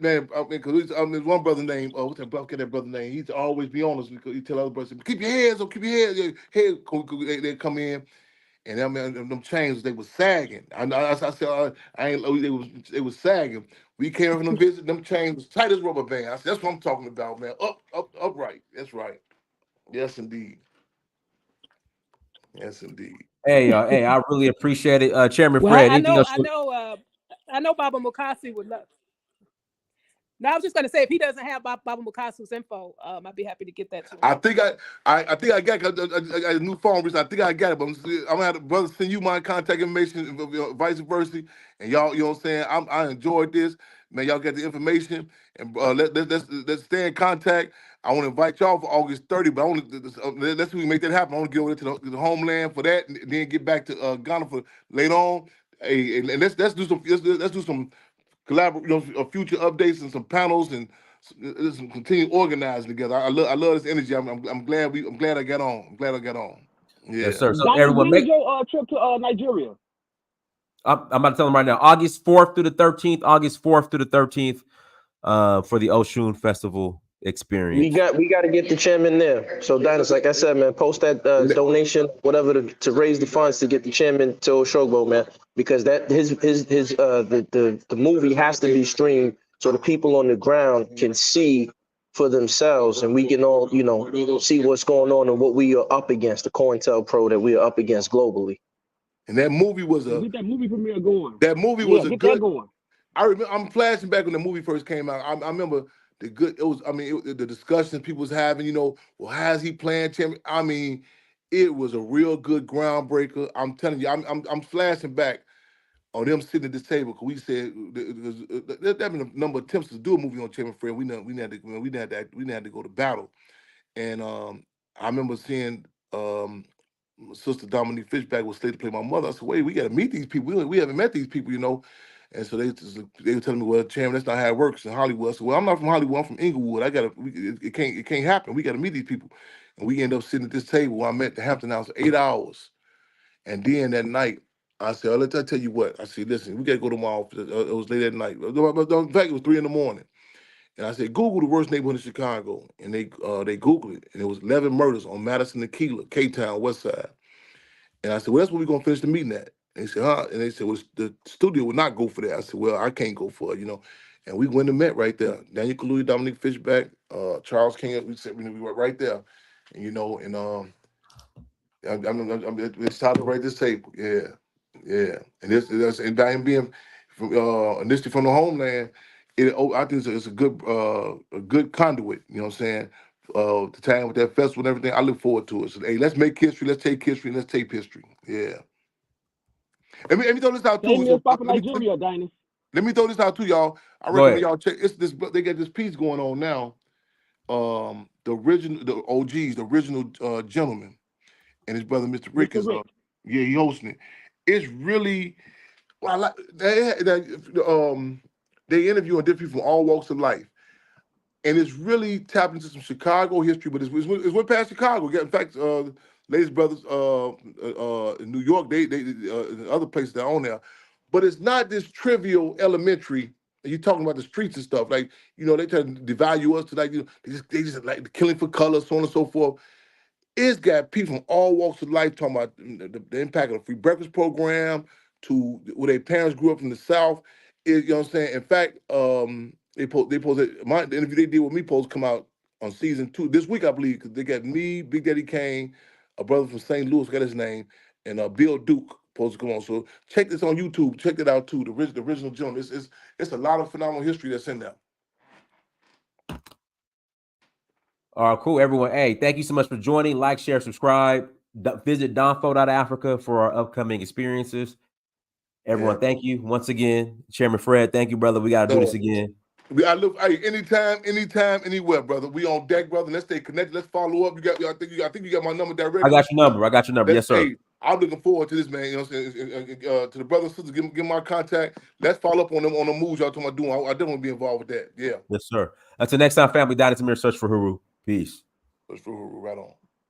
Man, I mean, because there's one brother named, what's that brother name? He'd always be honest because he tell other brothers, keep your hands up, keep your head. They come in. and them chains, they was sagging. I said, I ain't. They was sagging. We came from the visit. Them chains was tight as rubber band. I said, that's what I'm talking about, man. Upright. That's right. Yes, indeed. Yes, indeed. Hey, I really appreciate it, Chairman Well, Fred. I Anything know, else? I know Baba Mukasi would love. Now, I was just going to say, if he doesn't have Baba Mukasi's info, I'd be happy to get that to him. I think I got a new phone recently. I think I got it, but I'm gonna have to brother send you my contact information, vice versa. And y'all, you know what I'm saying? I enjoyed this, man. Y'all get the information, and let's stay in contact. I want to invite y'all for August 30, but I want to let's see we make that happen. I want to get over to the homeland for that, and then get back to Ghana for later on. Hey, and let's do some future updates and some panels and some continue organizing together. I love this energy. I'm glad I got on. I'm glad I got on. Yeah. Yes, sir. So Donnie, everyone, when is your trip to Nigeria? I'm about to tell them right now, August 4th through the 13th, August 4th through the 13th, for the Oshun Festival experience. We got to get the chairman there. So Dennis, like I said, man, post that donation, whatever, to raise the funds to get the chairman to Oshogbo, man, because that the movie has to be streamed so the people on the ground can see for themselves, and we can all see what's going on and what we are up against, the COINTELPRO that we are up against globally. And that movie was Get that movie premiere going. That movie was a get good. That going. I remember. I'm flashing back when the movie first came out. I remember the good. It was. I mean, the discussions people was having. Well, how is he playing champion? I mean, it was a real good groundbreaker. I'm telling you. I'm flashing back on them sitting at this table because we said there have been a number of attempts to do a movie on Chairman Fred. We had to go to battle, and I remember seeing. Sister Dominique Fishback was slated to play my mother. I said, wait, we got to meet these people. We haven't met these people, And so they were telling me, well, Chairman, that's not how it works in Hollywood. I said, well, I'm not from Hollywood. I'm from Inglewood. It can't happen. We got to meet these people. And we end up sitting at this table where I met the Hampton House 8 hours. And then that night, I said, I tell you what. I said, listen, we got to go to my office. It was late at night. In fact, it was 3 a.m. And I said, Google the worst neighborhood in Chicago. And they Googled it. And it was 11 murders on Madison and Keeler, K-Town, West Side. And I said, well, that's where we're going to finish the meeting at. And they said, huh? And they said, well, the studio would not go for that. I said, well, I can't go for it, And we went and met right there. Daniel Kaluuya, Dominique Fishback, Charles King, we were right there. And, it's time to write this table. Yeah. And and I am being initially from the homeland, I think it's a good conduit, you know what I'm saying? The time with that festival and everything, I look forward to it. So, hey, let's make history, let's take history, let's tape history. Yeah. Let me throw this out too. Nigeria, Dinah. Let me throw this out too, y'all. I recommend y'all check. They got this piece going on now. The OGs, the original gentleman, and his brother, Mr. Rick, is he hosting it. It's really they interviewing different people from all walks of life. And it's really tapped into some Chicago history, but it went past Chicago. In fact, Ladies Brothers in New York, they other places that own there. But it's not this trivial elementary. You're talking about the streets and stuff. Like, they try to devalue us to they just like the killing for color, so on and so forth. It's got people from all walks of life talking about the impact of the free breakfast program to where their parents grew up in the South. You know what I'm saying? In fact, the interview they did with me supposed to come out on season 2 this week, I believe, because they got me, Big Daddy Kane, a brother from St. Louis, got his name, and Bill Duke supposed to come on. So check this on YouTube. Check it out too. The original gentleman. It's a lot of phenomenal history that's in there. All right, cool, everyone. Hey, thank you so much for joining. Like, share, subscribe. Visit donfo.africa for our upcoming experiences. Everyone, thank you once again. Chairman Fred, thank you, brother. We got to do this again. Anytime, anywhere, brother. We on deck, brother. Let's stay connected. Let's follow up. I think you got my number directly. I got your number. Yes, sir. Hey, I'm looking forward to this, man. You know what I'm saying? To the brothers and sisters, give my contact. Let's follow up on them on the moves y'all talking about doing. I definitely want to be involved with that. Yeah. Yes, sir. Until next time, family. Donnie Tamir, search for Huru. Peace. Search for Huru. Right on.